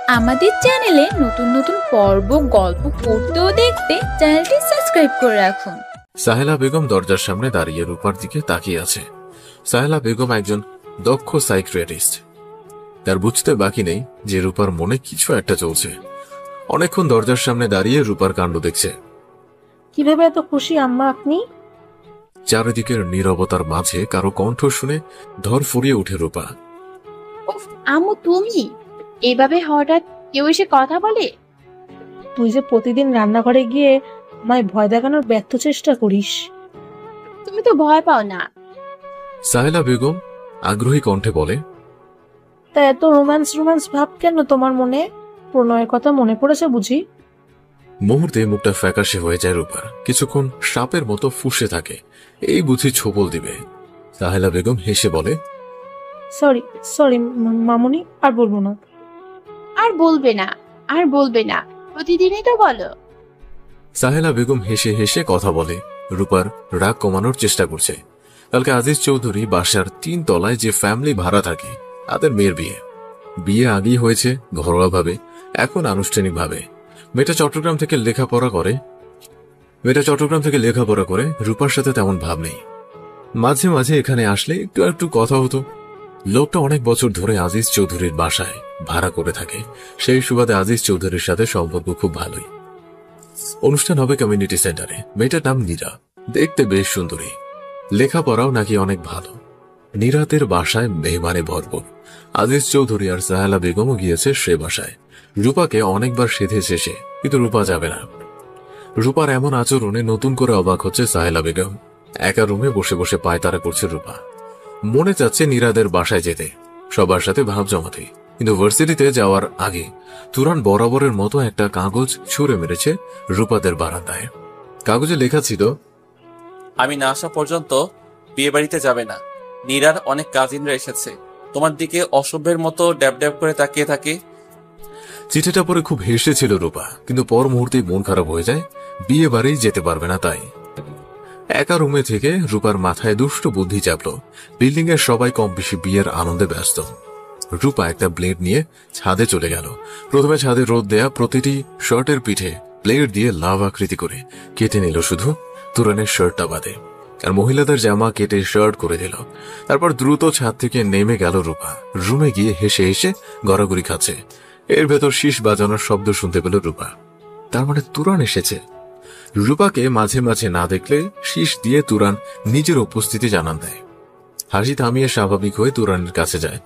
আমাদের চ্যানেলে নতুন নতুন পর্ব গল্প পড়তে ও দেখতে চ্যানেলটি সাবস্ক্রাইব করে রাখুন। সাহেলা বেগম দরজার সামনে দাঁড়িয়ে রূপার দিকে তাকিয়ে আছে। সাহেলা বেগম একজন দক্ষ সাইকিয়াট্রিস্ট। তার বুঝতে বাকি নেই যে রূপার মনে কিছু একটা চলছে। অনেকক্ষণ দরজার সামনে দাঁড়িয়ে রূপার কাণ্ড দেখছে। কিভাবে এত খুশি আম্মা আপনি? চারিদিকের নীরবতার মাঝে কারো কণ্ঠ শুনে ধর ফুরিয়ে উঠে রূপা। আম্মু, তুমি এইভাবে হঠাৎ কেউ এসে কথা বলে? তুই যে প্রতিদিন রান্নাঘরে গিয়ে আমায় ভয় দেখানোর ব্যর্থ চেষ্টা করিস। তুমি তো ভয় পাও না। সাহেলা বেগম আগ্রহী কণ্ঠে বলে, তা এত রোম্যান্স ভাব কেন তোমার মনে? প্রণয়ের কথা মনে পড়েছে বুঝি? মুহূর্তে মুখটা ফ্যাকাশে হয়ে যায় রূপার। কিছুক্ষণ সাপের মতো ফুঁসে থাকে, এই বুঝি ছোবল দিবে। সাহেলা বেগম হেসে বলে, সরি মামুনি, আর বলবো না। আর বলবে না, আর বলবে না, প্রতিদিনই তো বলো। সাহেলা বেগম হেসে হেসে কথা বলে। রূপার রাগ কমানোর চেষ্টা করছে। কালকে আজিজ চৌধুরী বাসার 3 তলায় যে ফ্যামিলি ভাড়া থাকে, তাদের মেয়ের বিয়ে আগেই হয়েছে ঘরোয়া ভাবে, এখন আনুষ্ঠানিক ভাবে। মেয়েটা চট্টগ্রাম থেকে লেখাপড়া করে রূপার সাথে তেমন ভাব নেই। মাঝে মাঝে এখানে আসলে একটু একটু কথা হতো। লোকটা অনেক বছর ধরে আজিজ চৌধুরীর বাসায় ভাড়া করে থাকে। সেই সুবাদে আজিজ চৌধুরীর সাথে সম্পর্ক খুব ভালোই। অনুষ্ঠান হবে কমিউনিটি সেন্টারে। মেয়েটার নাম নীরা, দেখতে বেশ সুন্দরী, লেখাপড়াও নাকি অনেক ভালো। নীরাতের বাসায় মেহমানে ভরপুর। আজিজ চৌধুরী আর সাহেলা বেগমও গিয়েছে সে বাসায়। রূপাকে অনেকবার সেধেছে সে, কিন্তু রূপা যাবে না। রূপার এমন আচরণে নতুন করে অবাক হচ্ছে সাহেলা বেগম। একা রুমে বসে বসে পায়তারা করছে রূপা। মনে চাচ্ছে নীরাদের বাসায় যেতে, সবার সাথে ভাব জমাতে, কিন্তু ভার্সিটিতে যাওয়ার আগে তুরান বরাবরের মতো একটা কাগজ ছুঁড়ে মেরেছে রূপাদের বারান্দায়। কাগজে লেখা ছিল, আমি না আসা পর্যন্ত বিয়ে বাড়িতে যাবে না। নীরার অনেক কাজিনরা এসেছে, তোমার দিকে অসভ্যের মতো ড্যাব ড্যাব করে তাকিয়ে থাকে। চিঠিটা পরে খুব হেসেছিল রূপা, কিন্তু পর মুহূর্তেই মন খারাপ হয়ে যায়। বিয়ে বাড়ি যেতে পারবে না তাই। একা রুমে থেকে রূপার মাথায় দুষ্ট বুদ্ধি চাপল। বিল্ডিং এর সবাই কম বেশি বিয়ের আনন্দে ব্যস্ত। রূপা একটা ব্লেড নিয়ে ছাদে চলে গেল। প্রথমে ছাদে রোদ দেয়া প্রতিটি শার্টের পিঠে ব্লেড দিয়ে লাভ আকৃতি করে কেটে নিল শুধু তুরানের শার্টটা বাদে, আর মহিলাদের জামা কেটে শার্ট করে দিল। তারপর দ্রুত ছাদ থেকে নেমে গেল রূপা। রুমে গিয়ে হেসে হেসে গড়াগড়ি খাচ্ছে। এর ভেতর শীষ বাজানোর শব্দ শুনতে পেল রূপা। তার মানে তুরান এসেছে। রূপাকে মাঝে মাঝে না দেখলে শীষ দিয়ে তুরান নিজের উপস্থিতি জানান দেয়। হাসি থামিয়ে স্বাভাবিক হয়ে তুরানের কাছে যায়।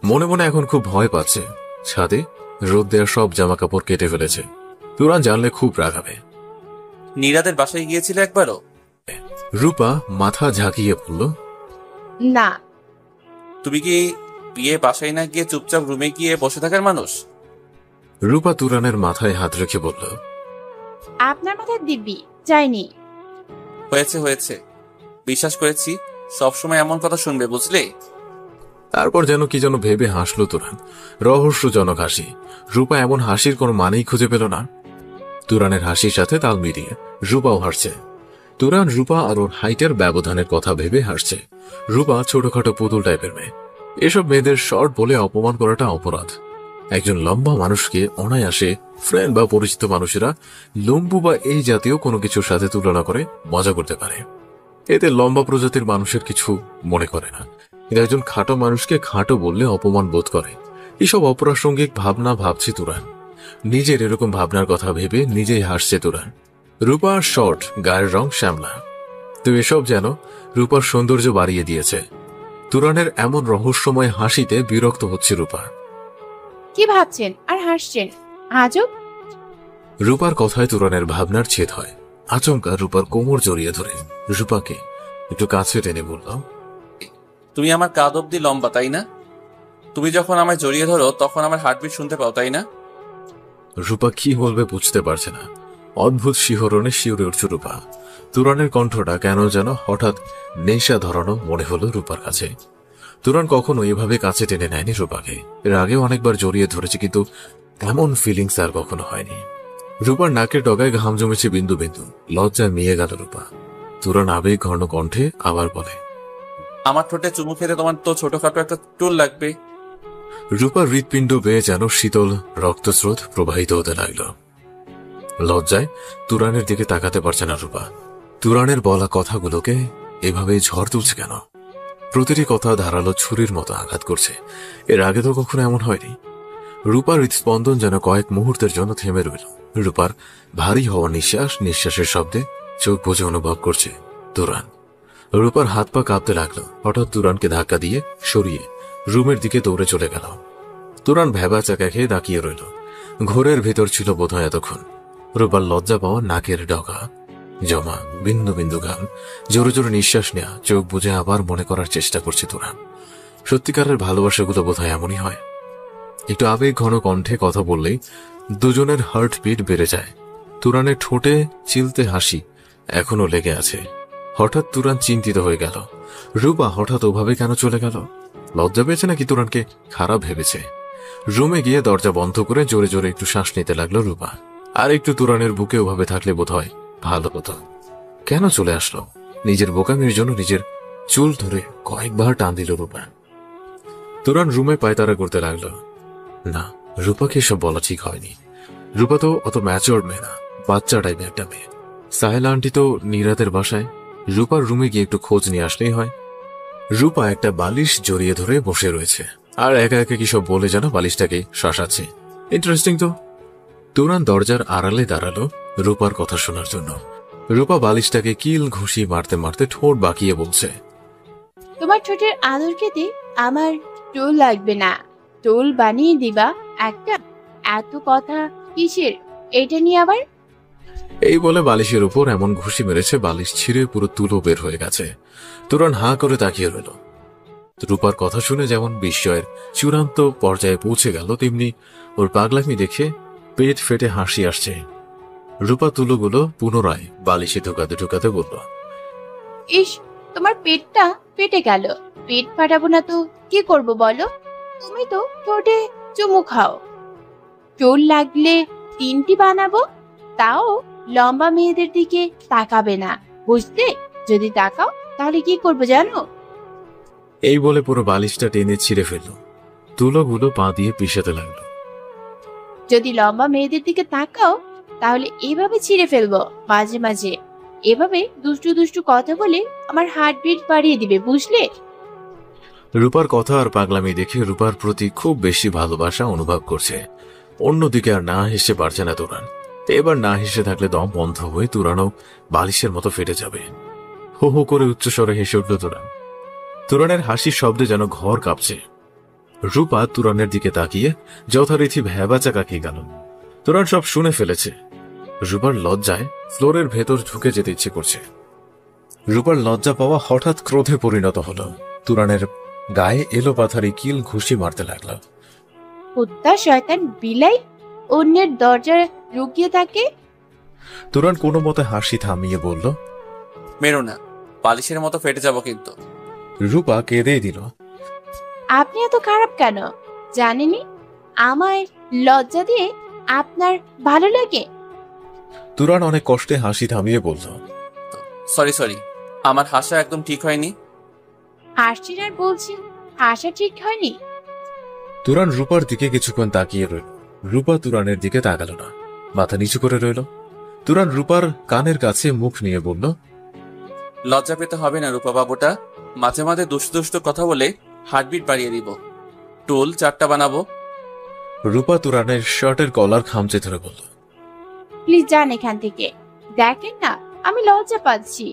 মনে মনে এখন খুব ভয় পাচ্ছে। ছাদে রোদ দেওয়া সব জামা কাপড় কেটে ফেলেছে। তুরান জানলে খুব রাগাবে। নীরাদের বাসায় গিয়েছিল একবারও? রূপা মাথা ঝাঁকিয়ে বলল, না। তুমি কি বিয়ে বাসায় না গিয়ে চুপচাপ রুমে গিয়ে বসে থাকার মানুষ? রূপা তুরানের মাথায় হাত রেখে বলল, আপনার মাথার দিব্যি যায়নি। হয়েছে, বিশ্বাস করেছি সবসময় এমন কথা শুনবে, বুঝলে? তারপর যেন কি যেন ভেবে হাসল তুরান। রহস্যজনক হাসি। রূপা এমন হাসির কোনো মানেই খুঁজে পেল না। তুরানের হাসির সাথে তাল মিলিয়ে রূপাও হাসছে। তুরান রূপা আর ওর হাইটের ব্যবধানের কথা ভেবে হাসছে। রূপা ছোটখাটো পুতুল টাইপের মেয়ে। এসব মেয়েদের শর্ট বলে অপমান করাটা অপরাধ। একজন লম্বা মানুষকে অনায়াসে ফ্রেন্ড বা পরিচিত মানুষেরা লম্বু বা এই জাতীয় কোনো কিছুর সাথে তুলনা করে মজা করতে পারে। এতে লম্বা প্রজাতির মানুষের কিছু মনে করে না, কিন্তু একজন খাটো মানুষকে খাটো বললে অপমান বোধ করে। এসব অপ্রাসঙ্গিক ভাবনা ভাবছে তুরান। নিজের এরকম ভাবনার কথা ভেবে নিজেই হাসছে তুরান। রূপা শর্ট, গায়ের রং শ্যামলা, তো এসব যেন রূপার সৌন্দর্য বাড়িয়ে দিয়েছে। তুরানের এমন রহস্যময় হাসিতে বিরক্ত হচ্ছে রূপা। কি ভাবছেন আর হাসছেন? আজব। রূপার কথায় তুরানের ভাবনার ছেদ হয়। আচমকা রূপার কোমর জড়িয়ে ধরে রূপাকে একটু কাছে টেনে বলল, তুমি আমার কাঁধ অব্দি লম্বা, তাই না? তুমি যখন আমায় জড়িয়ে ধরো তখন আমার হার্টবিট শুনতে পাও, তাই না? রূপা কি বলবে বুঝতে পারছে না। অদ্ভুত শিহরণে শিউরে উঠছে রূপা। তুরানের কণ্ঠটা কেন যেন হঠাৎ নেশা ধরানো মনে হলো রূপার কাছে। তুরান কখনো এভাবে কাছে টেনে নেয়নি রূপাকে। এর আগেও অনেকবার জড়িয়ে ধরেছে, কিন্তু এমন ফিলিংস আর কখনো হয়নি। রূপার নাকের ডগায় ঘাম জমেছে বিন্দু বিন্দু। লজ্জায় মিয়ে গেল রূপা। তুরান আবেগ ঘন কণ্ঠে আবার বলে, আমার ঠোঁটে চুমু খেতে তোমার তো ছোটখাটো একটা টুল লাগবে। রূপার হৃৎপিণ্ড বেয়ে যেন শীতল রক্তস্রোত প্রবাহিত হতে লাগল। লজ্জায় তুরানের দিকে তাকাতে পারছে না রূপা। তুরানের বলা কথাগুলোকে এভাবেই ঝড় তুলছে কেন? প্রতিটি কথা ধারালো ছুরির মতো আঘাত করছে। এর আগে তো কখনো এমন হয়নি। রূপার হৃৎস্পন্দন যেন কয়েক মুহূর্তের জন্য থেমে রইল। রূপার ভারী হওয়া নিঃশ্বাসের শব্দে চোখ বুজে অনুভব করছে তুরান। রূপার হাত পা কাঁপতে লাগলো। হঠাৎ তুরানকে ধাক্কা দিয়ে সরিয়ে রুমের দিকে দৌড়ে চলে গেল। তুরান ভেবা চাকা খেয়ে তাকিয়ে রইল। ঘোরের ভেতর ছিল বোধহয় এতক্ষণ। রূপার লজ্জা পাওয়া নাকের ডগা জমা, বিন্দু বিন্দু ঘাম, জোরে জোরে নিঃশ্বাস নেয়া, চোখ বুঝে আবার মনে করার চেষ্টা করছে তুরান। সত্যিকারের ভালোবাসাগুলো বোধহয় এমনই হয়। একটু আবেগ ঘন কণ্ঠে কথা বললেই দুজনের হার্টবিট বেড়ে যায়। তুরানের ঠোঁটে চিলতে হাসি এখনো লেগে আছে। হঠাৎ তুরান চিন্তিত হয়ে গেল। রূপা হঠাৎ ওভাবে কেন চলে গেল? লজ্জা পেয়েছে নাকি তুরানকে খারাপ ভেবেছে? রুমে গিয়ে দরজা বন্ধ করে জোরে জোরে একটু শ্বাস নিতে লাগলো রূপা। আর একটু তুরানের বুকে ওভাবে থাকলে বোধ হয় ভালো হতো। কেন চলে আসলো? নিজের বোকামির জন্য নিজের চুল ধরে কয়েকবার টান দিল রূপা। তুরান রুমে পায়তারা করতে লাগলো। না, রূপাকে এসব বলা ঠিক হয়নি। রূপা তো অত ম্যাচিওর মেয়ে না, বাচ্চা টাইপের একটা মেয়ে। সাহেলা আন্টি তো নীরাদের বাসায়। রূপার রুমে গিয়ে একটু খোঁজ নিয়ে আসলেই হয়। রূপা একটা বালিশ জড়িয়ে ধরে বসে রয়েছে আর একা একা কি সব বলে যেন বালিশটাকে শাসাচ্ছে। ইন্টারেস্টিং তো। তুরান দরজার আড়ালে দাঁড়ালো রূপার কথা শোনার জন্য। রূপা বালিশটাকে কিল ঘুষি মারতে মারতে ঠোঁট বাঁকিয়ে বলছে, তোমার ঠোঁটের আদর খেতে আমার টোল লাগবে না, টোল বানিয়ে দিবা একটা। এত কথা কিসের? এটা নিয়ে আবার? এই বলে বালিশের উপর এমন ঘুষি মেরেছে বালিশ ছিঁড়ে পুরো তুলো বের হয়ে গেছে। তুরান হাঁ করে তাকিয়ে রইল। রূপার কথা শুনে যেমন বিস্ময়ের চূড়ান্ত পর্যায়ে পৌঁছে গেল, তেমনি ওর পাগলামি দেখে পেট ফেটে হাসি আসছে। রূপা তুলোগুলো পুনরায় বালিশে ঢুকাতে ঢুকাতে বলল, ইস, তোমার পেটটা ফেটে গেল। পেট ফাটাবো না তো কি করব বলো? তুমি তো ঠোঁটে চুমু খাও। টোল লাগলে 3টি বানাবো, তাও লম্বা মেয়েদের দিকে তাকাবে না, বুঝতে? যদি তাকাও তাহলে কি করবো জানো? এই বলে পুরো বালিশটা টেনে ছিঁড়ে ফেলল। তুলোগুলো পা দিয়ে পিষাতে লাগলো। যদি লম্বা মেয়েদের দিকে তাকাও তাহলে এভাবে ছিঁড়ে ফেলবো মাঝে মাঝে। এভাবে দুষ্টু দুষ্টু কথা বলে আমার হার্টবিট বাড়িয়ে দিবে, বুঝলে? রূপার কথা আর পাগলামি দেখে রূপার প্রতি খুব বেশি ভালোবাসা অনুভব করছে। অন্যদিকে আর না হেসে পারছে না তুরান। এবার না হেসে থাকলে দম বন্ধ হয়ে তুরানও বালিশের মতো ফেটে যাবে। হো হো করে উচ্চস্বরে হেসে উঠল তুরান। তুরানের হাসির শব্দে যেন ঘর কাঁপছে। রূপা তুরানের দিকে তাকিয়ে যথারীতি ভ্যাবাচা কাকিয়ে গেল। তুরান সব শুনে ফেলেছে। রূপার লজ্জায় ফ্লোরের ভেতর ঢুকে যেতে ইচ্ছে করছে। রূপার লজ্জা পাওয়া হঠাৎ ক্রোধে পরিণত হলো। তুরানের গায়ে এলো পাথারি কিল ঘুষি মারতে লাগল। কুত্তা শয়তান বিলাই, অন্যের দরজা রুকিয়ে থাকে। তুরান কোনো মতে হাসি থামিয়ে বলল, মেরো না, বালিশের মতো ফেটে যাব কিন্তু। রূপা কেঁদেই দিল। আপনি এত খারাপ কেন জানেনি? আমায় লজ্জা দিয়ে আপনার ভালো লাগে? তুরান অনেক কষ্টে হাসি থামিয়ে বলল, সরি, আমার হাসা একদম ঠিক হয়নি। হাসছেন আর বলছেন হাসা ঠিক হয়নি? তুরান রূপার দিকে কিছুক্ষণ তাকিয়ে রইল। রূপা তুরানের দিকে তাকাল না, মাথা নিচু করে রইল। তুরান রূপার কানের কাছে মুখ নিয়ে বলল, লজ্জা পেতে হবে না রূপা বাবুটা। মাঝে মাঝে দুষ্টু দুষ্টু কথা বলে হার্টবিট বাড়িয়ে দিব। টোল 4টা বানাবো। রূপা তুরানের শার্টের কলার খামচে ধরে বলল, প্লিজ যান এখান থেকে। দেখেন না আমি লজ্জা পাচ্ছি।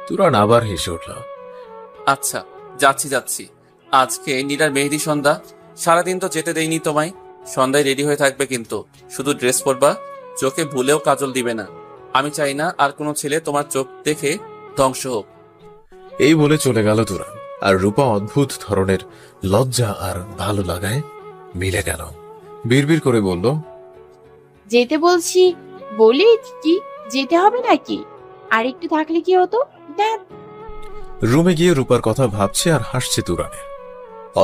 তুরান আবার হেসে উঠল। আচ্ছা, যাচ্ছি। আজকে নীরার মেহেদি সন্ধ্যা। সারাদিন তো যেতে দেইনি তোমায়। সন্ধ্যায় রেডি হয়ে থাকবে কিন্তু, শুধু ড্রেস পরবা, চোখে ভুলেও কাজল দিবে না। আমি চাই না আর কোনো ছেলে তোমার চোখ দেখে ধ্বংস হোক। এই বলে চলে গেল তুরান। আর রূপা অদ্ভুত ধরনের লজ্জা আর ভালো লাগায় মিলে গেল। বিড়বিড় করে বলল, যেতে বলছি বলি কি যেতে হবে নাকি? আর একটু থাকলে কি হতো? দেখ। রুমে গিয়ে রূপার কথা ভাবছে আর হাসছে তুরানের।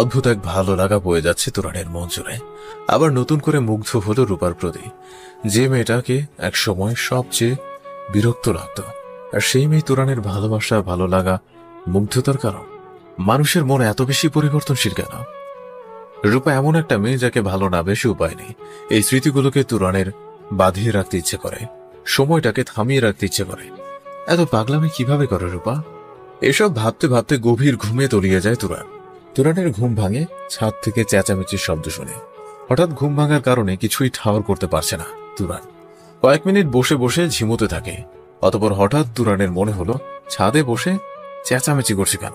অদ্ভুত এক ভালো লাগা বয়ে যাচ্ছে তুরানের মন জুড়ে। আবার নতুন করে মুগ্ধ হলো রূপার প্রতি। যে মেয়েটাকে এক সময় সবচেয়ে বিরক্ত লাগত, আর সেই মেয়ে তুরানের ভালোবাসা, ভালো লাগা, মুগ্ধতার কারণ। মানুষের মন এত বেশি পরিবর্তনশীল কেন? রূপা এমন একটা মেয়ে যাকে ভালো না বেশি উপায় নেই। এই স্মৃতিগুলোকে তুরানের বাঁধিয়ে রাখতে ইচ্ছে করে, সময়টাকে থামিয়ে রাখতে ইচ্ছে করে। এত পাগলামি কিভাবে করে রূপা? এসব ভাবতে ভাবতে গভীর ঘুমে তলিয়ে যায় তুরান। তুরানের ঘুম ভাঙে ছাদ থেকে চেঁচামেচির শব্দ শুনে। হঠাৎ ঘুম ভাঙার কারণে কিছুই ঠাওর করতে পারছে না তুরান। কয়েক মিনিট বসে বসে ঝিমোতে থাকে। অতঃপর হঠাৎ তুরানের মনে হলো ছাদে বসে চেঁচামেচি করছে কেন।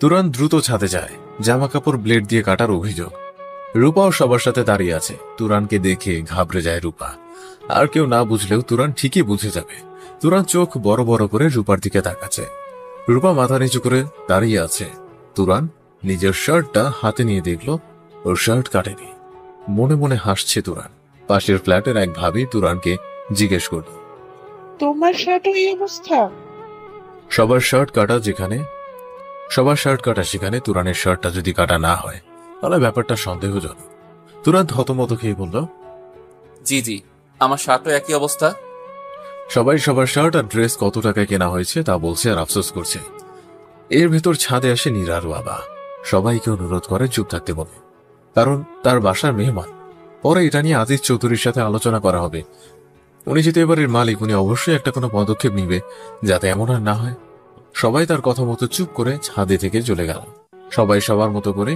তুরান দ্রুত ছাদে যায়। জামা কাপড় ব্লেড দিয়ে কাটার অভিযোগ। রূপাও সবার সাথে দাঁড়িয়ে আছে। তুরানকে দেখে ঘাবড়ে যায় রূপা। আর কেউ না বুঝলেও তুরান ঠিকই বুঝে যাবে। তুরান চোখ বড় বড় করে রূপার দিকে তাকাচ্ছে। রূপা মাথা নিচু করে দাঁড়িয়ে আছে। তুরান নিজের শার্টটা হাতে নিয়ে দেখল ওর শার্ট কাটেনি। মনে মনে হাসছে তুরান। পাশের ফ্ল্যাটের এক ভাবি তুরানকে জিজ্ঞেস করল, তোমার শার্ট এই অবস্থা? সবার শার্ট কাটা সেখানে তুরানের শার্টটা যদি কাটা না হয় তাহলে ব্যাপারটা সন্দেহজনক। তুরান থতমত খেয়ে বলল, জি জি, আমার শার্টও একই অবস্থা। সবাই সবার শার্ট আর ড্রেস কত টাকায় কেনা হয়েছে তা বলছে আর আফসোস করছে। এর ভেতর ছাদে আসে নীরার বাবা। সবাইকে অনুরোধ করে চুপ থাকতে বলে, কারণ তার বাসার মেহমান। পরে এটা নিয়ে আজিজ চৌধুরীর সাথে আলোচনা করা হবে। উনি যেহেতু এবারের মালিক, উনি অবশ্যই একটা কোনো পদক্ষেপ নিবে যাতে এমন আর না হয়। সবাই তার কথা মতো চুপ করে ছাদে থেকে চলে গেল। সবাই সবার মতো করে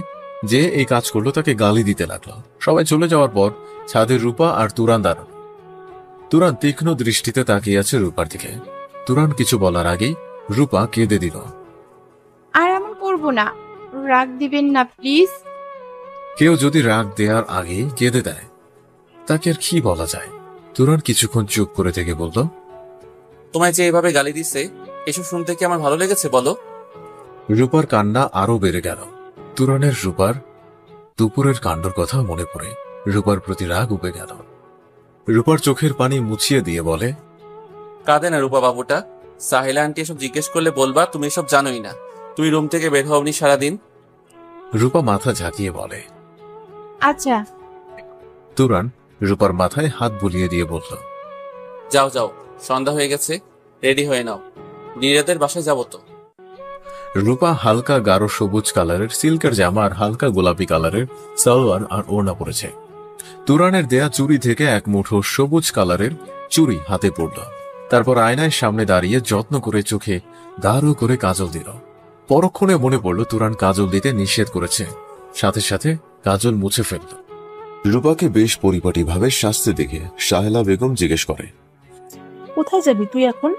যে এই কাজ করলো তাকে গালি দিতে লাগলো। সবাই চলে যাওয়ার পর ছাদে রূপা আর তুরান দাঁড়ানো। তুরান তীক্ষ্ণ দৃষ্টিতে তাকিয়ে আছে রূপার দিকে। তুরান কিছু বলার আগেই রূপা কেঁদে দিল। আর এমন করব না, রাগ দিবেন না প্লিজ। কেউ যদি রাগ দেওয়ার আগেই কেঁদে দেয় তাকে আর কি বলা যায়? তুরান কিছুক্ষণ চুপ করে থেকে বলল, তোমায় যে এভাবে গালি দিচ্ছে এসব শুনতে কি আমার ভালো লেগেছে বলো? রূপার কান্না আরো বেড়ে গেল। তুরানের রূপার দুপুরের কাণ্ডর কথা মনে পড়ে রূপার প্রতি রাগ উপে গেল। রূপার চোখের পানি মুছিয়ে দিয়ে বলে, কাঁদে না রূপা বাবুটা। সাহিলা আন্টি এসব জিজ্ঞেস করলে বলবা তুমি এসব জানোই না। তুমি রুম থেকে বের হওনি সারাদিন। রূপা মাথা ঝাঁকিয়ে বলে। আচ্ছা। তুরান রূপার মাথায় হাত বুলিয়ে দিয়ে বলল, যাও যাও, সন্ধ্যা হয়ে গেছে, রেডি হয়ে নাও, নীরাদের বাসায় যাবো তো। রূপা হালকা গাঢ় সবুজ কালারের সিল্কের জামা আর হালকা গোলাপি কালারের সালোয়ার আর ওড়না পরেছে। তুরানের দেয়া চুড়ি থেকে এক মুঠো সবুজ কালারের চুড়ি হাতে পড়ল। তারপর আয়নায় সামনে দাঁড়িয়ে যত্ন করে চোখে গাঢ় করে কাজল দিল। পরক্ষণে মনে পড়ল তুরান কাজল দিতে নিষেধ করেছে। সাথে সাথে কাজল মুছে ফেলল। রূপাকে বেশ পরিপাটিভাবে সাজতে দেখে সাহেলা বেগম জিজ্ঞেস করে, কোথায় যাবি তুই এখন?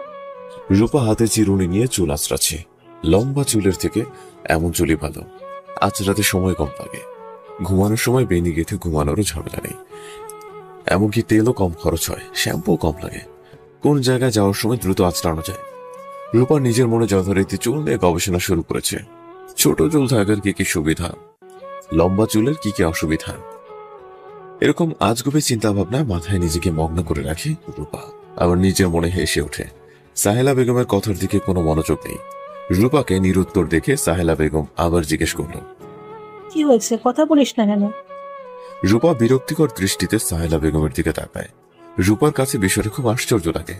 রূপা হাতে চিরুনি নিয়ে চুল আঁচড়াচ্ছে। লম্বা চুলের থেকে এমন চুলই ভালো, আঁচড়াতে সময় কম লাগে। ঘুমানোর সময় বেনি গেঁথে ঘুমানোরও ঝামেলা নেই। এমনকি তেলও কম খরচ হয়, শ্যাম্পু কম লাগে। কোন জায়গায় যাওয়ার সময় দ্রুত আঁচড়ানো যায়। রূপা নিজের মনে যথারীতি চুল নিয়ে গবেষণা শুরু করেছে। ছোট চুল থাকার কি কি সুবিধা, লম্বা চুলের কি কি অসুবিধা, এরকম আজগুবি চিন্তা ভাবনা মাথায় নিজেকে মগ্ন করে রাখে রূপা। আবার নিজের মনে হেসে ওঠে। সাহেলা বেগমের কথার দিকে কোনো মনোযোগ নেই। রূপাকে নিরুত্তর দেখে সাহেলা বেগম আবার জিজ্ঞেস করল, কি হয়েছে, কথা বলিস না কেন? রূপা বিরক্তিকর দৃষ্টিতে সাহেলা বেগমের দিকে তাকায়। রূপার কাছে বিষয়টা খুব আশ্চর্য লাগে।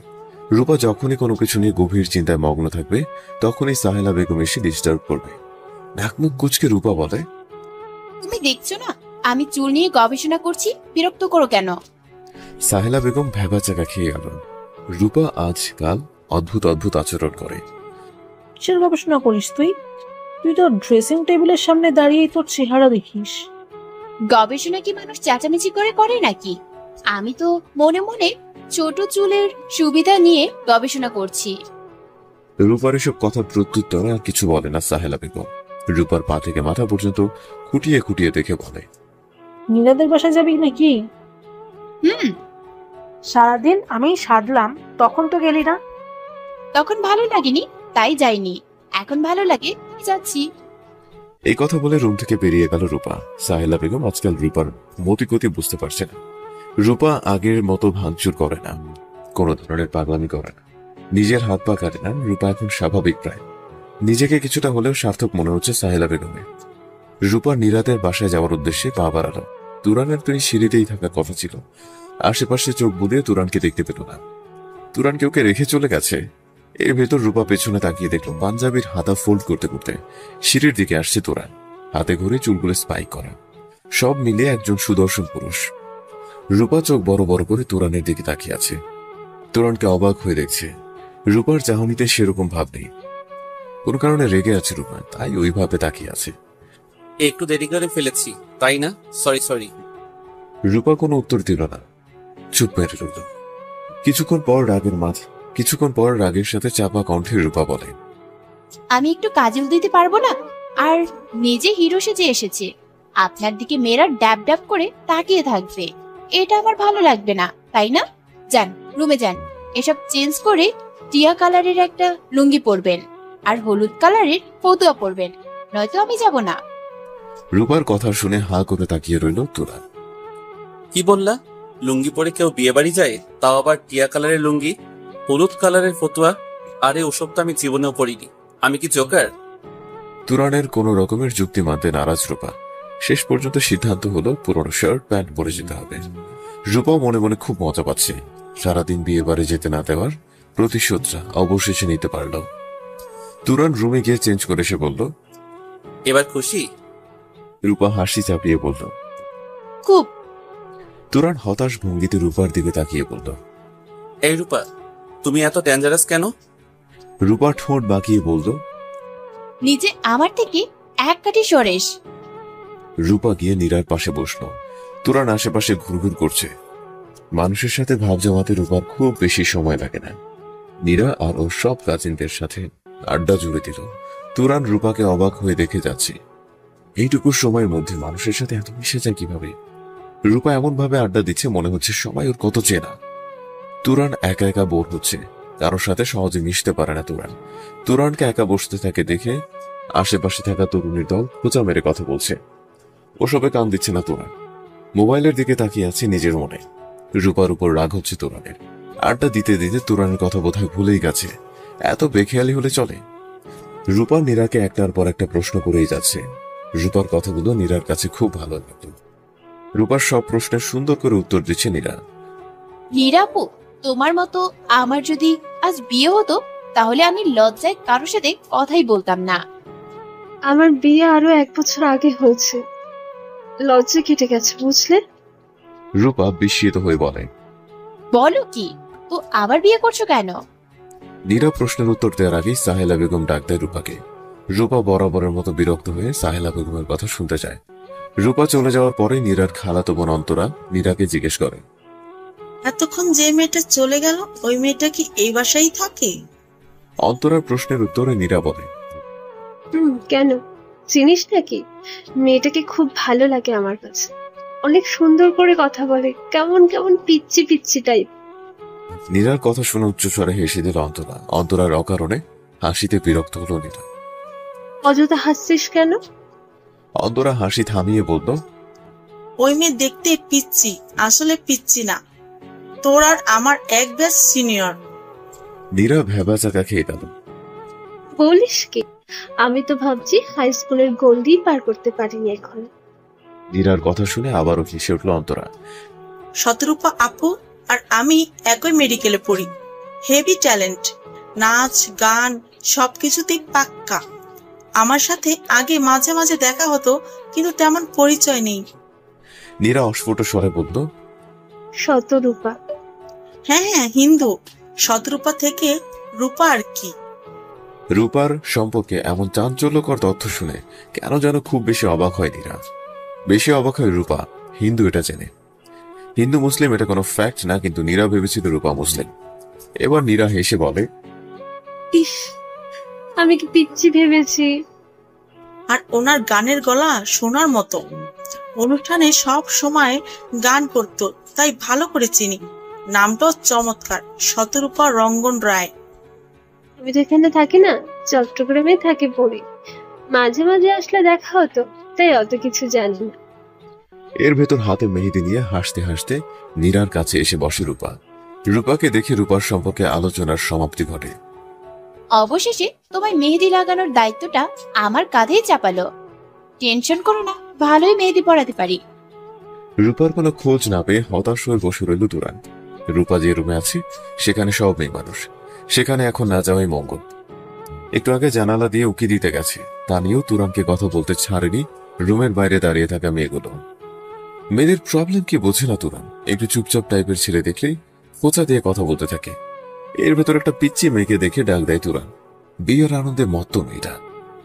রূপা যখনই কোনো কিছু নিয়ে গভীর চিন্তায় মগ্ন থাকবে তখনই সাহেলা বেগম এসে ডিস্টার্ব করবে। নাকমুখ কুচকে রূপা বলে, তুমি দেখছো না আমি চুল নিয়ে গবেষণা করছি, বিরক্ত করো কেন? সাহেলা বেগম ভ্যাবাচাকা খেয়ে গেল। রূপা আজকাল অদ্ভুত অদ্ভুত আচরণ করে। কিসের গবেষণা করিস তুই? তুই তো ড্রেসিং টেবিলের সামনে দাঁড়িয়েই তোর চেহারা দেখিস। গবেষণা কি মানুষ চেঁচামেচি করে করে নাকি? আমি তো মনে মনে ছোট চুলের সুবিধা নিয়ে গবেষণা করছি। রূপার এসব কথার প্রত্যুত্তরে আর কিছু বলে না সাহেলা বেগম। রূপার পা থেকে মাথা পর্যন্ত খুঁটিয়ে খুঁটিয়ে দেখে বলে, নীরাদের বাসায় যাবি নাকি? হুম। সারাদিন আমি সাজলাম, তখন তো গেলি না। তখন ভালো লাগেনি তাই যাইনি, এখন ভালো লাগে যাচ্ছি। এই কথা বলে রুম থেকে বেরিয়ে গেল রূপা। সাহেলা বেগম আজকাল রূপার মতিগতি বুঝতে পারছে না। রূপা আগের মতো ভাঙচুর করে না, কোনো ধরনের পাগলামি করে না, নিজের হাত পা কাটে না। রূপা এখন স্বাভাবিক প্রায়। নিজেকে কিছুটা হলেও সার্থক মনে হচ্ছে সাহেলা বেগমের। রূপা নীরাদের বাসায় যাওয়ার উদ্দেশ্যে পা বাড়ালো। তুরানের তো এই সিঁড়িতেই থাকার কথা ছিল। আশেপাশে চোখ বুলিয়ে তুরানকে দেখতে পেল না। তুরানকে ওকে রেখে চলে গেছে। এর ভেতর রূপা পেছনে তাকিয়ে দেখল পাঞ্জাবির হাতা ফোল্ড করতে করতে সিঁড়ির দিকে আসছে তুরান। হাতে ঘুরে চুলগুলো স্পাইক করা। সব মিলে একজন সুদর্শন পুরুষ। রূপা চোখ বড় বড় করে তুরানের দিকে তাকিয়ে আছে। তুরানকে অবাক হয়ে দেখছে। রূপার চাহনিতে সেরকম ভাব নেই, কোন কারণে রেগে আছে রূপা, তাই ওইভাবে তাকিয়ে আছে। একটু দেরি করে ফেলেছি তাই না? সরি। রূপা কোনো উত্তর দিল না, চুপ মেরে রইল। কিছুক্ষণ পর রাগের সাথে চাপা কণ্ঠে রূপা বলে, আমি একটু কাজল দিতে পারবো না? আর নিজে হিরো সেজে এসেছে, আপনার দিকে মেয়েরা ড্যাব ড্যাব করে তাকিয়ে থাকবে, এটা আমার ভালো লাগবে না, তাই না? যান রুমে যান, এসব চেঞ্জ করে টিয়া কালারের একটা লুঙ্গি পরবেন আর হলুদ কালারের ফতুয়া পরবেন, নয়তো আমি যাব না। রূপার কথা শুনে হা করে তাকিয়ে রইল তুরান। কি বললা? লুঙ্গি পরে কেউ বিয়ে বাড়ি যায়, তাও আবার টিয়া কালারের লুঙ্গি, হলুদ কালারের ফতুয়া? আরে ওসব তো আমি জীবনেও পড়িনি। আমি কি জোকার? তুরানের কোনো রকমের যুক্তি মানতে নারাজ রূপা। শেষ পর্যন্ত সিদ্ধান্ত হলো পুরনো শার্ট প্যান্ট পরে যেতে হবে। রূপা মনে মনে খুব মজা পাচ্ছে, সারাদিন বিয়ে বাড়ি যেতে না দেওয়ার প্রতিশোধটা অবশেষে নিতে পারল। তুরান রুমে গিয়ে চেঞ্জ করে এসে বলল, এবার খুশি? রূপা হাসি চাপিয়ে বলল, খুব। তুরান হতাশ ভঙ্গিতে রূপার দিকে তাকিয়ে বলল, এই রূপা, তুমি এত ডেঞ্জারাস কেন? রূপা ঠোঁট বাঁকিয়ে বলল, নিজে আমার থেকে এক কাঠি সরেস। রূপা গিয়ে নীরার পাশে বসল। তুরান আশেপাশে ঘুরঘুর করছে। মানুষের সাথে ভাব জমাতে রূপার খুব বেশি সময় লাগে না। নীরা আর ওর সব কাজিনদের সাথে আড্ডা জুড়ে দিল। তুরান রূপাকে অবাক হয়ে দেখে যাচ্ছে, এইটুকু সময়ের মধ্যে মানুষের সাথে এত মিশে যায় কিভাবে। রূপা এমন ভাবে আড্ডা দিচ্ছে মনে হচ্ছে সবাই ওর কত চেনা। তুরান একা একা বোর হচ্ছে, কারোর সাথে সহজে মিশতে পারে না তুরান। তুরানকে একা বসতে থাকে দেখে আশেপাশে থাকা তরুণীর দল খোঁচা মেরে কথা বলছে। ওসবে কান দিচ্ছে না তুরান, মোবাইলের দিকে তাকিয়ে আছে নিজের মনে। রূপার উপর রাগ হচ্ছে তুরানের। আড্ডা দিতে দিতে তুরানের কথা বোধহয় ভুলেই গেছে। এত বেখেয়ালি হলে চলে? রূপা নীরাকে একটার পর একটা প্রশ্ন করেই যাচ্ছে। রূপার কথাগুলো নীরার কাছে খুব ভালো লাগতো। রূপার সব প্রশ্নের সুন্দর করে উত্তর দিচ্ছে নীরা। নীরাপু, তোমার মতো আমার যদি আজ বিয়ে হতো, তাহলে আমি লজ্জায় কারোর সাথে কথাই বলতাম না। আমার বিয়ে আরো 1 বছর আগে হয়েছে, লজ্জা কেটে গেছে, বুঝলে? রূপা বিস্মিত হয়ে বলে, বলো কি? তো আবার বিয়ে করছো কেন? নীরা প্রশ্নের উত্তর দেওয়ার আগেই সাহেলা বেগম ডাক দেয় রূপাকে। রূপা বরাবরের মতো বিরক্ত হয়ে সাহেলা বেগমের কথা শুনতে চায়। রূপা চলে যাওয়ার পরে নীরার খালাতো বোন অন্তরা নীরাকে জিজ্ঞেস করে, এতক্ষণ যে মেয়েটা চলে গেল, ওই মেয়েটা কি এই বাসায় থাকে? অন্তরার প্রশ্নের উত্তরে নীরা বলে, কেন, চিনিস নাকি? মেয়েটাকে খুব ভালো লাগে আমার কাছে, অনেক সুন্দর করে কথা বলে, কেমন কেমন পিচ্ছি পিচ্ছি টাইপ। নীরার কথা শুনে উচ্চস্বরে হেসে দিল অন্তরা। অন্তরার অকারণে হাসিতে বিরক্ত হলো নীরা। অযথা হাসছিস কেন? অন্তরা হাসি থামিয়ে বলল, ওই মেয়ে দেখতে পিচ্ছি, আসলে পিচ্ছি না, তোর আর আমার 1 ব্যাচ সিনিয়র। নীরা ভেবা চাকা খেয়ে গেল। বলিস কি? আমি তো ভাবছি হাই স্কুলের গোল্ডই পার করতে পারিনি এখন। নীরার কথা শুনে আবারও হেসে উঠল অন্তরা। শতরূপা আপু আর আমি একই মেডিকেলে পড়ি, হেভি ট্যালেন্ট, নাচ গান সবকিছুতেই পাক্কা। আমার সাথে আগে মাঝে মাঝে দেখা হতো, কিন্তু তেমন পরিচয় নেই। নীরা অস্ফুট স্বরে বলল, শতরূপা? হ্যাঁ, হিন্দু। শতরূপা থেকে রূপা আর কি। রূপার সম্পর্কে এমন চাঞ্চল্যকর তথ্য শুনে কেন যেন খুব বেশি অবাক হয় নীরা। বেশি অবাক হয় রূপা হিন্দু এটা জেনে। হিন্দু মুসলিম এটা কোনো ফ্যাক্ট না, কিন্তু নীরা ভেবেছিল রূপা মুসলিম। এবার নীরা হেসে বলে, ইস, আমি কি পিচ্ছি ভেবেছি। আর ওনার গানের গলা শোনার মতো, অনুষ্ঠানে সব সময় গান করতো, তাই ভালো করে চিনি। নামটাও চমৎকার, শতরূপা রঙ্গন রায়। আমি তো এখানে থাকি না, চট্টগ্রামে থাকি পড়ি, মাঝে মাঝে আসলে দেখা হতো, তাই অত কিছু জানি না। এর ভেতর হাতে মেহেদি নিয়ে হাসতে হাসতে নীরার কাছে এসে বসে রূপা। রূপাকে দেখে রূপার সম্পর্কে আলোচনার সমাপ্তি ঘটে। অবশেষে তোমায় মেহেদি লাগানোর দায়িত্বটা আমার কাঁধেই চাপালো। টেনশন করো না, ভালোই মেহেদি পরাতে পারি। রূপার কোনো খোঁজ না পেয়ে হতাশ হয়ে বসে রইল তুরান। রূপা যে রুমে আছে সেখানে সব মেয়ে মানুষ, সেখানে এখন না যাওয়াই মঙ্গল। একটু আগে জানালা দিয়ে উকি দিতে গেছে, তা নিয়েও তুরানকে কথা বলতে ছাড়েনি রুমের বাইরে দাঁড়িয়ে থাকা মেয়েগুলো। মেয়েদের প্রবলেম কি বোঝে না তুরান। একটু চুপচাপ টাইপের ছেলে দেখলেই খোঁচা দিয়ে কথা বলতে থাকে। এর ভেতর একটা পিচ্চি মেয়েকে দেখে ডাক দেয় তুরান। বিয়ের আনন্দে মত্ত মেয়েটা,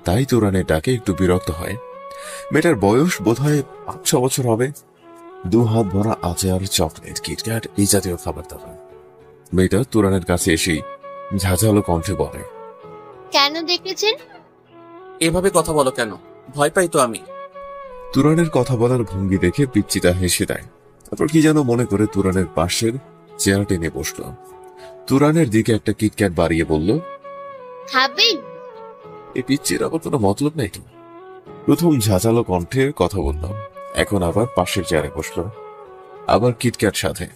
তাই তুরানের ডাকে একটু বিরক্ত হয়। মেয়েটার বয়স বোধহয় 5-6 বছর হবে। 2 হাত ভরা আচার, চকলেট, কিটক্যাট এই জাতীয় খাবার দাবার। মেয়েটা তুরানের কাছে এসেই ঝাঁঝালো কণ্ঠে বলে, কেন ডেকেছেন? এভাবে কথা বলো কেন? ভয় পাই তো আমি। তুরানের কথা বলার ভঙ্গি দেখে পিচ্চিটা হেসে দেয়। তারপর কি যেন মনে করে তুরানের পাশের চেয়ার টেনে বসল। তুরানের দিকে একটা কিটক্যাট বাড়িয়ে বলল, খাবেন? এই পিচ্চির আবার কোনো মতলব নেই তো। প্রথম ঝাঁঝালো কণ্ঠে কথা বললাম, এখন আবার পাশের চেয়ারে বসল, আবার কিটক্যাট সাথে।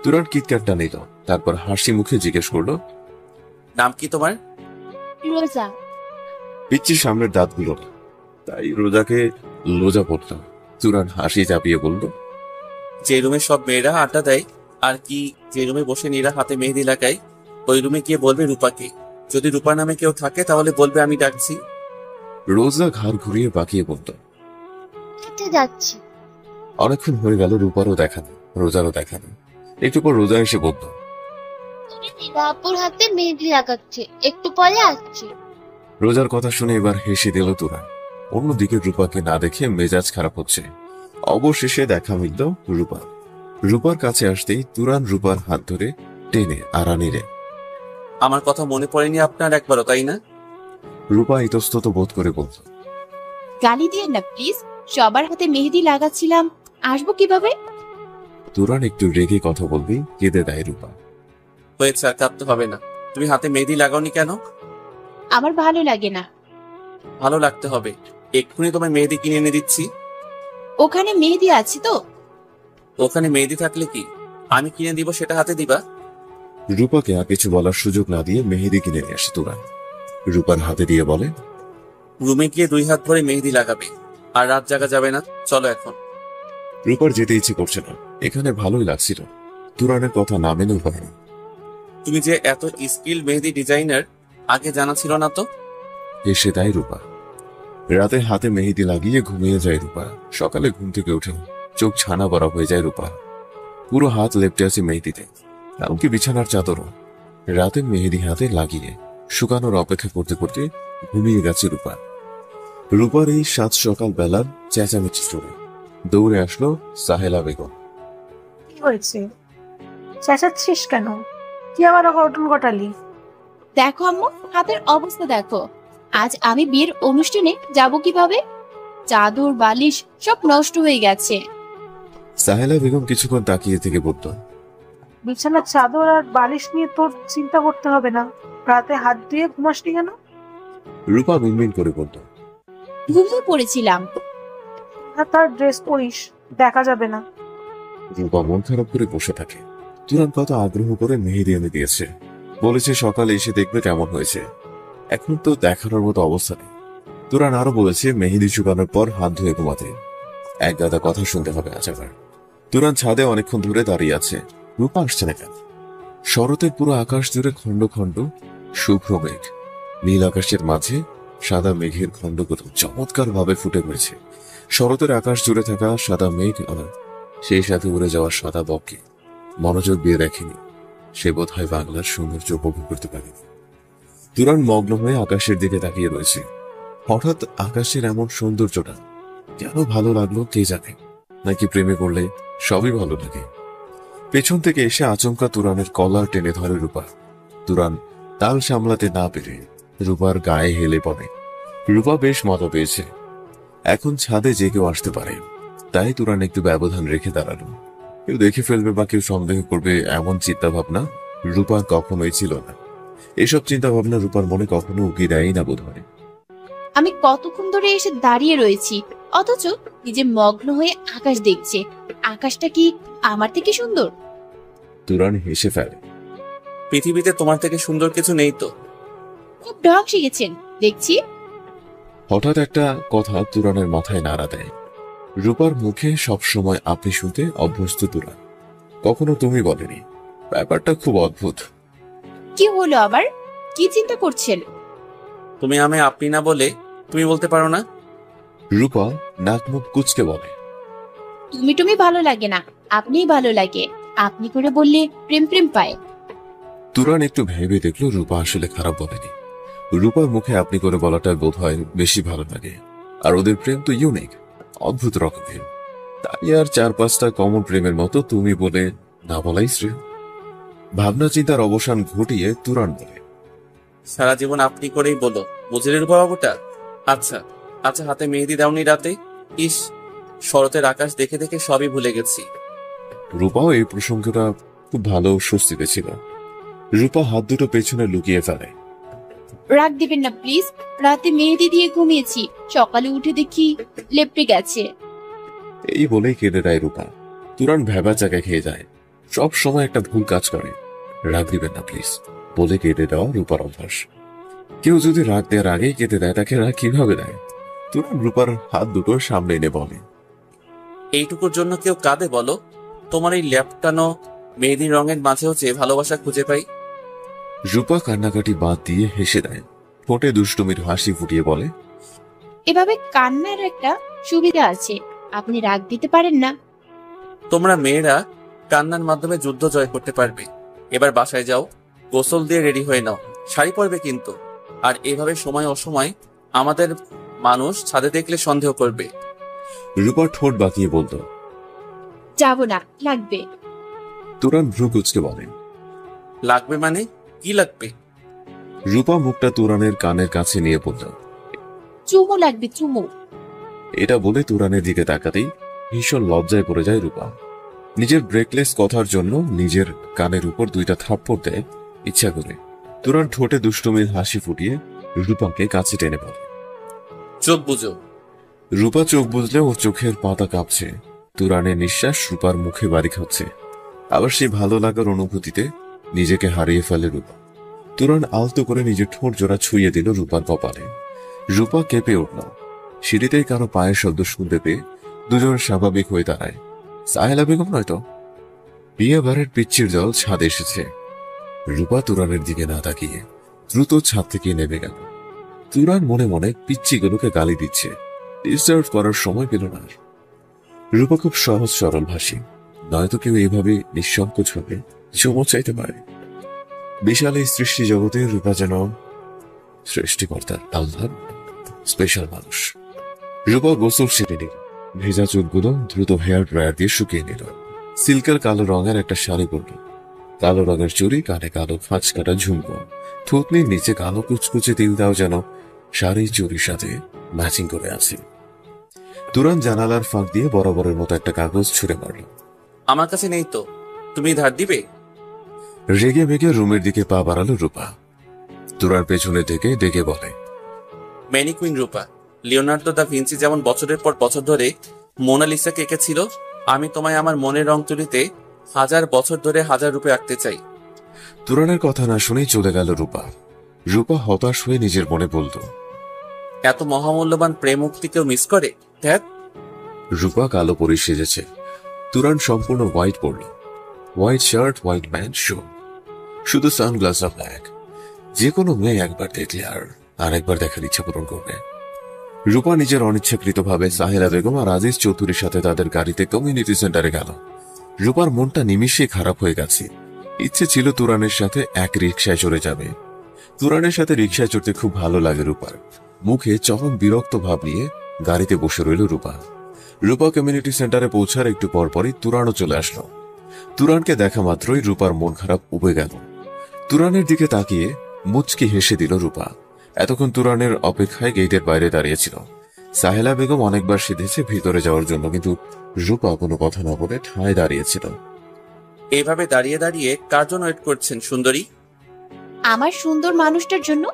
তুরান কিটক্যাটটা নিল, তারপর হাসি মুখে জিজ্ঞেস করলো, নাম কি তোমার? রোজা। পিচ্চির সামনের দাঁতগুলো না, তাই রোজাকে লোজা পড়লাম। তুরান হাসি চাপিয়ে বলল, যে রুমে সব মেয়েরা আড্ডা দেয় আর কি যে রুমে বসে নীরা হাতে মেহেদি লাগায়, ওই রুমে গিয়ে বলবে রূপাকে। যদি রূপা নামে কেউ থাকে তাহলে বলবে আমি ডাকছি। রোজা ঘাড় ঘুরিয়ে বাকিয়ে বলল, হেঁটে যাচ্ছি। অনেকক্ষণ হয়ে গেল, রূপারও দেখা নেই, রোজারও দেখা নেই। একটু পর রোজা এসে বলল, তুমি নীলাপুর হাতে মেহেদি লাগাচ্ছে, একটু পরে আসছি। রোজার কথা শুনে এবার হেসে দিল তুরান। অন্যদিকে রূপাকে না দেখে মেজাজ খারাপ হচ্ছে। অবশেষে দেখা মিলল রূপার। রূপার কাছে আসতেই তুরান রূপার হাত ধরে টেনে আড়ানি রে। আমার কথা মনে পড়েনি আপনার একবারও, তাই না? রূপা ইতস্তত বোধ করে বলল, গালি দিয়ে না প্লিজ, সবার হাতে মেহেদি লাগাচ্ছিলাম, আসবো কিভাবে? তুরান একটু রেগে কথা বলবি, কেঁদে দেয় রূপা। হয়েছে, আর কাঁদতে হবে না। তুমি হাতে মেহেদি লাগাওনি কেন? আমার ভালো লাগে না। ভালো লাগতে হবে, এক্ষুনি তোমায় মেহেদি কিনে এনে দিচ্ছি। ওখানে মেহেদি আছে তো? ওখানে মেহেদি থাকলে কি আমি কিনে দিব সেটা হাতে দিবা? রূপাকে আর কিছু বলার সুযোগ না দিয়ে মেহেদি কিনে নিয়ে আসে তুরান। রূপার হাতে দিয়ে বলে, রুমে গিয়ে 2 হাত ভরে মেহেদি লাগাবে, আর রাত জাগা যাবে না। চলো এখন। রূপার যেতে ইচ্ছে করছে না, এখানে ভালোই লাগছিল। তুরানের কথা না মেনেও পারে না। তুমি যে এত স্কিল মেহেদি ডিজাইনার আগে জানা ছিল না তো। এসে দেয় রূপা। রাতে হাতে মেহেদি লাগিয়ে ঘুমিয়ে যায় রূপা। সকালে ঘুম থেকে উঠে চোখ ছানা বড়া হয়ে যায় রূপা। পুরো হাত লেপটে আছে মেহেদিতে, এমনকি বিছানার চাদরও। রাতে মেহেদি হাতে লাগিয়ে শুকানোর অপেক্ষা করতে করতে ঘুমিয়ে গেছে রূপা। রূপার এই 7 সকাল বেলার চেঁচামেচি শুনে দৌড়ে আসলো সাহেলা বেগম। কি হয়েছে? চেঁচাচ্ছিস কেন? কি আবার ঘটন ঘটালি? দেখো আম্মু, হাতের অবস্থা দেখো। আজ আমি বিয়ের অনুষ্ঠানে যাব কিভাবে? চাদর বালিশ সব নষ্ট হয়ে গেছে। সাহেলা বেগম কিছুক্ষণ তাকিয়ে থেকে বলল, বিছানার চাদর আর বালিশ নিয়ে তোর চিন্তা করতে হবে না। রাতে হাত ধুয়ে ঘুমাসনি কেন? রূপা মিনমিন করে বলল, ঘুমিয়ে পড়েছিলাম। আর তার ড্রেস পরিস, দেখা যাবে না। রূপা মন খারাপ করে বসে থাকে। তুরান কত আগ্রহ করে মেহেদি এনে দিয়েছে, বলেছে সকালে এসে দেখবে কেমন হয়েছে। এখন তো দেখানোর মতো অবস্থা নেই। তুরান আরো বলেছে মেহেদি শুকানোর পর হাত ধুয়ে ঘুমাতে। এক গাদা কথা শুনতে হবে আজ আবার। তুরান ছাদে অনেকক্ষণ ধরে দাঁড়িয়ে আছে। রূপা আসছে না কেন? শরতের পুরো আকাশ জুড়ে খণ্ড খণ্ড শুভ্র মেঘ। নীল আকাশের মাঝে সাদা মেঘের খণ্ডগুলো চমৎকার ভাবে ফুটে পড়েছে। শরতের আকাশ জুড়ে থাকা সাদা মেঘ আর সেই সাথে উড়ে যাওয়া সাদা বককে মনোযোগ দিয়ে দেখেনি। সে বোধ হয় বাংলার সৌন্দর্য উপভোগ করতে পারেনি। তুরান মগ্ন হয়ে আকাশের দিকে তাকিয়ে রয়েছে। হঠাৎ আকাশের এমন সৌন্দর্যটা কেন ভালো লাগলো কে জানে। নাকি প্রেমে পড়লে সবই ভালো লাগে। পেছন থেকে এসে আচমকা তুরানের কলার টেনে ধরে রূপা। তুরান তাল সামলাতে না পেরে রূপার গায়ে হেলে পড়ে। রূপা বেশ মজা পেয়েছে। এখন ছাদে যে কেউ আসতে পারে, তাই তুরান একটু ব্যবধান রেখে দাঁড়ালো। কেউ দেখে ফেলবে বা কেউ সন্দেহ করবে এমন চিন্তা ভাবনা রূপার কখনোই ছিল না। এসব চিন্তা ভাবনা রূপার মনে কখনো উকি দেয়ই না বোধ হয়। আমি কতক্ষণ ধরে এসে দাঁড়িয়ে রয়েছি, অথচ নিজে মগ্ন হয়ে আকাশ দেখছে। আকাশটা কি আমার থেকে সুন্দর? তুরান হেসে ফেলে। পৃথিবীতে তোমার থেকে সুন্দর কিছু নেই তো। খুব ঢং শিখেছেন দেখছি। হঠাৎ একটা কথা তুরানের মাথায় নাড়া দেয়। রূপার মুখে সবসময় আপনি শুনতে অভ্যস্ত তুরান, কখনো তুমি বলেনি। ব্যাপারটা খুব অদ্ভুত। কি হলো আবার? কি চিন্তা করছেন? তুমি আমায় আপনি না বলে তুমি বলতে পারো না? রূপা নাক মুখ কুচকে বলে, তুমি ভালো লাগে না, আপনিই ভালো লাগে। আপনি করে বললে প্রেম প্রেম পায়। তুরান একটু ভেবে দেখলো রূপা আসলে খারাপ বলেনি। রূপার মুখে আপনি করে বলাটা বোধ হয় বেশি ভালো লাগে। আর ওদের প্রেম তো ইউনিক, অদ্ভুত রকমের। তাই আর 4-5টা কমন প্রেমের মতো তুমি বলে না বলাই শ্রেয়। ভাবনা চিন্তার অবসান ঘটিয়ে তুরান বলে, সারা জীবন আপনি করেই বলো, বুঝলে রূপা বাবুটা? আচ্ছা আচ্ছা, হাতে মেহেদি দাওনি রাতে? ইস, শরতের আকাশ দেখে দেখে সবই ভুলে গেছি। রূপাও এই প্রসঙ্গটা খুব ভালো স্বস্তিতে ছিল। রূপা হাত দুটো পেছনে লুকিয়ে ফেলে। রাগ দিবেন না প্লিজ, রাতে মেহেদি দিয়ে ঘুমিয়েছি, সকালে উঠে দেখি লেপটে গেছে। এই বলেই কেঁদে দেয় রূপা। তুরান ভেবা চাকা খেয়ে যায়। সব সময় একটা ভুল কাজ করে। রাগ দিবেন না প্লিজ বলে কেঁদে দেওয়া রূপার অভ্যাস। কেউ যদি রাগ দেওয়ার আগেই কেঁদে দেয় তাকে রাগ কিভাবে দেয়? তুরান রূপার হাত দুটো সামনে এনে বলে, এইটুকুর জন্য কেউ কাঁদে বলো? তোমার এই ল্যাপটানো মেহেদির রঙের মাঝেও যে ভালোবাসা খুঁজে পাই। রূপা কান্নাকাটি বাদ দিয়ে হেসে দেয়। ঠোঁটে দুষ্টুমির হাসি ফুটিয়ে বলে, এভাবে কান্নার একটা সুবিধা আছে, আপনি রাগ দিতে পারেন না। তোমরা মেয়েরা কান্নার মাধ্যমে যুদ্ধ জয় করতে পারবে। এবার বাসায় যাও, গোসল দিয়ে রেডি হয়ে নাও, শাড়ি পরবে কিন্তু। আর এভাবে সময় অসময় আমাদের মানুষ ছাদে দেখলে সন্দেহ করবে। রূপা ঠোঁট বাঁকিয়ে বলল, যাব না, লাগবে। তুরান ভ্রু কুঁচকে বলে, লাগবে মানে কি লাগবে? রূপা মুখটা তুরানের কানের কাছে নিয়ে বলল, চুমু লাগবে, চুমু। এটা বলে তুরানের দিকে তাকাতেই ভীষণ লজ্জায় পড়ে যায় রূপা। নিজের ব্রেকলেস কথার জন্য নিজের কানের উপর 2টা থাপ্পড় দেয় ইচ্ছা করে। তুরান ঠোঁটে দুষ্টুমির হাসি ফুটিয়ে রূপাকে কাছে টেনে বলে, চোখ বুঝো। রূপা চোখ বুঝলে ওর চোখের পাতা কাঁপছে। তুরানের নিঃশ্বাস রূপার মুখে বাড়ি খাচ্ছে। আবার সেই ভালো লাগার অনুভূতিতে নিজেকে হারিয়ে ফেলে রূপা। তুরান আলতো করে নিজের ঠোঁট জোড়া ছুঁয়ে দিল রূপার কপালে। রূপা কেঁপে উঠল। সিঁড়িতেই কারো পায়ের শব্দ শুনতে পেয়ে দুজন স্বাভাবিক হয়ে দাঁড়ায়। সাহেলা বেগম নয়তো? বিয়ে বাড়ির পিচ্ছির দল ছাদে এসেছে। রূপা তুরানের দিকে না তাকিয়ে দ্রুত ছাদ থেকে নেমে গেল। তুরান মনে মনে পিচ্ছিগুলোকে গালি দিচ্ছে, ডিস্টার্ব করার সময় পেল না। রূপা খুব সহজ সরল ভাষী, নয়তো কেউ এইভাবে নিঃসংকোচ হবে চুমো চাইতে পারে। বিশাল এই সৃষ্টি জগতে রূপা যেন সৃষ্টিকর্তার আল্লাহর স্পেশাল মানুষ। রূপা গোসল সেরে নিল। ভেজা চুলগুলো দ্রুত হেয়ার ড্রায়ার দিয়ে শুকিয়ে নিল। সিল্কের কালো রঙের একটা শাড়ি পরল। কালো রঙের চুড়ি, কানে কালো ফাঁচ কাটা ঝুমকো, থুতনির নিচে কালো কুচকুচে তিলটাও যেন শাড়ি চুরির সাথে ম্যাচিং করে আছে। তুরান জানালার ফাঁক দিয়ে বরাবরের মতো একটা কাগজ ছুঁড়ে মারল। আমার কাছে নেই তো, তুমি ধার দিবে? রেগে মেগে রুমের দিকে পা বাড়ালো রূপা। তুরার পেছনে থেকে ডেকে বলে, ম্যানিকুইন রূপা, লিওনার্দো দা ভিঞ্চি যেমন বছরের পর বছর ধরে মোনালিসাকে এঁকেছিল, আমি তোমায় আমার মনের রং তুলিতে 1000 বছর ধরে 1000 রূপে আঁকতে চাই। তুরানের কথা না শুনেই চলে গেল রূপা। রূপা হতাশ হয়ে নিজের মনে বলল, এত মহামূল্যবান প্রেম মুক্তি কেউ মিস করে? ধ্যাত। রূপা কালো পরে সেজেছে। তুরান সম্পূর্ণ হোয়াইট পরল। হোয়াইট শার্ট, হোয়াইট প্যান্ট, শু, শুধু সানগ্লাস আর ব্ল্যাক। যে কোনো মেয়ে একবার দেখলে আর আরেকবার দেখার ইচ্ছা পূরণ করবে। রূপা নিজের অনিচ্ছাকৃতভাবে সাহেলা বেগম আর আজিজ চৌধুরীর সাথে তাদের গাড়িতে কমিউনিটি সেন্টারে গেল। রূপার মনটা নিমিষে খারাপ হয়ে গেছে। ইচ্ছে ছিল তুরানের সাথে এক রিকশায় চড়ে যাবে। তুরানের সাথে রিকশায় চড়তে খুব ভালো লাগে রূপার। মুখে চরম বিরক্ত ভাব নিয়ে গাড়িতে বসে রইল রূপা। রূপা কমিউনিটি সেন্টারে পৌঁছার একটু পরপরই তুরানও চলে আসলো। তুরানকে দেখা মাত্রই রূপার মন খারাপ উবে গেল। তুরানের দিকে তাকিয়ে মুচকি হেসে দিল রূপা। এতক্ষণ তুরানের অপেক্ষায় গেটের বাইরে দাঁড়িয়েছিল। সাহেলা বেগম অনেকবার সিধেছে ভিতরে যাওয়ার জন্য, কিন্তু রূপা কোনো কথা না বলে ঠায় দাঁড়িয়েছিল। এইভাবে দাঁড়িয়ে দাঁড়িয়ে কার জন্য ওয়েট করছেন সুন্দরী? আমার সুন্দর মানুষটার জন্য।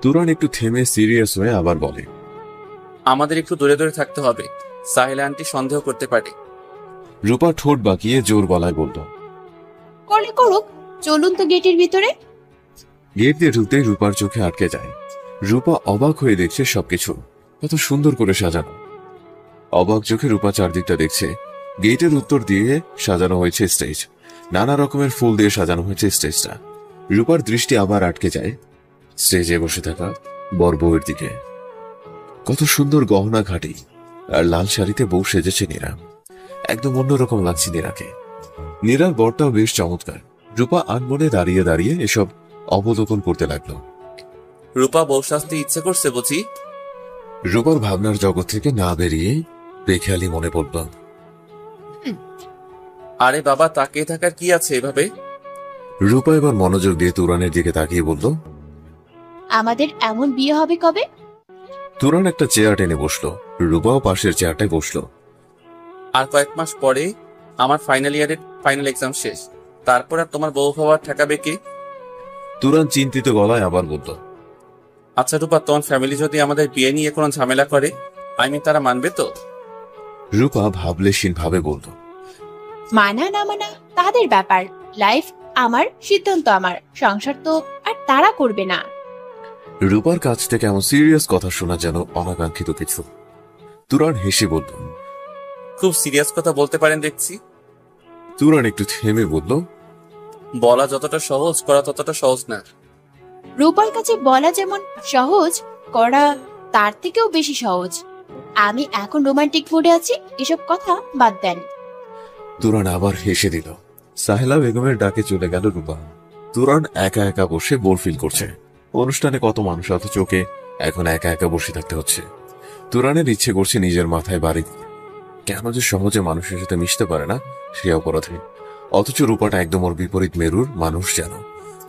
তুরান একটু থেমে সিরিয়াস হয়ে আবার বলে, আমাদের একটু দূরে দূরে থাকতে হবে, সাহেলা আন্টি সন্দেহ করতে পারে। রূপা ঠোঁট বাঁকিয়ে জোর গলায় বলল, করলে করুক, চলুন তো গেটের ভিতরে। গেট দিয়ে ঢুকতেই রূপার চোখে আটকে যায়। রূপা অবাক হয়ে দেখছে সবকিছু কত সুন্দর করে সাজানো। অবাক চোখে রূপা চারদিকটা দেখছে। গেটের উত্তর দিয়ে সাজানো হয়েছে স্টেজ। নানা রকমের ফুল দিয়ে সাজানো হয়েছে স্টেজটা। রূপার দৃষ্টি আবার আটকে যায় স্টেজে বসে থাকা বর বউয়ের দিকে। কত সুন্দর গহনা ঘাটি আর লাল শাড়িতে বউ সেজেছে নিরা। একদম অন্যরকম লাগছে নীরাকে। নীরার বরটাও বেশ চমৎকার। রূপা আনমনে দাঁড়িয়ে দাঁড়িয়ে এসব অবলোকন করতে লাগলো। রূপা বউ সাজতে ইচ্ছে করছে বুঝি? রূপার ভাবনার জগৎ থেকে না বেরিয়ে বেখেয়ালি মনে পড়ল। আরে বাবা, তাকিয়ে থাকার কি আছে এভাবে? রূপা এবার মনোযোগ দিয়ে তুরানের দিকে তাকিয়ে বলল, আমাদের এমন বিয়ে হবে কবে? তুরান একটা চেয়ার টেনে বসলো। রূপাও পাশের চেয়ারটায় বসলো। আর কয়েক মাস পরে আমার ফাইনাল ইয়ারের ফাইনাল এক্সাম শেষ, তারপর আর তোমার বউ হওয়ার ঠেকাবে কে? তুরান চিন্তিত গলায় আবার বলল, আচ্ছা রূপা, তোমার ফ্যামিলি যদি আমাদের বিয়ে নিয়ে কোনো ঝামেলা করে, তারা মানবে তো? রূপা ভাবলেশীন ভাবে বলল, মানা না মানা তাদের ব্যাপার, লাইফ আমার, সিদ্ধান্ত আমার, সংসার তো আর তারা করবে না। রূপার কাছ থেকে এমন সিরিয়াস কথা শোনা যেন অনাকাঙ্ক্ষিত কিছু। তুরান হেসে বলল, খুব সিরিয়াস কথা বলতে পারেন দেখছি। তুরান একটু থেমে বলল, বলা যতটা সহজ, করা ততটা সহজ না। রূপার কাছে বলা যেমন সহজ, করা তার থেকেও বেশি সহজ। আমি এখন রোমান্টিক মুডে আছি, এসব কথা বাদ দেন। তুরান আবার হেসে দিল। সাহেলা বেগমের ডাকে চলে গেল রূপা। তুরান একা একা বসে বোর ফিল করছে। অনুষ্ঠানে কত মানুষ, অথচ ওকে এখন একা একা বসে থাকতে হচ্ছে। তুরানের ইচ্ছে করছে নিজের মাথায় বাড়ি দিতে। কেন যে সহজে মানুষের সাথে মিশতে পারে না সে অপরাধী। অথচ রূপাটা একদম ওর বিপরীত মেরুর মানুষ, যেন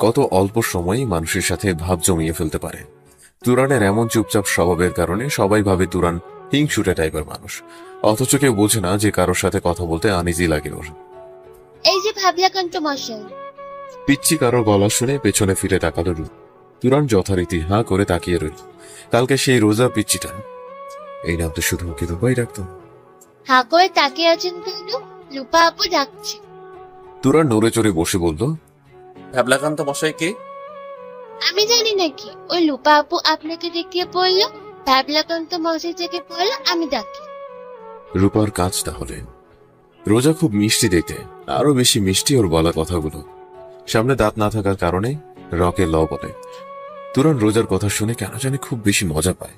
কত অল্প সময়ই মানুষের সাথে ভাব জমিয়ে ফেলতে পারে। তুরানের এমন চুপচাপ স্বভাবের কারণে সবাই ভাবে তুরান হিংসুটে টাইপের মানুষ, অথচ কেউ বোঝে না যে কারোর সাথে কথা বলতে আনইজি লাগে ওর। এই যে ভাবলাকান্ত মশাই। পিচ্ছি কারোর গলা শুনে পেছনে ফিরে তাকালো রূপ। তুরান যথারীতি হাঁ করে তাকিয়ে রইল। কালকে সেই রোজা পিচ্ছিটা, এই নাম তো শুধু মুখে রূপাই রাখতো। হাঁ করে তাকিয়ে আছেন কেন? লুপা আপু ডাকছে। তুরান নড়ে চড়ে বসে বলল, ভাবলাকান্ত মশাইকে? আমি জানি নাকি? ওই লুপা আপু আপনাকে দেখিয়ে পড়লো, ভাবলাকান্ত মশাই থেকে পড়লো, আমি ডাকি। রূপার কাজ তাহলে। রোজা খুব মিষ্টি দেখতে, আরো বেশি মিষ্টি ওর বলা কথাগুলো। সামনে দাঁত না থাকার কারণে রকে ল বলে। তুরান রোজার কথা শুনে কেন জানি খুব বেশি মজা পায়।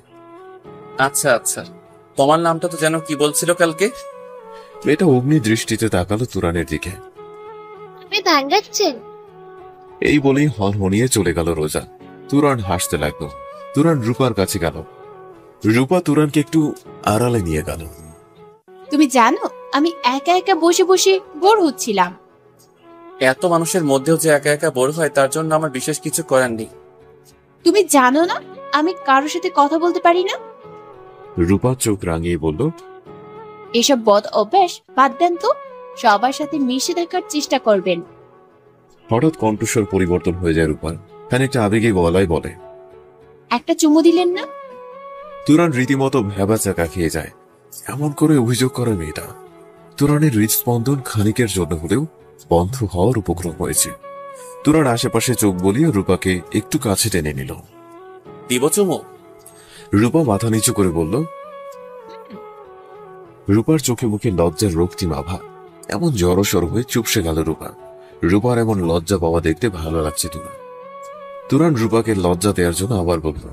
আচ্ছা আচ্ছা, তোমার নামটা তো যেন কি বলছিল কালকে? মেয়েটা অগ্নি দৃষ্টিতে তাকালো তুরানের দিকে। আপনি ভাঙ্গাচ্ছেন? এই বলেই হনহনিয়ে চলে গেল রোজা। তুরান হাসতে লাগলো। তুরান রূপার কাছে গেল। রূপা তুরানকে একটু আড়ালে নিয়ে গেল। তুমি জানো আমি একা একা বসে বসে বোর হচ্ছিলাম। এত মানুষের মধ্যেও যে একা একা বোর হয়, তার জন্য আমার বিশেষ কিছু করার নেই। তুমি জানো না আমি কারোর সাথে কথা বলতে পারি না। রূপা চোখ রাঙিয়ে বলল, এসব বদ অভ্যাস বাদ দেন তো, সবার সাথে মিশে থাকার চেষ্টা করবেন। হঠাৎ কণ্ঠস্বর পরিবর্তন হয়ে যায় রূপার। খানিকটা আবেগে গলায় বলে, একটা চুমু দিলেন না? তুরান রীতিমতো ভেবাচাকা খেয়ে যায়। এমন করে অভিযোগ করে মেয়েটা। তুরানের হৃদস্পন্দন খানিকের জন্য হলেও বন্ধ হওয়ার উপক্রম হয়েছে। তুরান আশেপাশে চোখ বলিয়ে রূপাকে একটু কাছে টেনে নিল। দিব চুমু? রূপা মাথা নিচু করে বলল। রূপার চোখে মুখে লজ্জার রক্তিম আভা। এমন জড়সড় হয়ে চুপসে গেল রূপা। রূপার এমন লজ্জা পাওয়া দেখতে ভালো লাগছে তুরান। তুরান রূপাকে লজ্জা দেওয়ার জন্য আবার বলল,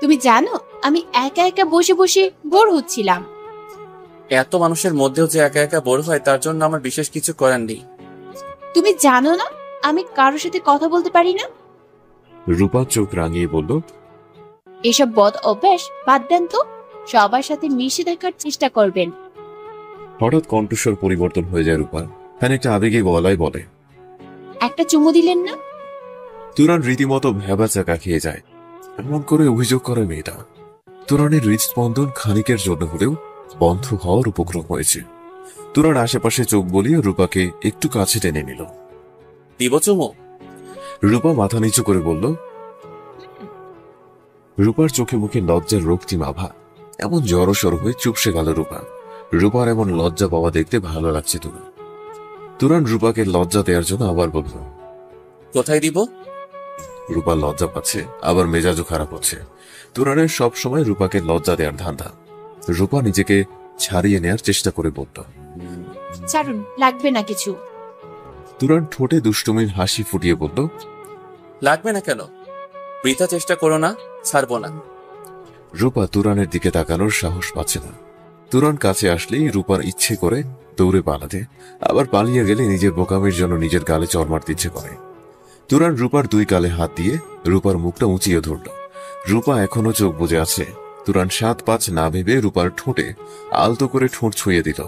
তুমি জানো আমি একা একা বসে বসে বোর হচ্ছিলাম। এত মানুষের মধ্যেও যে একা একা বোর হয়, তার জন্য আমার বিশেষ কিছু করার নেই। তুমি জানো না আমি কারোর সাথে কথা বলতে পারি না। রূপা চোখ রাঙিয়ে বলল, এসব বদ অভ্যাস বাদ দেন তো, সবার সাথে মিশে থাকার চেষ্টা করবেন। হঠাৎ কণ্ঠস্বর পরিবর্তন হয়ে যায় রূপার। খানিকটা আবেগে গলায় বলে, একটা চুমু দিলেন না? তুরান রীতিমতো ভেবাচাকা খেয়ে যায়। এমন করে অভিযোগ করে মেয়েটা। তুরানের হৃদস্পন্দন খানিকের জন্য হলেও বন্ধ হওয়ার উপক্রম হয়েছে। তুরান আশেপাশে চোখ বলিয়ে রূপাকে একটু কাছে টেনে নিল। দিব চুমু? রূপা মাথা নিচু করে বলল। রূপার চোখে মুখে লজ্জার রক্তিম আভা। এমন জড়সড় হয়ে চুপসে গেল রূপা। রূপার এমন লজ্জা পাওয়া দেখতে ভালো লাগছে তুরান। তুরান রূপাকে লজ্জা দেওয়ার জন্য আবার বলল, কোথায় দিব? রূপা লজ্জা পাচ্ছে, আবার মেজাজও খারাপ হচ্ছে। তুরানের সব সময় রূপাকে লজ্জা দেওয়ার ধান্দা। রূপা নিজেকে ছাড়িয়ে নেয়ার চেষ্টা করে বলল, ছাড়ুন, লাগবে না কিছু। তুরান ঠোঁটে দুষ্টুমির হাসি ফুটিয়ে বলল, লাগবে না কেন? বৃথা চেষ্টা করো না, ছাড়বো না। রূপা তুরানের দিকে তাকানোর সাহস পাচ্ছে না। তুরান কাছে আসলেই রূপার ইচ্ছে করে দৌড়ে পালাতে, আবার পালিয়ে গেলে নিজের বোকামের জন্য নিজের গালে চড় মারতে ইচ্ছে করে। তুরান রূপার দুই গালে হাত দিয়ে রূপার মুখটা উঁচিয়ে ধরল। রূপা এখনো চোখ বুজে আছে। তুরান 7-5 না ভেবে রূপার ঠোঁটে আলতো করে ঠোঁট ছুঁয়ে দিল।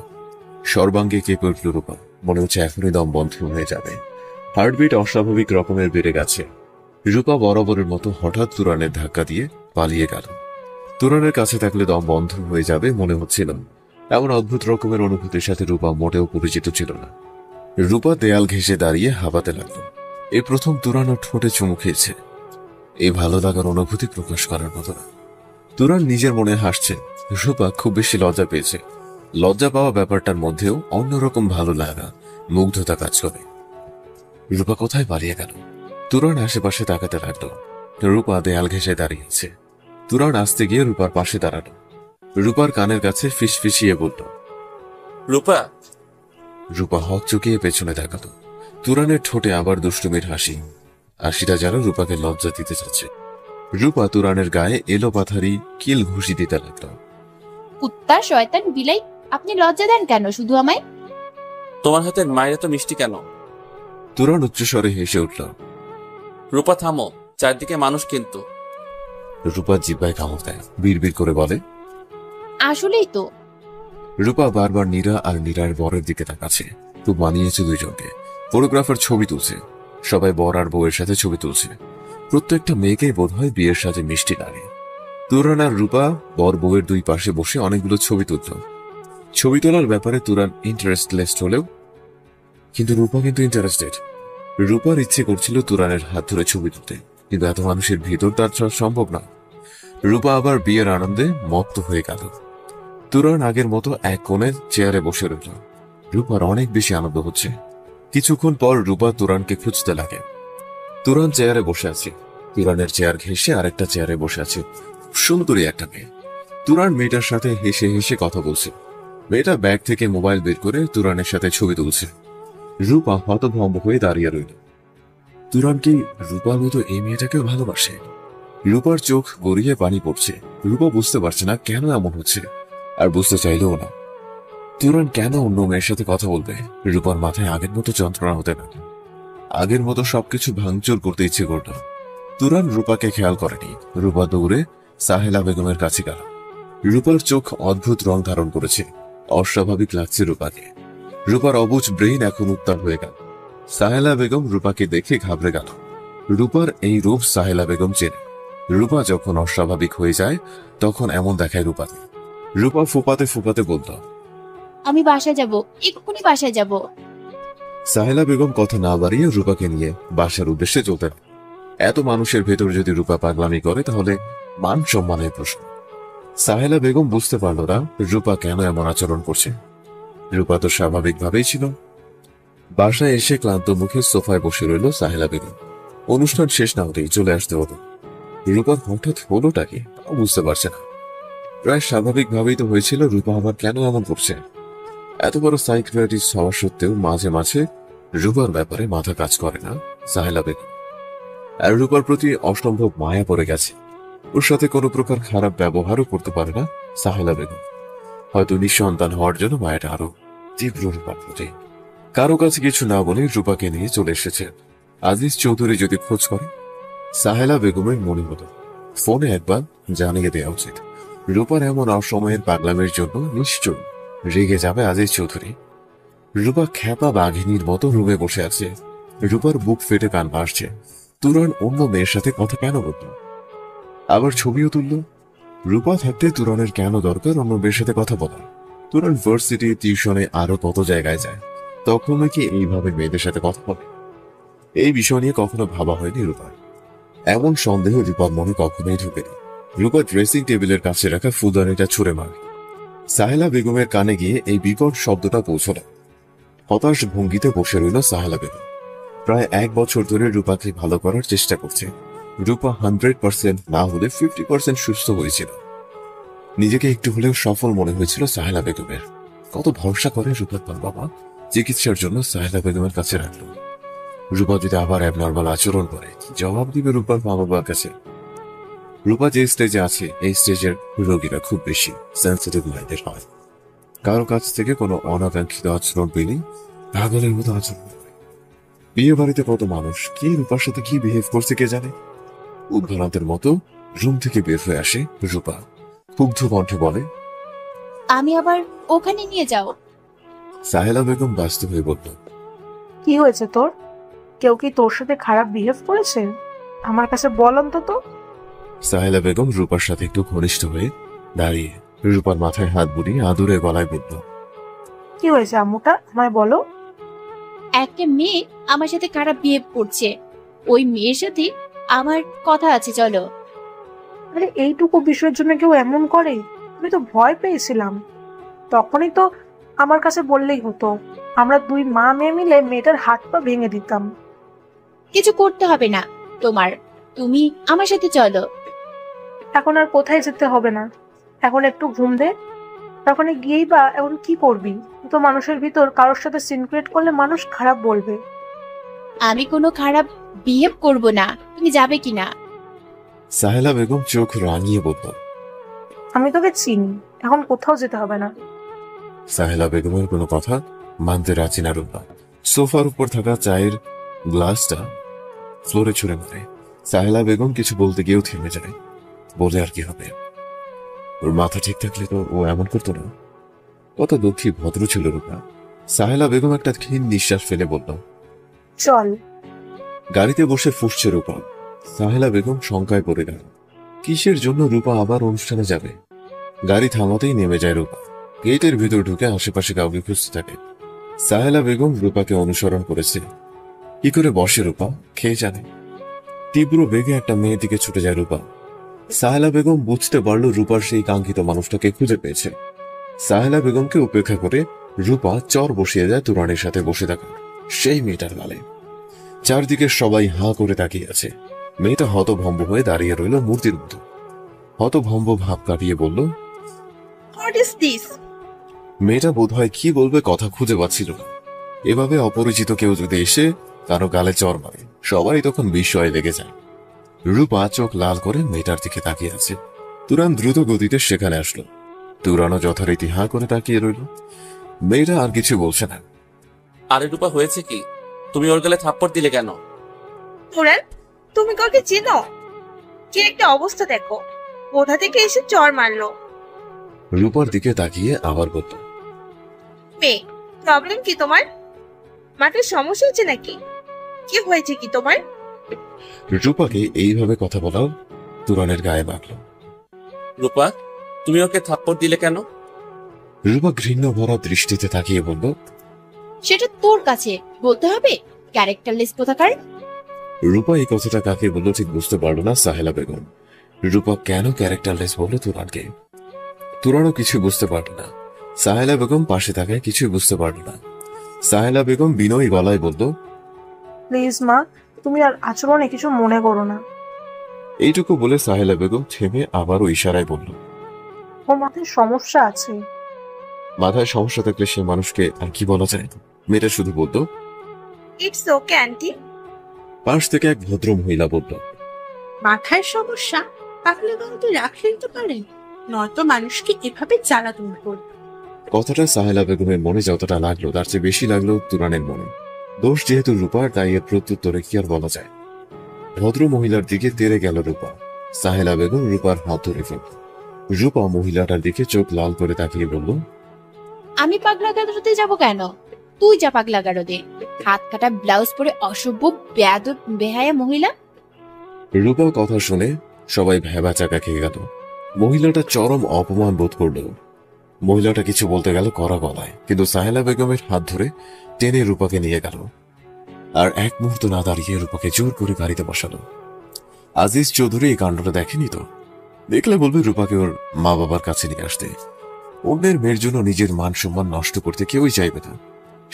সর্বাঙ্গে কেঁপে উঠল রূপা, মনে হচ্ছে এখনই দম বন্ধ হয়ে যাবে। হার্টবিট অস্বাভাবিক রকমের বেড়ে গেছে। রূপা বরাবরের মতো হঠাৎ তুরানের ধাক্কা দিয়ে পালিয়ে গেল। তুরানের কাছে থাকলে দম বন্ধ হয়ে যাবে মনে হচ্ছিল। এমন অদ্ভুত রকমের অনুভূতির সাথে রূপা মোটেও পরিচিত ছিল না। রূপা দেয়াল ঘেঁষে দাঁড়িয়ে হাঁপাতে লাগলো। এই প্রথম তুরান ওর ঠোঁটে চুমু খেয়েছে। এই ভালো লাগার অনুভূতি প্রকাশ করার মতো না। তুরান নিজের মনে হাসছে। রূপা খুব বেশি লজ্জা পেয়েছে। লজ্জা পাওয়া ব্যাপারটার মধ্যেও অন্যরকম ভালো লাগা, মুগ্ধতা কাজ করে। রূপা কোথায় পালিয়ে গেল? তুরান আশেপাশে তাকাতে লাগলো। রূপা দেয়াল ঘেঁষে দাঁড়িয়েছে। তুরান আসতে গিয়ে রূপার পাশে দাঁড়ালো। রূপার কানের কাছে ফিসফিসিয়ে বলল, রূপা। রূপা হক চুকিয়ে পেছনে তাকালো। তুরানের ঠোঁটে আবার দুষ্টুমির হাসি। হাসিটা যেন রূপাকে লজ্জা দিতে চাচ্ছে। রূপা তুরানের গায়ে এলো পাথারি কিল ঘুষি দিতে লাগলো। কুত্তা, শয়তান, বিলাই, আপনি লজ্জা দেন কেন শুধু আমায়? তোমার হাতের মায়ের তো মিষ্টি কেন? তুরান উচ্চস্বরে হেসে উঠল। রূপা থামো, চারদিকে মানুষ কিন্তু। রূপা জিব্বায় কামড় দেয়, বিড়বিড় করে বলে, আসলেই তো। রূপা বারবার নীরা আর নীরার বরের দিকে তাকাচ্ছে। খুব মানিয়েছে দুইজনকে। ফটোগ্রাফার ছবি তুলছে। সবাই বর আর বউয়ের সাথে ছবি তুলছে। প্রত্যেকটা মেয়েকেই বোধ হয় বিয়ের সাথে মিষ্টি লাগে। তুরান আর রূপা বর বউয়ের দুই পাশে বসে অনেকগুলো ছবি তুলত। ছবি তোলার ব্যাপারে তুরান ইন্টারেস্টলেস হলেও কিন্তু রূপা কিন্তু ইন্টারেস্টেড। রূপার ইচ্ছে করছিল তুরানের হাত ধরে ছবি তুলতে, কিন্তু এত মানুষের ভিতর তার সম্ভব না। রূপা আবার বিয়ের আনন্দে মত্ত হয়ে গেল। তুরান আগের মতো এক কোণে চেয়ারে বসে রইল। রূপার অনেক বেশি আনন্দ হচ্ছে। কিছুক্ষণ পর রূপা তুরানকে খুঁজতে লাগে। তুরান চেয়ারে বসে আছে। তুরানের চেয়ার ঘেঁষে আরেকটা চেয়ারে বসে আছে সুন্দরী একটা মেয়ে। তুরান মেয়েটার সাথে হেসে হেসে কথা বলছে। মেয়েটা ব্যাগ থেকে মোবাইল বের করে তুরানের সাথে ছবি তুলছে। রূপা হতভম্ব হয়ে দাঁড়িয়ে রইল। তুরান কি রূপার মতো এই মেয়েটাকেও ভালোবাসে? রূপার চোখ গড়িয়ে পানি পড়ছে। রূপা বুঝতে পারছে না কেন এমন হচ্ছে, আর বুঝতে চাইলেও না। তুরান কেন অন্য মেয়ের সাথে কথা বলবে? রূপার মাথায় আগের মতো যন্ত্রণা হতে না। আগের মতো সবকিছু ভাঙচুর করতে ইচ্ছে করল। তুরান রূপাকে খেয়াল করেনি। রূপা দৌড়ে সাহেলা বেগমের কাছে গেল। রূপার চোখ অদ্ভুত রং ধারণ করেছে। অস্বাভাবিক লাগছে রূপাকে। রূপার অবুঝ ব্রেইন এখন উত্তাল হয়ে গেল। সাহেলা বেগম রূপাকে দেখে ঘাবড়ে গেল। রূপার এই রূপ সাহেলা বেগম চেনে। রূপা যখন অস্বাভাবিক হয়ে যায় তখন এমন দেখায় রূপাকে। রূপা ফুপাতে ফুপাতে বলল, আমি বাসায় যাব, এক্ষুনি বাসায় যাব। সাহেলা বেগম কথা না বাড়িয়ে রূপাকে নিয়ে বাসার উদ্দেশ্যে চলতে। এত মানুষের ভেতর যদি রূপা পাগলামি করে তাহলে মান সম্মানের প্রশ্ন। সাহেলা বেগম বুঝতে পারল না রূপা কেন এমন আচরণ করছে। রূপা তো স্বাভাবিকভাবেই ছিল। বাসায় এসে ক্লান্ত মুখে সোফায় বসে রইল সাহেলা বেগম। অনুষ্ঠান শেষ না হতেই চলে আসতে হতো। রূপার হঠাৎ হলোটা কি তাও বুঝতে পারছে না। প্রায় স্বাভাবিকভাবেই তো হয়েছিল, রূপা আবার কেন এমন করছে? এত বড় সাইকিয়াট্রিস্ট হওয়া সত্ত্বেও মাঝে মাঝে রূপার ব্যাপারে মাথা কাজ করে না সাহেলা বেগম। আর রূপার প্রতি অসম্ভব মায়া পড়ে গেছে। ওর সাথে কোনো প্রকার খারাপ ব্যবহারও করতে পারে না সাহেলা বেগম। হয়তো নিঃসন্তান হওয়ার জন্য মায়াটা আরো তীব্র রূপার প্রতি। কারো কাছে কিছু না বলে রূপাকে নিয়ে চলে এসেছে। আজিজ চৌধুরী যদি খোঁজ করে, সাহেলা বেগমের মনে হতো ফোনে একবার জানিয়ে দেওয়া উচিত। রূপার এমন অসময়ের পাগলামের জন্য নিশ্চয় রেগে যাবে আজিজ চৌধুরী। রূপা খ্যাপা বাঘিনীর মতো রুমে বসে আছে। রূপার বুক ফেটে কান ভাসছে। তুরান অন্য মেয়ের সাথে কথা কেন বলল? আবার ছবিও তুলল। রূপা থাকতে তুরানের কেন দরকার অন্য মেয়ের সাথে কথা বলা? তুরান ভার্সিটি, টিউশনে আরো কত জায়গায় যায়, তখন কি এইভাবে মেয়েদের সাথে কথা বলে? এই বিষয় নিয়ে কখনো ভাবা হয়নি রূপার। এমন সন্দেহ রূপার মনে কখনোই ঢুকেনি। রূপা ড্রেসিং টেবিলের কাছে রাখা ফুলদানিটা ছুঁড়ে মারে। সাহেলা বেগমের কানে গিয়ে এই বিকট শব্দটা পৌঁছল। হতাশ ভঙ্গিতে বসে রইল সাহেলা বেগম। প্রায় 1 বছর ধরে রূপাকে ভালো করার চেষ্টা করছে। রূপা 100% না হলে 50% সুস্থ হয়েছিল। নিজেকে একটু হলেও সফল মনে হয়েছিল সাহেলা বেগমের। কত ভরসা করে রূপার বাবা চিকিৎসার জন্য সাহেলা বেগমের কাছে রাখলো। রূপা যদি আবার অ্যাবনর্মাল আচরণ করে কি জবাব দিবে রূপার মা বাবার কাছে? রূপা যে স্টেজে আছে এই স্টেজের রোগীরা খুব বেশি সেন্সিটিভ মাইন্ডেড হয়। কারো কাছ থেকে কোনো অনাকাঙ্ক্ষিত আচরণ পেলেই পাগলের মতো আচরণ করে। বিয়ে বাড়িতে কত মানুষ কি রূপার সাথে কি বিহেভ করছে কে জানে। উদ্ভ্রান্তের মতো রুম থেকে বের হয়ে আসে রূপা, ক্ষুব্ধ কণ্ঠে বলে, আমি আবার ওখানে নিয়ে যাও। সাহেলা বেগম ব্যস্ত হয়ে বলল, কি হয়েছে তোর? কেউ কি তোর সাথে খারাপ বিহেভ করেছে? আমার কাছে বল অন্তত। সাহেলা বেগম রূপার সাথে একটু ঘনিষ্ঠ হয়ে দাঁড়িয়ে রূপার মাথায় হাত বুলিয়ে আদুরে গলায় বলল, কি হয়েছে আম্মুটা, আমায় বলো। একটা মেয়ে আমার সাথে খারাপ বিহেভ করছে, ওই মেয়ের সাথে আমার কথা আছে, চলো। আরে এইটুকু বিষয়ের জন্য কেউ এমন করে? আমি তো ভয় পেয়েছিলাম। তখনই তো আমার কাছে বললেই হতো, আমরা দুই মা মেয়ে মিলে মেয়েটার হাত পা ভেঙে দিতাম। কিছু করতে হবে না তোমার, তুমি আমার সাথে চলো। এখন আর কোথায় যেতে হবে না, এখন একটু ঘুম দে। তখন গিয়েই বা এখন কি করবি? তো মানুষের ভিতর কারোর সাথে সিনক্রেট করলে মানুষ খারাপ বলবে। আমি কোনো খারাপ বিহেভ করব না, তুমি যাবে কিনা? সাহেলা বেগম চোখ রাঙিয়ে বলল, আমি তোকে চিনি, এখন কোথাও যেতে হবে না। সাহেলা বেগমের কোনো কথা মানতে রাজি না রূপা। সোফার উপর থাকা চায়ের গ্লাসটা ফ্লোরে ছুঁড়ে মারে। সাহেলা বেগম কিছু বলতে গিয়েও থেমে যায়। বলে আর কি হবে, ওর মাথা ঠিক থাকলে তো ও এমন করতো না। কত দুঃখী ভদ্র ছিল রূপা। সাহেলা বেগম একটা ক্ষীণ নিঃশ্বাস ফেলে বলল, চল। গাড়িতে বসে ফুঁসছে রূপা। সাহেলা বেগম শঙ্কায় পড়ে গেল, কিসের জন্য রূপা আবার অনুষ্ঠানে যাবে। গাড়ি থামাতেই নেমে যায় রূপা। গেটের ভিতর ঢুকে আশেপাশে কাউকে খুঁজতে থাকে। সাহেলা বেগম রূপাকে অনুসরণ করেছে। কি করে বসে রূপা খেয়ে জানে। তীব্র বেগে একটা মেয়ের দিকে ছুটে যায় রূপা। সাহেলা বেগম বুঝতে পারল রূপার সেই কাঙ্ক্ষিত মানুষটাকে খুঁজে পেয়েছে। সাহেলা বেগমকে উপেক্ষা করে রূপা চর বসিয়ে যায় তুরানের সাথে বসে থাকা সেই মেয়েটার গালে। চারদিকে সবাই হাঁ করে তাকিয়ে আছে। মেয়েটা হতভম্ব হয়ে দাঁড়িয়ে রইল মূর্তির মতো। হতভম্ব ভাব কাটিয়ে বলল, হোয়াট ইজ দিস? মেয়েটা বোধহয় কি বলবে কথা খুঁজে পাচ্ছিল না। এভাবে অপরিচিত কেউ যদি এসে কারো গালে চর মারে সবাই তখন বিস্ময়ে লেগে যায়। রূপা চোখ লাল করে মেয়েটার দিকে তাকিয়ে আছে। তুরান দ্রুত গতিতে সেখানে আসলো। তুরানও যথারীতি হাঁ করে তাকিয়ে রইল। মেয়েটা আর কিছু বলছে না। আরে রূপা, হয়েছে কি? তুমি ওর গালে থাপ্পড় দিলে কেন? তুরান, তুমি কাউকে চেনো? কি একটা অবস্থা দেখো, কোথা থেকে এসে চর মারলো। রূপার দিকে তাকিয়ে আবার বলল, মেয়ে, প্রবলেম কি তোমার? মাথার সমস্যা হচ্ছে নাকি? কি হয়েছে কি তোমার? রূপাকে এইভাবে কথা বলাও তুরানের গায়ে মাখল। রূপা, তুমি ওকে থাপ্পড় দিলে কেন? রূপা ঘৃণ্য ভরা দৃষ্টিতে তাকিয়ে বলল, সেটা তোর কাছে বলতে হবে, ক্যারেক্টারলেস কোথাকার। রূপা এই কথাটা কাকে বলল ঠিক বুঝতে পারল না সাহেলা বেগম। রূপা কেন ক্যারেক্টারলেস বলল তুরানকে? তুরানও কিছু বুঝতে পারল না। সাহেলা বেগম পাশে থাকায় কিছুই বুঝতে পারল না। সাহেলা বেগম বিনয়ী গলায় বলল, প্লিজ মা, তুমি আর আচরণে কিছু মনে করো না। এইটুকু বলে সাহেলা বেগম থেমে আবারও ইশারায় বলল, ও মাথায় সমস্যা আছে। মাথায় সমস্যা থাকলে সে মানুষকে আর কি বলা যায়। মেয়েটা শুধু বলল, ইটস ওকে আন্টি। পাশ থেকে এক ভদ্র মহিলা বলল, মাথায় সমস্যা? পাগলে কিন্তু রাখলেই তো পারেন, নয়তো মানুষকে এভাবে জ্বালাতন করবে। কথাটা সাহেলা বেগমের মনে যতটা লাগলো তার চেয়ে বেশি লাগলো তুরানের মনে। দোষ যেহেতু রূপার, তাই এর প্রত্যুত্তরে কি আর বলা যায়। ভদ্র মহিলার দিকে তেড়ে গেল রূপা। সাহেলা বেগম রূপার হাত ধরে ফেলল। রূপা মহিলাটার দিকে চোখ লাল করে তাকিয়ে বলল, আমি পাগলা গারদে যাব কেন? তুই যা পাগলা গারদে, হাত কাটা ব্লাউজ পরে অসভ্য বেয়াদব বেহায়া মহিলা। রূপার কথা শুনে সবাই ভেবা চাকা খেয়ে গেল। মহিলাটা চরম অপমান বোধ করল। মহিলাটা কিছু বলতে গেল কড়া গলায়, কিন্তু সাহেলা বেগমের হাত ধরে টেনে রূপাকে নিয়ে গেল। আর এক মুহূর্ত না দাঁড়িয়ে রূপাকে জোর করে গাড়িতে বসালো। আজিজ চৌধুরী এই কাণ্ডটা দেখেনি তো? দেখলে বলবে রূপাকে ওর মা বাবার কাছে নিয়ে আসতে। অন্যের মেয়ের জন্য নিজের মান সম্মান নষ্ট করতে কেউই চাইবে না।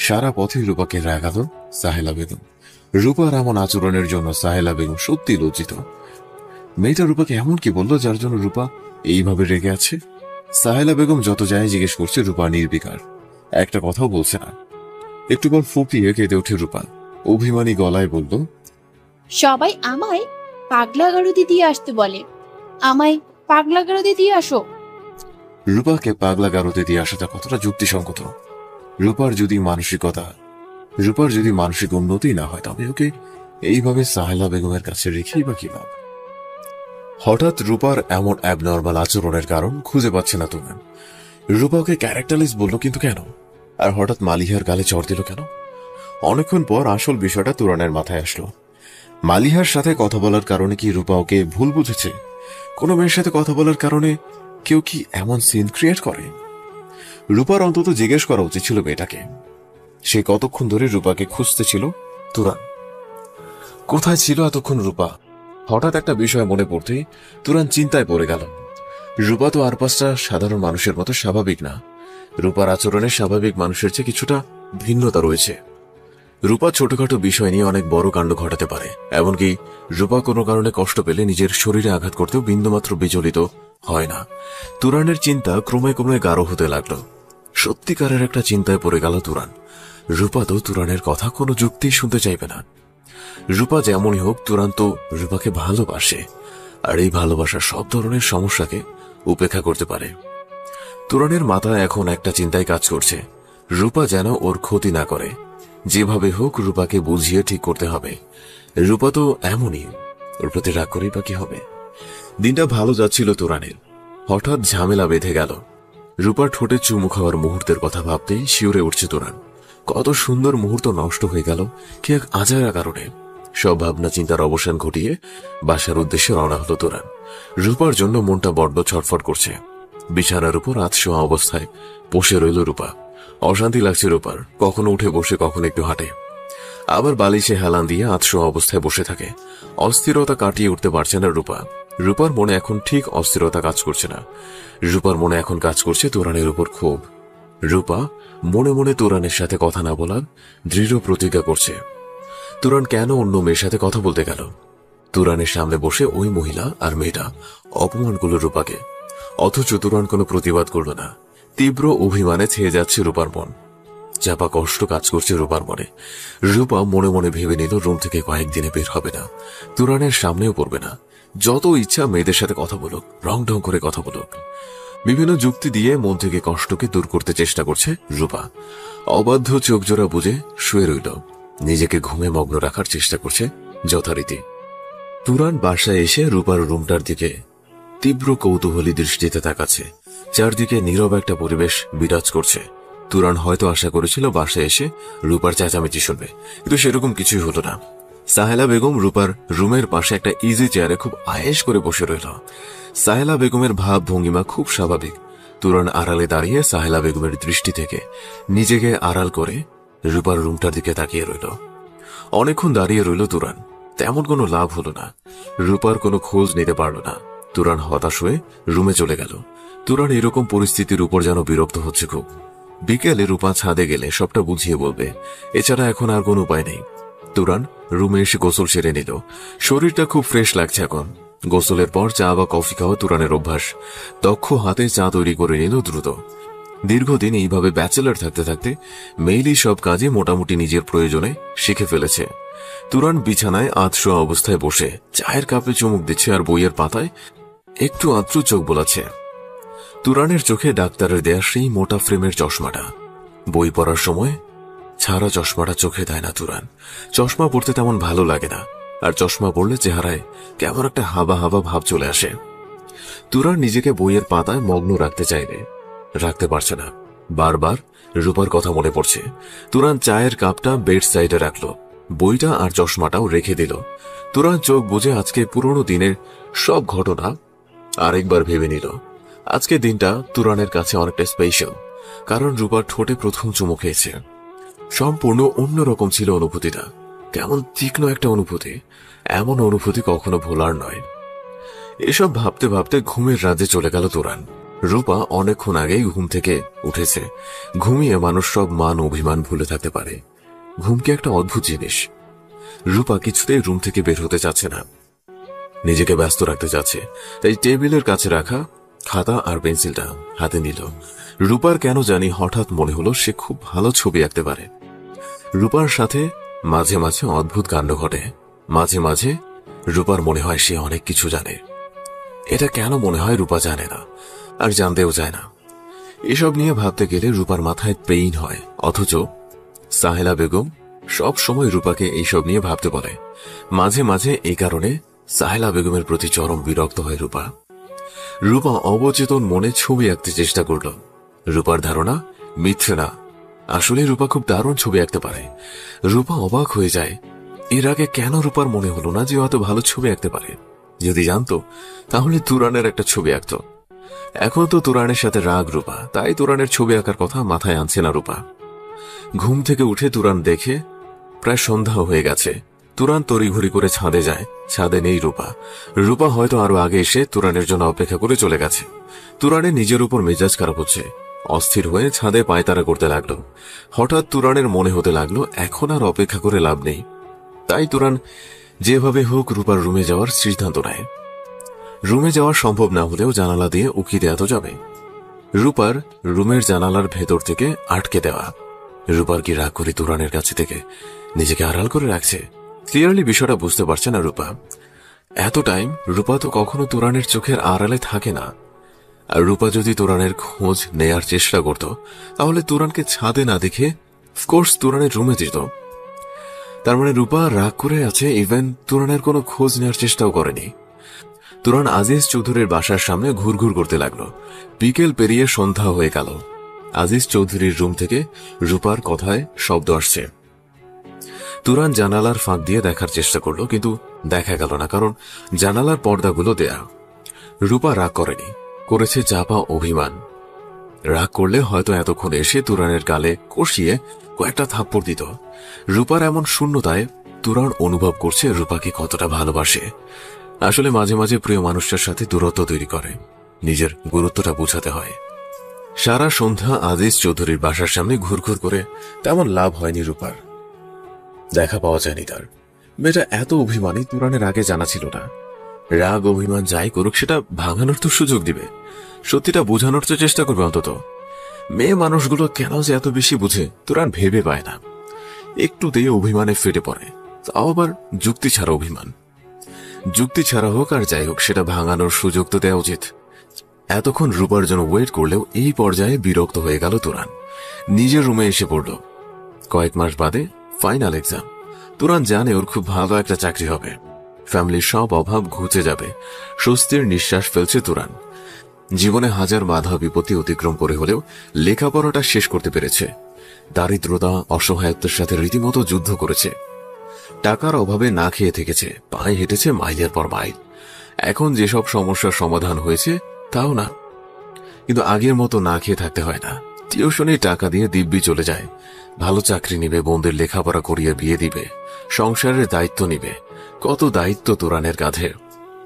সারা পথে রূপাকে রাগালো সাহেলা বেগম। রূপার এমন আচরণের জন্য সাহেলা বেগম সত্যি লজ্জিত। মেয়েটা রূপাকে এমন কি বললো যার জন্য রূপা এইভাবে রেগে আছে? সাহেলা বেগম যত যায় জিজ্ঞেস করছে, রূপা নির্বিকার, একটা কথাও বলছে না। একটু পর ফুপিয়ে কেঁদে ওঠে রূপা। অভিমানী গলায় বলল, সবাই আমায় পাগলা গারদে দিয়ে আসতে বলে, আমায় পাগলা গারদে দিয়ে আসো। রূপাকে পাগলা গারদে দিয়ে আসাটা কতটা যুক্তিসঙ্গত? রূপার যদি মানসিক উন্নতি না হয় তবে ওকে এইভাবে সাহেলা বেগমের কাছে রেখেই বা কি লাভ? হঠাৎ রূপার এমন অ্যাবনর্মাল আচরণের কারণ খুঁজে পাচ্ছে না তুমি। রূপা ওকে ক্যারেক্টারলেস বললো, কিন্তু কেন? আর হঠাৎ মালিহার গালে চড় দিল কেন? অনেকক্ষণ পর আসল বিষয়টা তুরানের মাথায় আসলো। মালিহার সাথে কথা বলার কারণে কি রূপা ওকে ভুল বুঝেছে? কোনো মেয়ের সাথে কথা বলার কারণে কেউ কি এমন সিন ক্রিয়েট করে? রূপার অন্তত জিজ্ঞেস করা উচিত ছিল মেয়েটাকে। সে কতক্ষণ ধরে রূপাকে খুঁজতে ছিল তুরান। কোথায় ছিল এতক্ষণ রূপা? হঠাৎ একটা বিষয় মনে পড়তেই তুরান চিন্তায় পড়ে গেল। রূপা তো আর পাঁচটা সাধারণ মানুষের মতো স্বাভাবিক না। রূপার আচরণে স্বাভাবিক মানুষের চেয়ে কিছুটা ভিন্নতা রয়েছে। রূপা ছোটখাটো বিষয় নিয়ে অনেক বড় কাণ্ড ঘটাতে পারে। এমনকি রূপা কোনো কারণে কষ্ট পেলে নিজের শরীরে আঘাত করতেও বিন্দুমাত্র বিচলিত হয় না। তুরানের চিন্তা ক্রমে ক্রমে গাঢ় হতে লাগলো। সত্যিকারের একটা চিন্তায় পড়ে গেল তুরান। রূপা তো তুরানের কথা কোনো যুক্তি শুনতে চাইবে না। রূপা যেমনই হোক, তুরান তো রূপাকে ভালোবাসে, আর এই ভালোবাসার সব ধরনের সমস্যাকে উপেক্ষা করতে পারে। তুরানের মাথায় এখন একটা চিন্তায় কাজ করছে, রূপা যেন ওর ক্ষতি না করে। যেভাবে হোক রূপাকে বুঝিয়ে ঠিক করতে হবে। রূপা তো এমনই, ওর প্রতি রাগ করেই বা কি হবে? দিনটা ভালো যাচ্ছিল তুরানের, হঠাৎ ঝামেলা বেঁধে গেল। রূপার ঠোঁটে চুমু খাওয়ার মুহূর্তের কথা ভাবতেই শিউরে উঠছে তুরান। কত সুন্দর মুহূর্ত নষ্ট হয়ে গেল কি এক আজারা কারণে। সব ভাবনা চিন্তার অবসান ঘটিয়ে বাসার উদ্দেশ্যে রওনা হলো তুরান। রূপার জন্য মনটা বড্ড ছটফট করছে। বিছানার উপর আধশোয়া অবস্থায় বসে রইল রূপা। অশান্তি লাগছে রূপার, কখনো উঠে বসে কখনো একটু হাঁটে, আবার বালিশে হেলান দিয়ে আধশোয়া অবস্থায় বসে থাকে। অস্থিরতা কাটিয়ে উঠতে পারছে না রূপা। রূপার মনে এখন ঠিক অস্থিরতা কাজ করছে না। রূপার মনে এখন কাজ করছে তুরানের উপর ক্ষোভ। রূপা মনে মনে তুরানের সাথে কথা না বলার দৃঢ় প্রতিজ্ঞা করছে। তুরান কেন অন্য মেয়ের সাথে কথা বলতে গেল? তুরানের সামনে বসে ওই মহিলা আর মেয়েটা অপমান করল রূপাকে, অথচ তুরান কোনো প্রতিবাদ করল না। তীব্র অভিমানে ছেয়ে যাচ্ছে রূপার মন। চাপা কষ্ট কাজ করছে রূপার মনে। রূপা মনে মনে ভেবে নিল রুম থেকে কয়েকদিনে বের হবে না, তুরানের সামনেও পড়বে না। যত ইচ্ছা মেয়েদের সাথে কথা বলুক, রং ঢং করে কথা বলুক। বিভিন্ন যুক্তি দিয়ে মন থেকে কষ্টকে দূর করতে চেষ্টা করছে রূপা। অবাধ্য চোখ জোড়া বুঝে শুয়ে রইল, নিজেকে ঘুমে মগ্ন রাখার চেষ্টা করছে যথারীতি। তুরান বাসায় এসে রূপার রুমটার দিকে তীব্র কৌতূহলী দৃষ্টিতে তাকাচ্ছে। চারদিকে নীরব একটা পরিবেশ বিরাজ করছে। তুরান হয়তো আশা করেছিল বাসায় এসে রূপার চেঁচামেচি শুনবে, কিন্তু সেরকম কিছুই হলো না। সাহেলা বেগম রূপার রুমের পাশে একটা ইজি চেয়ারে খুব আয়েশ করে বসে রইল। সাহেলা বেগমের ভাব ভঙ্গিমা খুব স্বাভাবিক। তুরান আড়ালে দাঁড়িয়ে সাহেলা বেগমের দৃষ্টি থেকে নিজেকে আড়াল করে রূপার রুমটার দিকে তাকিয়ে রইল। অনেকক্ষণ দাঁড়িয়ে রইল তুরান, তেমন কোনো লাভ হলো না। রূপার কোনো খোঁজ নিতে পারল না। তুরান হতাশ হয়ে রুমে চলে গেল। তুরান এরকম পরিস্থিতির উপর যেন বিরক্ত হচ্ছে খুব। বিকেলে রূপা ছাদে গেলে সবটা বুঝিয়ে বলবে, এছাড়া এখন আর কোনো উপায় নেই। তুরান রুমে এসে গোসল সেরে নিল। শরীরটা খুব ফ্রেশ লাগছে এখন। গোসলের পর চা বা কফি খাওয়া তুরানের অভ্যাস। দক্ষ হাতে চা তৈরি করে নিল দ্রুত। দীর্ঘদিন এইভাবে ব্যাচেলর থাকতে থাকতে মেইলি সব কাজে মোটামুটি নিজের প্রয়োজনে শিখে ফেলেছে। তুরান বিছানায় আধশোয়া অবস্থায় বসে চায়ের কাপে চুমুক দিচ্ছে আর বইয়ের পাতায় একটু আধটু চোখ বোলাচ্ছে। তুরানের চোখে ডাক্তারের দেয়া সেই মোটা ফ্রেমের চশমাটা। বই পড়ার সময় ছাড়া চশমাটা চোখে দেয় না তুরান। চশমা পড়তে তেমন ভালো লাগে না, আর চশমা পড়লে চেহারায় কেমন একটা হাবা হাবা ভাব চলে আসে। তুরান নিজেকে বইয়ের পাতায় মগ্ন রাখতে চাইলে রাখতে পারছে না। বারবার রূপার কথা মনে পড়ছে। তুরান চায়ের কাপটা বেড সাইডে রাখল, বইটা আর চশমাটাও রেখে দিল। তুরান চোখ বুঝে আজকে পুরনো দিনের সব ঘটনা আরেকবার ভেবে নিল। আজকে দিনটা তুরানের কাছে অনেকটা স্পেশাল, কারণ রূপার ঠোঁটে প্রথম চুমু খেয়েছে। সম্পূর্ণ অন্যরকম ছিল অনুভূতিটা, কেমন তীক্ষ্ণ একটা অনুভূতি। এমন অনুভূতি কখনো ভোলার নয়। এসব ভাবতে ভাবতে ঘুমের রাজ্যে চলে গেল তুরান। রূপা অনেকক্ষণ আগেই ঘুম থেকে উঠেছে। ঘুমিয়ে মানুষ সব মান অভিমান ভুলে থাকতে পারে। ঘুম কি একটা অদ্ভুত জিনিস। রূপা কিছুতেই রুম থেকে বের হতে চাচ্ছে না, নিজেকে ব্যস্ত রাখতে চাচ্ছে। তাই টেবিলের কাছে রাখা খাতা আর পেন্সিলটা হাতে নিল। রূপার কেন জানি হঠাৎ মনে হলো সে খুব ভালো ছবি আঁকতে পারে। রূপার সাথে মাঝে মাঝে অদ্ভুত কাণ্ড ঘটে। মাঝে মাঝে রূপার মনে হয় সে অনেক কিছু জানে। এটা কেন মনে হয় রূপা জানে না, আর জানতেও চায় না। এসব নিয়ে ভাবতে গেলে রূপার মাথায় পেইন হয়, অথচ সাহেলা বেগম সব সময় রূপাকে এইসব নিয়ে ভাবতে বলে। মাঝে মাঝে এই কারণে সাহেলা বেগমের প্রতি চরম বিরক্ত হয় রূপা। রূপা অবচেতন মনে ছবি আঁকতে চেষ্টা করল। রূপার ধারণা মিথ্যে না, আসলে রূপা খুব দারুণ ছবি আঁকতে পারে। রূপা অবাক হয়ে যায়, এর আগে কেন রূপার মনে হলো না যে অত ভালো ছবি আঁকতে পারে। যদি জানতো তাহলে তুরানের একটা ছবি আঁকত। এখন তো তুরানের সাথে রাগ রূপা, তাই তুরানের ছবি আঁকার কথা মাথায় আনছে না রূপা। ঘুম থেকে উঠে তুরান দেখে প্রায় সন্ধ্যা হয়ে গেছে। তুরান তড়িঘড়ি করে ছাদে যায়। ছাদে নেই রূপা। রূপা হয়তো আরো আগে এসে তুরানের জন্য অপেক্ষা করে চলে গেছে। তুরানের নিজের উপর মেজাজ খারাপ হচ্ছে। অস্থির হয়ে ছাদে পায়তারা করতে লাগলো। হঠাৎ তুরানের মনে হতে লাগলো এখন আর অপেক্ষা করে লাভ নেই। তাই তুরান যেভাবে হোক রূপার রুমে যাওয়ার সিদ্ধান্ত নেয়। রুমে যাওয়া সম্ভব না হলেও জানালা দিয়ে উকি দেয়া তো যাবে। রূপার রুমের জানালার ভেতর থেকে আটকে দেওয়া। রূপার কি রাগ করে তুরানের কাছে থেকে নিজেকে আড়াল করে রাখছে? ক্লিয়ারলি বিষয়টা বুঝতে পারছে না রূপা। এত টাইম রূপা তো কখনো তুরানের চোখের আড়ালে থাকে না। আর রূপা যদি তুরানের খোঁজ নেয়ার চেষ্টা করত তাহলে তুরানকে ছাদে না দেখে অফকোর্স তুরানের রুমে যেত। তার মানে রূপা রাগ করে আছে, ইভেন তুরানের কোনো খোঁজ নেওয়ার চেষ্টাও করেনি। তুরান আজিজ চৌধুরীর বাসার সামনে ঘুরঘুর করতে লাগলো। বিকেল পেরিয়ে সন্ধ্যা হয়ে গেল। আজিজ চৌধুরীর রুম থেকে রূপার কথায় শব্দ আসছে। তুরান জানালার ফাঁক দিয়ে দেখার চেষ্টা করলো, কিন্তু দেখা গেল না, কারণ জানালার পর্দাগুলো দেয়া। রূপা রাগ করেনি, করেছে চাপা অভিমান। রাগ করলে হয়তো এতক্ষণ এসে তুরানের গালে কষিয়ে কয়েকটা থাপ্পড় দিত। রূপার এমন শূন্যতায় তুরান অনুভব করছে রূপাকে কতটা ভালোবাসে। আসলে মাঝে মাঝে প্রিয় মানুষটার সাথে দূরত্ব তৈরি করে নিজের গুরুত্বটা বোঝাতে হয়। সারা সন্ধ্যা আজিজ চৌধুরীর বাসার সামনে ঘুরঘুর করে তেমন লাভ হয়নি রূপার। দেখা পাওয়া যায়নি তার। মেয়েটা এত অভিমানী তুরানের আগে জানা ছিল না। রাগ অভিমান যাই করুক সেটা ভাঙানোর তো সুযোগ দিবে, সত্যিটা বোঝানোর তো চেষ্টা করবে অন্তত। মেয়ে মানুষগুলো কেন যে এত বেশি বুঝে তুরান ভেবে পায় না। একটুতেই অভিমানে ফেটে পড়ে, তাও আবার যুক্তি ছাড়া অভিমান। যুক্তি ছাড়া হোক আর যাই হোক, সেটা ভাঙানোর সুযোগ তো দেওয়া উচিত। এতক্ষণ রূপার জন্য ওয়েট করলেও এই পর্যায়ে বিরক্ত হয়ে গেল তুরান। নিজের রুমে এসে পড়ল। কয়েক মাস বাদে ফাইনাল এক্সাম। তুরান জানে ওর খুব ভালো একটা চাকরি হবে, ফ্যামিলির সব অভাব ঘুচে যাবে। স্বস্তির নিঃশ্বাস ফেলছে তুরান। জীবনে হাজার বাধা বিপত্তি অতিক্রম করে হলেও লেখাপড়াটা শেষ করতে পেরেছে। দারিদ্রতা অসহায়ত্বের সাথে রীতিমতো যুদ্ধ করেছে। টাকার অভাবে না খেয়ে থেকেছে, পায়ে হেঁটেছে মাইলের পর মাইল। এখন যেসব সমস্যার সমাধান হয়েছে তাও না, কিন্তু আগের মতো না খেয়ে থাকতে হয় না। টিউশনে টাকা দিয়ে দিব্যি চলে যায়। ভালো চাকরি নিবে, বোনদের লেখাপড়া করিয়ে বিয়ে দিবে, সংসারের দায়িত্ব নিবে। কত দায়িত্ব তুরানের কাঁধে।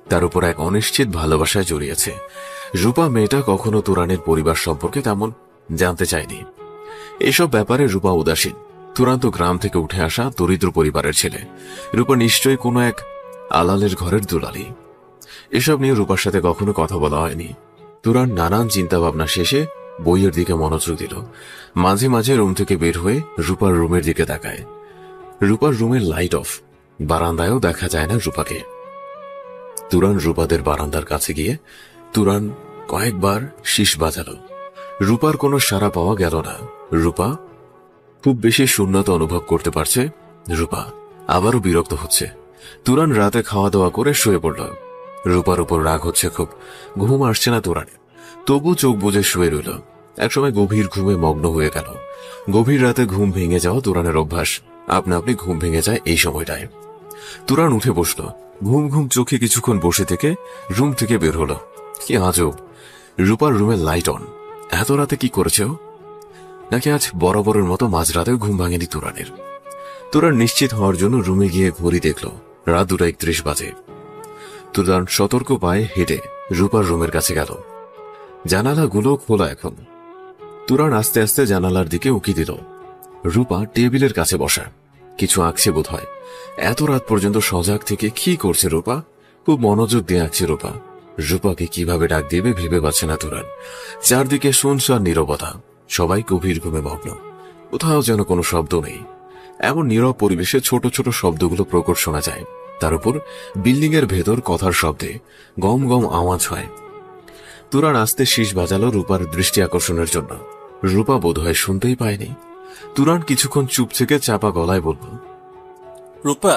তার উপর এক অনিশ্চিত ভালোবাসায় জড়িয়েছে। রূপা মেয়েটা কখনো তুরানের পরিবার সম্পর্কে তেমন জানতে চায়নি। এসব ব্যাপারে রূপা উদাসীন। তুরান তো গ্রাম থেকে উঠে আসা দরিদ্র পরিবারের ছেলে। রূপা নিশ্চয়ই কোনো এক আলালের ঘরের দুলালি। এসব নিয়ে রূপার সাথে কখনো কথা বলা হয়নি। তুরান নানান চিন্তা ভাবনা শেষে বইয়ের দিকে মনোযোগ দিল। মাঝে মাঝে রুম থেকে বের হয়ে রূপার রুমের দিকে তাকায়। রূপার রুমের লাইট অফ, বারান্দায়ও দেখা যায় না রূপাকে। তুরান রূপাদের বারান্দার কাছে গিয়ে তুরান কয়েকবার শীষ বাজালো। রূপার কোনো সাড়া পাওয়া গেল না। রূপা খুব বেশি শূন্যতা অনুভব করতে পারছে। রূপা আবারও বিরক্ত হচ্ছে। তুরান রাতে খাওয়া দাওয়া করে শুয়ে পড়ল। রূপার উপর রাগ হচ্ছে খুব। ঘুম আসছে না তুরানের, তবু চোখ বুজে শুয়ে রইল। একসময় গভীর ঘুমে মগ্ন হয়ে গেল। গভীর রাতে ঘুম ভেঙে যাওয়া তুরানের অভ্যাস। আপনা আপনি ঘুম ভেঙে যায় এই সময়টায়। তুরান উঠে বসল। ঘুম ঘুম চোখে কিছুক্ষণ বসে থেকে রুম থেকে বের হলো। কি আজব, রূপার রুমের লাইট অন। এত রাতে কি করেছে ও? নাকি আজ বরাবরের মতো মাঝরাতেও ঘুম ভাঙেনি তুরানের? তুরান নিশ্চিত হওয়ার জন্য রুমে গিয়ে ঘড়ি দেখল। রাত 2:31 বাজে। তুরান সতর্ক পায়ে হেঁটে রূপার রুমের কাছে গেল। জানালাগুলো খোলা এখন। তুরান আস্তে আস্তে জানালার দিকে উকি দিল। রূপা টেবিলের কাছে বসা, কিছু আঁকছে বোধ হয়। এত রাত পর্যন্ত সজাগ থেকে কি করছে রূপা? খুব মনোযোগ দিয়ে আঁকছে রূপা। রূপাকে কিভাবে ডাক দিবে ভেবে পাচ্ছে না তুরান। চারদিকে শুনশান নীরবতা, সবাই গভীর ঘুমে মগ্ন। কোথাও যেন কোনো শব্দ নেই। এমন নীরব পরিবেশে ছোট ছোট শব্দগুলো প্রকট শোনা যায়। তার উপর বিল্ডিং এর ভেতর কথার শব্দে গম গম আওয়াজ হয়। তুরান আস্তে শীষ বাজালো রূপার দৃষ্টি আকর্ষণের জন্য। রূপা বোধহয় শুনতেই পায়নি। তুরান কিছুক্ষণ চুপ থেকে চাপা গলায় বলল, রূপা।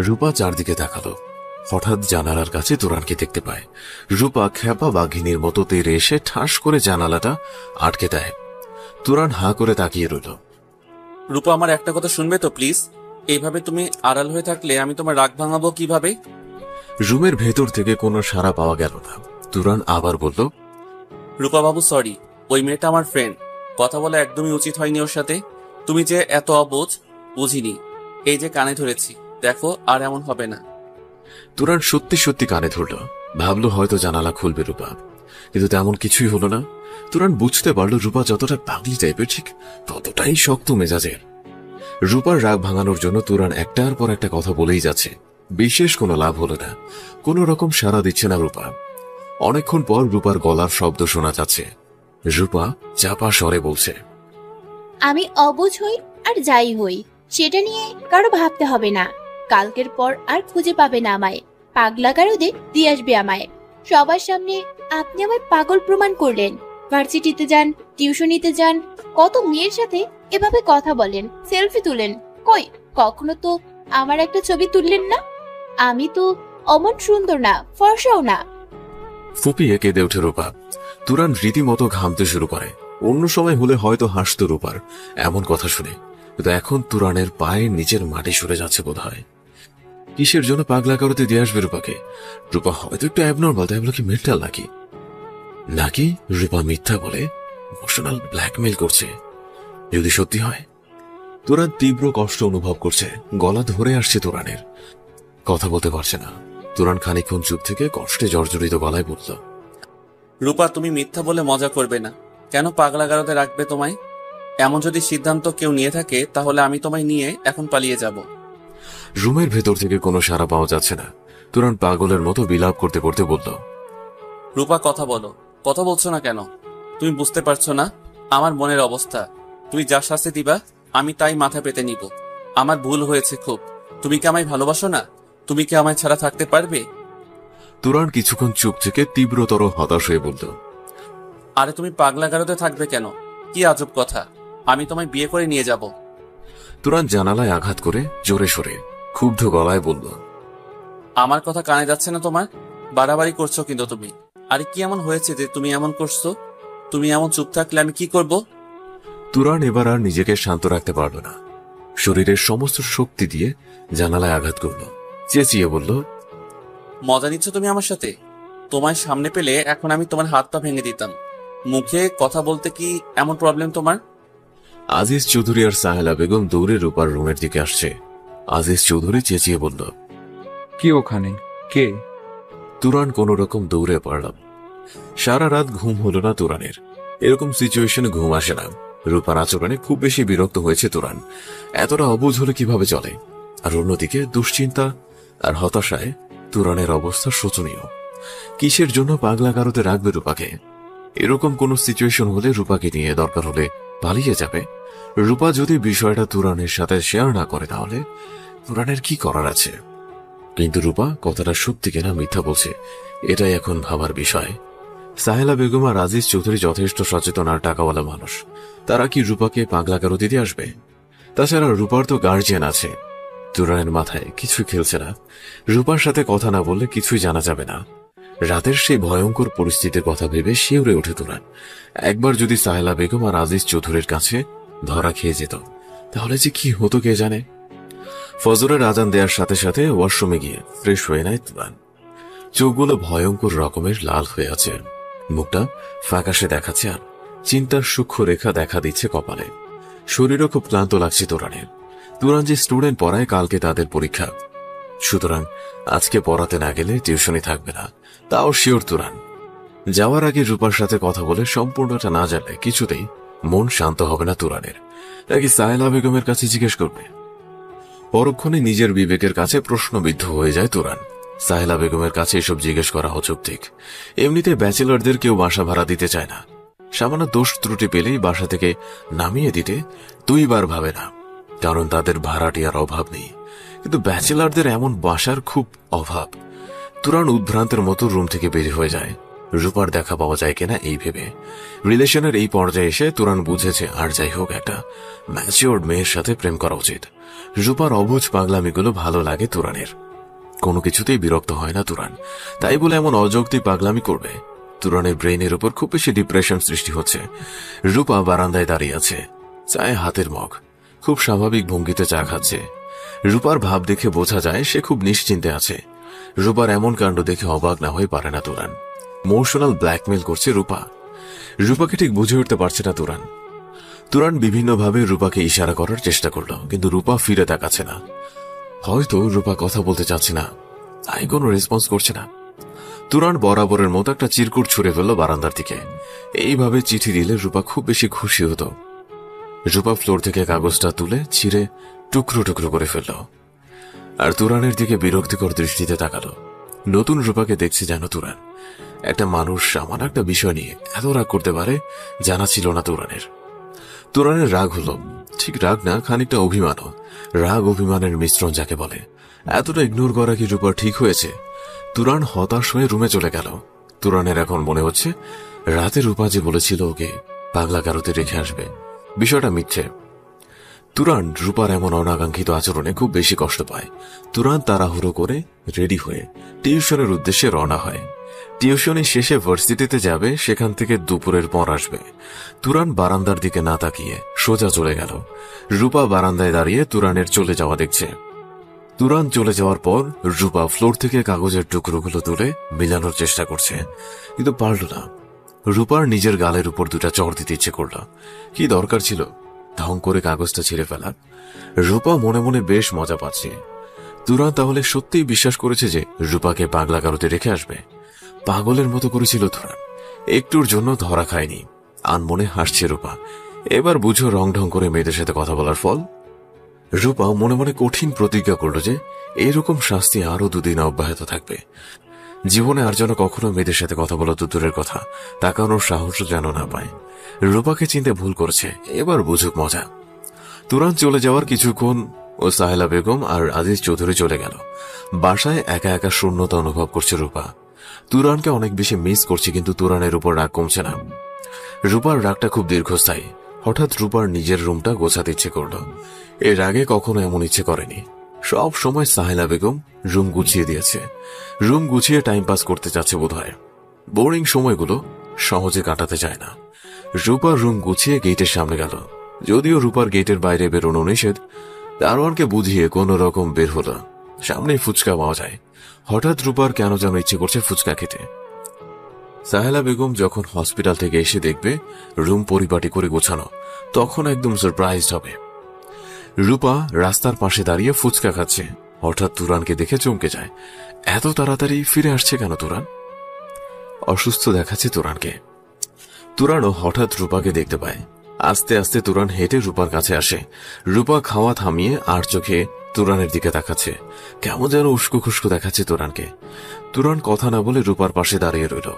রূপা চারদিকে তাকালো। হঠাৎ জানালার কাছে তুরানকে দেখতে পায়। রূপা খ্যাপা বাঘিনীর মতো তেড়ে এসে ঠাস করে জানালাটা আটকে দেয়। তুরান হাঁ করে তাকিয়ে রইল। রূপা, আমার একটা কথা শুনবে তো প্লিজ? এইভাবে তুমি আড়াল হয়ে থাকলে আমি তোমার রাগ ভাঙাবো কিভাবে? রুমের ভেতর থেকে কোনো সাড়া পাওয়া গেল না। তুরান আবার বলল, রূপা বাবু সরি, ওই মেয়েটা আমার ফ্রেন্ড। কথা বলা একদমই উচিত হয়নি ওর সাথে। তুমি যে এত অবুঝ বুঝিনি। এই যে কানে ধরেছি, দেখো আর এমন হবে না। তুরান সত্যি সত্যি কানে ধরল। ভাবলো হয়তো জানালা খুলবে রূপা, কিন্তু তেমন কিছুই হলো না। তুরান বুঝতে পারল রূপা যতটা পাগলি টাইপের ঠিক ততটাই শক্ত মেজাজের। রূপার রাগ ভাঙানোর জন্য তুরান একটার পর একটা কথা বলেই যাচ্ছে। বিশেষ কোনো লাভ হলো না। কোন রকম সাড়া দিচ্ছে না রূপা। অনেকক্ষণ পর রূপার গলার শব্দ শোনা যাচ্ছে। রূপা চাপা স্বরে বলছে, আমি অবুঝ হই আর যাই হই সেটা নিয়ে কারো ভাবতে হবে না। কালকের পর আর খুঁজে পাবে না আমায়। পাগলা গারদে দিয়ে আসবে আমায়। সবার সামনে আপনি আমায় পাগল প্রমাণ করলেন। ভার্সিটিতে যান, টিউশনিতে যান, কত মেয়ের সাথে এভাবে কথা বলেন, সেলফি তুলেন। কই কখনো তো আমার একটা ছবি তুললেন না। আমি তো অমন সুন্দর না, ফর্সাও না। ফুপিয়ে কেঁদে ওঠে রূপা। তুরান রীতিমতো ঘামতে শুরু করে। অন্য সময় হলে হয়তো হাসত রূপার এমন কথা শুনে, কিন্তু এখন তুরানের পায়ের নিচের মাটি সরে যাচ্ছে বোধ হয়। কিসের জন্য পাগলা করতে দিয়ে আসবে রূপাকে? রূপা হয়তো একটু অ্যাবনর্মাল, তাই বলে কি মেন্টাল নাকি? নাকি রূপা মিথ্যা বলে ইমোশনাল ব্ল্যাকমেইল করছে? যদি সত্যি হয়, তুরান তীব্র কষ্ট অনুভব করছে। গলা ধরে আসছে তুরানের, কথা বলতে পারছে না। তুরান খানিকক্ষণ চুপ থেকে কষ্টে জর্জরিত গলায় বলল, রূপা, তুমি মিথ্যা বলে মজা করবে না। কেন পাগলা গারদে রাখবে তোমায়? এমন যদি সিদ্ধান্ত কেউ নিয়ে থাকে তাহলে আমি তোমায় নিয়ে এখন পালিয়ে যাব। রুমের ভেতর থেকে কোনো সাড়া পাওয়া যাচ্ছে না। তুরান পাগলের মতো বিলাপ করতে করতে বলল, রূপা, কথা বলো। কথা বলছো না কেন? তুমি বুঝতে পারছো না আমার মনের অবস্থা? তুমি যা শাস্তি দিবা আমি তাই মাথা পেতে নিব। আমার ভুল হয়েছে খুব। তুমি কি আমায় ভালোবাসো না? তুমি কি আমায় ছাড়া থাকতে পারবে? তুরান কিছুক্ষণ চুপ থেকে তীব্রতর হতাশ হয়ে বলল, আরে তুমি পাগলা গারদে থাকবে কেন? কি আজব কথা। আমি তোমায় বিয়ে করে নিয়ে যাব। তুরান জানালায় আঘাত করে জোরে সরে ক্ষুব্ধ গলায় বলল, আমার কথা কানে যাচ্ছে না তোমার? বাড়াবাড়ি করছো কিন্তু তুমি। আরে কি এমন হয়েছে যে তুমি এমন করছো? তুমি এমন চুপ থাকলে আমি কি করব? তুরান এবার আর নিজেকে শান্ত রাখতে পারল না। শরীরের সমস্ত শক্তি দিয়ে জানালায় আঘাত করল। চেঁচিয়ে বলল, মজা নিচ্ছ তুমি আমার সাথে? তোমায় সামনে পেলে এখন আমি তোমার হাত পা ভেঙে দিতাম। মুখে কথা বলতে কি এমন প্রবলেম তোমার? আজিজ চৌধুরী আর সাহেলা বেগম দৌড়ে রূপার রুমের দিকে আসছে। আজিজ চৌধুরী চেঁচিয়ে বলল, কি ওখানে কে? তুরান কোন রকম দৌড়ে পারলাম। সারা রাত ঘুম হলো না তুরানের। এরকম সিচুয়েশনে ঘুম আসে না। রূপার আচরণে খুব বেশি বিরক্ত হয়েছে তুরান। এতটা অবুঝ হলে কিভাবে চলে? আর অন্যদিকে দুশ্চিন্তা আর হতাশায় তুরানের অবস্থা শোচনীয়। কিসের জন্য পাগলা গারদে রাখবে রূপাকে? এরকম কোন সিচুয়েশন হলে রূপাকে নিয়ে দরকার হলে পালিয়ে যাবে। রূপা যদি বিষয়টা তুরানের সাথে শেয়ার না করে তাহলে তুরানের কি করার আছে? কিন্তু রূপা কথাটা সত্যি কিনা মিথ্যা বলছে এটাই এখন ভাবার বিষয়। সাহেলা বেগম আর আজিজ চৌধুরী যথেষ্ট সচেতন আর টাকাওয়ালা মানুষ। তারা কি রূপাকে পাগলা গারদে দিতে আসবে? তাছাড়া রূপার তো গার্জিয়ান আছে। তুরানের মাথায় কিছুই খেলছে না। রূপার সাথে কথা না বললে কিছুই জানা যাবে না। রাতের সেই ভয়ঙ্কর পরিস্থিতির কথা ভেবে শিউরে ওঠে তুরান। একবার যদি সাহেলা বেগম আর আজিজ চৌধুরীর কাছে ধরা খেয়ে যেত তাহলে যে কি হতো কে জানে। ফজরের আজান দেওয়ার সাথে সাথে ওয়াশরুমে গিয়ে ফ্রেশ হয়ে নেয় তুরান। চোখগুলো ভয়ঙ্কর রকমের লাল হয়ে আছে। মুখটা ফ্যাকাশে দেখাচ্ছে আর চিন্তার সূক্ষ্ম রেখা দেখা দিচ্ছে কপালে। শরীরও খুব ক্লান্ত লাগছে তুরানের। তুরান যে স্টুডেন্ট পড়ায়, কালকে তাদের পরীক্ষা। সুতরাং আজকে পড়াতে না গেলে টিউশনি থাকবে না, তাও শিওর তুরান। যাওয়ার আগে রূপার সাথে কথা বলে সম্পূর্ণটা না জানলে কিছুতেই মন শান্ত হবে না তুরানের। নাকি সাহেলা বেগমের কাছে জিজ্ঞেস করবে? পরক্ষণে নিজের বিবেকের কাছে প্রশ্নবিদ্ধ হয়ে যায় তুরান। সাহেলা বেগমের কাছে এসব জিজ্ঞেস করা অযৌক্তিক। এমনিতে ব্যাচেলরদের কেউ বাসা ভাড়া দিতে চায় না। সামান্য দোষ ত্রুটি পেলেই বাসা থেকে নামিয়ে দিতে দুইবার ভাবে না, কারণ তাদের ভাড়াটিয়ার অভাব নেই। কিন্তু ব্যাচেলারদের এমন বাসার খুব অভাব। তুরান উদ্ভ্রান্তের মতো রুম থেকে বের হয়ে যায়। রূপার দেখা পাওয়া যায় কিনা এই ভেবে। রিলেশনের এই পর্যায়ে এসে তুরান বুঝেছে আর যাই হোক একটা ম্যাচিওর্ড মেয়ের সাথে প্রেম করা উচিত। রূপার অবুঝ পাগলামিগুলো ভালো লাগে তুরানের। কোনো কিছুতেই বিরক্ত হয় না তুরান, তাই বলে এমন অযৌক্তিক পাগলামি করবে? তুরানের ব্রেইনের উপর খুব বেশি ডিপ্রেশন সৃষ্টি হচ্ছে। রূপা বারান্দায় দাঁড়িয়ে আছে, চায়ে হাতের মগ, খুব স্বাভাবিক ভঙ্গিতে চা খাচ্ছে। রূপার ভাব দেখে বোঝা যায় সে খুব নিশ্চিন্তে আছে। রূপার এমন কাণ্ড দেখে অবাক না হয়ে পারে না তুরান। ইমোশনাল ব্ল্যাকমেল করছে রূপা। রূপাকে ঠিক বুঝে উঠতে পারছে না তুরান। তুরান বিভিন্নভাবে রূপাকে ইশারা করার চেষ্টা করলো, কিন্তু রূপা ফিরে তাকাচ্ছে না। হয়তো রূপা কথা বলতে চাচ্ছে না, তাই কোনো রেসপন্স করছে না। তুরান বরাবরের মতো একটা চিরকুট ছুঁড়ে ফেললো বারান্দার দিকে। এইভাবে চিঠি দিলে রূপা খুব বেশি খুশি হতো। রূপা ফ্লোর থেকে কাগজটা তুলে ছিঁড়ে টুকরো টুকরো করে ফেলল, আর তুরানের দিকে বিরক্তিকর দৃষ্টিতে তাকালো। নতুন রূপাকে দেখছে যেন তুরান। একটা মানুষ সামান্য একটা বিষয় নিয়ে এত রাগ করতে পারে জানা ছিল না তুরানের। তুরানের রাগ হলো, ঠিক রাগ না, খানিকটা অভিমানও। রাগ অভিমানের মিশ্রণ যাকে বলে। এতটা ইগনোর করা কি রূপার ঠিক হয়েছে? তুরান হতাশ হয়ে রুমে চলে গেল। তুরানের এখন মনে হচ্ছে রাতে রূপা যে বলেছিল ওকে পাগলা গারোতে রেখে আসবে, বিষয়টা মিথ্যে। তুরান রূপার এমন অনাকাঙ্ক্ষিত আচরণে খুব বেশি কষ্ট পায়। তুরান তাড়াহুড়ো করে রেডি হয়ে টিউশনের উদ্দেশ্যে রওনা হয়। টিউশনি শেষে ভার্সিটিতে যাবে, সেখান থেকে দুপুরের পর আসবে। তুরান বারান্দার দিকে না তাকিয়ে সোজা চলে গেল। রূপা বারান্দায় দাঁড়িয়ে তুরানের চলে যাওয়া দেখছে। তুরান চলে যাওয়ার পর রূপা ফ্লোর থেকে কাগজের টুকরোগুলো তুলে মিলানোর চেষ্টা করছে, কিন্তু পারল না। রূপার নিজের গালের উপর দুটা চড় দিতে ইচ্ছে করল। কি দরকার ছিল ঢং করে কাগজটা ছিঁড়ে ফেলার? রূপা মনে মনে বেশ মজা পাচ্ছে। তুরান তাহলে সত্যিই বিশ্বাস করেছে যে রূপাকে পাগলা গারোতে রেখে আসবে। পাগলের মতো করেছিল তুরান, একটুর জন্য ধরা খায়নি। আনমনে হাসছে রূপা। এবার বুঝো রং ঢং করে মেয়েদের সাথে কথা বলার ফল। রূপা মনে মনে কঠিন প্রতিজ্ঞা করল যে এরকম শাস্তি আরো দুদিন অব্যাহত থাকবে। জীবনে আর যেন কখনো মেয়েদের সাথে কথা বলা তো দূরের কথা, তাকানোর সাহস যেন না পায়। রূপাকে চিনতে ভুল করেছে, এবার বুঝুক মজা। তুরান চলে যাওয়ার কিছুক্ষণ ও সাহেলা বেগম আর আজিজ চৌধুরী চলে গেল। বাসায় একা একা শূন্যতা অনুভব করছে রূপা। তুরানকে অনেক বেশি মিস করছে, কিন্তু তুরানের উপর রাগ কমছে না। রূপার রাগটা খুব দীর্ঘস্থায়ী। হঠাৎ রূপার নিজের রুমটা গোছাতে ইচ্ছে করল। এর আগে কখনো এমন ইচ্ছে করেনি। সব সময় সাহেলা বেগম রুম গুছিয়ে দিয়েছে। রুম গুছিয়ে টাইম পাস করতে চাচ্ছে বোধহয়। বোরিং সময়গুলো সহজে কাটাতে চায় না। রূপার রুম গুছিয়ে গেটের সামনে গেল। যদিও রূপার গেটের বাইরে বেরোনো নিষেধ, দারোয়ানকে বুঝিয়ে কোনো রকম বের হলো। সামনে ফুচকা পাওয়া যায়। হঠাৎ রূপার কেন যেন ইচ্ছে করছে ফুচকা খেতে। সাহেলা বেগম যখন হসপিটাল থেকে এসে দেখবে রুম পরিপাটি করে গোছানো, তখন একদম সারপ্রাইজড হবে। রূপা রাস্তার পাশে দাঁড়িয়ে ফুচকা খাচ্ছে। হঠাৎ তুরানকে দেখে চমকে যায়। এত তাড়াতাড়ি ফিরে আসছে কেন তুরান? অসুস্থ দেখাচ্ছে তুরানকে। তুরানও হঠাৎ রূপাকে দেখতে পায়। আস্তে আস্তে তুরান হেঁটে রূপার কাছে আসে। রূপা খাওয়া থামিয়ে আর চোখে তুরানের দিকে তাকাচ্ছে। কেমন যেন উস্কো খুস্কো দেখাচ্ছে তুরানকে। তুরান কথা না বলে রূপার পাশে দাঁড়িয়ে রইল।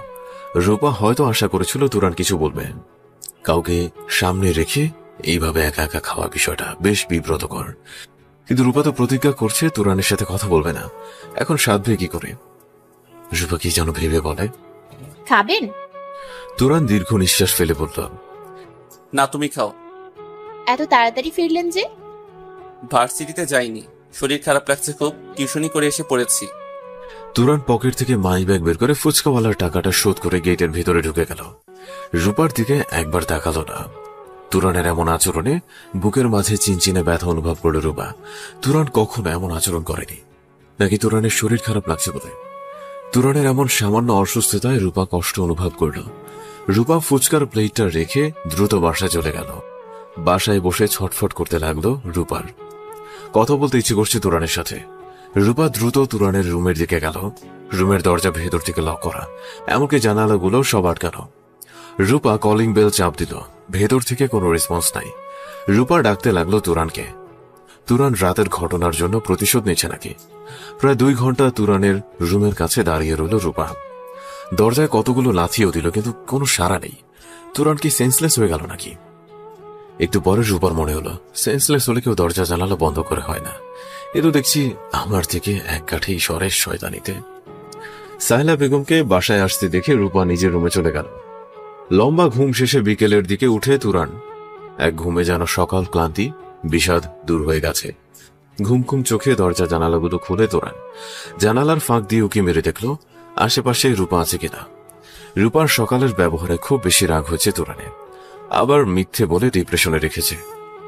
রূপা হয়তো আশা করেছিল তুরান কিছু বলবে। কাউকে সামনে রেখে এইভাবে একা একা খাওয়া বিষয়টা বেশ বিব্রতকর। কিন্তু রূপা তো প্রতিজ্ঞা করছে তুরানের সাথে কথা বলবে না। এখন সাধবে কি করে? রূপা কি যেন ভেবে বলে, খাবেন? তুরান দীর্ঘ নিঃশ্বাস ফেলে বলল, না, তুমি খাও। এত তাড়াতাড়ি ফিরলেন যে? ভার্সিটিতে যাইনি, শরীর খারাপ লাগছে খুব, টিউশনি করে এসে পড়েছি। তুরান পকেট থেকে মানি ব্যাগ বের করে ফুচকাওয়ালার টাকাটা শোধ করে গেটের ভিতরে ঢুকে গেল। রূপার দিকে একবার তাকালো না। তুরানের এমন আচরণে বুকের মাঝে চিনচিনে ব্যথা অনুভব করল রূপা। তুরান কখনো এমন আচরণ করেনি। নাকি তুরানের শরীর খারাপ লাগছে বলে? তুরানের এমন সামান্য অসুস্থতায় রূপা কষ্ট অনুভব করল। রূপা ফুচকার প্লেটটা রেখে দ্রুত বাসায় চলে গেল। বাসায় বসে ছটফট করতে লাগলো রূপার। কথা বলতে ইচ্ছে করছে তুরানের সাথে। রূপা দ্রুত তুরানের রুমের দিকে গেল। রুমের দরজা ভেতর থেকে লক করা, এমনকি জানালাগুলো সব আটকানো। রূপা কলিং বেল চাপ দিল। ভেতর থেকে কোনো রেসপন্স নাই। রূপা ডাকতে লাগলো তুরানকে। তুরান রাতের ঘটনার জন্য প্রতিশোধ নিচ্ছে নাকি? প্রায় 2 ঘন্টা তুরানের রুমের কাছে দাঁড়িয়ে রইল রূপা। দরজায় কতগুলো লাথিও দিল, কিন্তু কোনো সাড়া নেই। তুরান কি সেন্সলেস হয়ে গেল নাকি? একটু পরে রূপার মনে হলো সেন্সলেস হলে কেউ দরজা জানালা বন্ধ করে হয় না। এ তো দেখছি আমার থেকে এক কাঠি সরের শয়তানিতে। সাহেলা বেগমকে বাসায় আসতে দেখে রূপা নিজের রুমে চলে গেল। লম্বা ঘুম শেষে বিকেলের দিকে উঠে তুরান এক ঘুমে যেন সকাল ক্লান্তি বিষাদ দূর হয়ে গেছে। ঘুম ঘুম চোখে দরজা জানালাগুলো খুলে তুরান জানালার ফাঁক দিয়ে উকি মেরে দেখলো আশেপাশে রূপা আছে কিনা। রূপার সকালের ব্যবহারে খুব বেশি রাগ হয়েছে তুরানের, আবার মিথ্যে বলে ডিপ্রেশনে রেখেছে।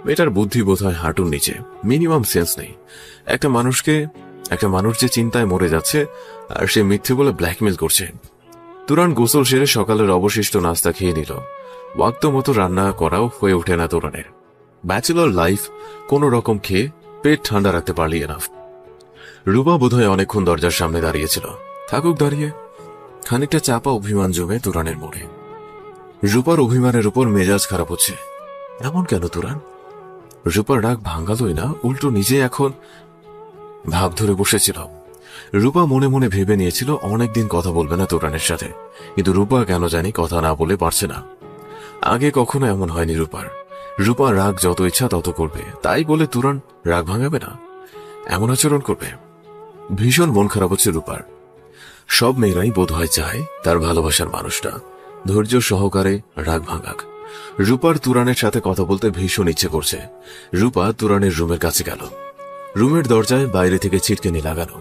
মেয়েটার বুদ্ধি বোধ হয় হাঁটুর নিচে, মিনিমাম সেন্স নেই। একটা মানুষ যে চিন্তায় মরে যাচ্ছে আর সে মিথ্যে বলে ব্ল্যাকমেল করছে। তুরান গোসল সেরে সকালের অবশিষ্ট নাস্তা খেয়ে নিল। ওয়াক্ত মতো রান্না করাও হয়ে ওঠে না তুরানের। ব্যাচেলর লাইফ কোন রকম খেয়ে পেট ঠান্ডা রাখতে পারলি এনাফ। রূপা বোধহয় অনেকক্ষণ দরজার সামনে দাঁড়িয়েছিল। থাকুক দাঁড়িয়ে। খানিকটা চাপা অভিমান জমে তুরানের মনে। রূপার অভিমানের উপর মেজাজ খারাপ হচ্ছে। এমন কেন তুরান? রূপার রাগ ভাঙ্গালই না, উল্টো নিজে এখন ভাব ধরে বসেছিল। রূপা মনে মনে ভেবে নিয়েছিল অনেকদিন কথা বলবে না তুরানের সাথে, কিন্তু রূপা কেন জানি কথা না বলে পারছে না। আগে কখনো এমন হয়নি রূপার। রূপা রাগ যত ইচ্ছা তত করবে, তাই বলে তুরান রাগ ভাঙাবে না, এমন আচরণ করবে। ভীষণ মন খারাপ হচ্ছে রূপার। সব মেয়েরাই বোধহয় চায় তার ভালোবাসার মানুষটা ধৈর্য সহকারে রাগ ভাঙাক। রূপার তুরানের সাথে কথা বলতে ভীষণ ইচ্ছে করছে। রূপা তুরানের রুমের কাছে গেল। রুমের দরজায় বাইরে থেকে ছিটকেনি লাগানো।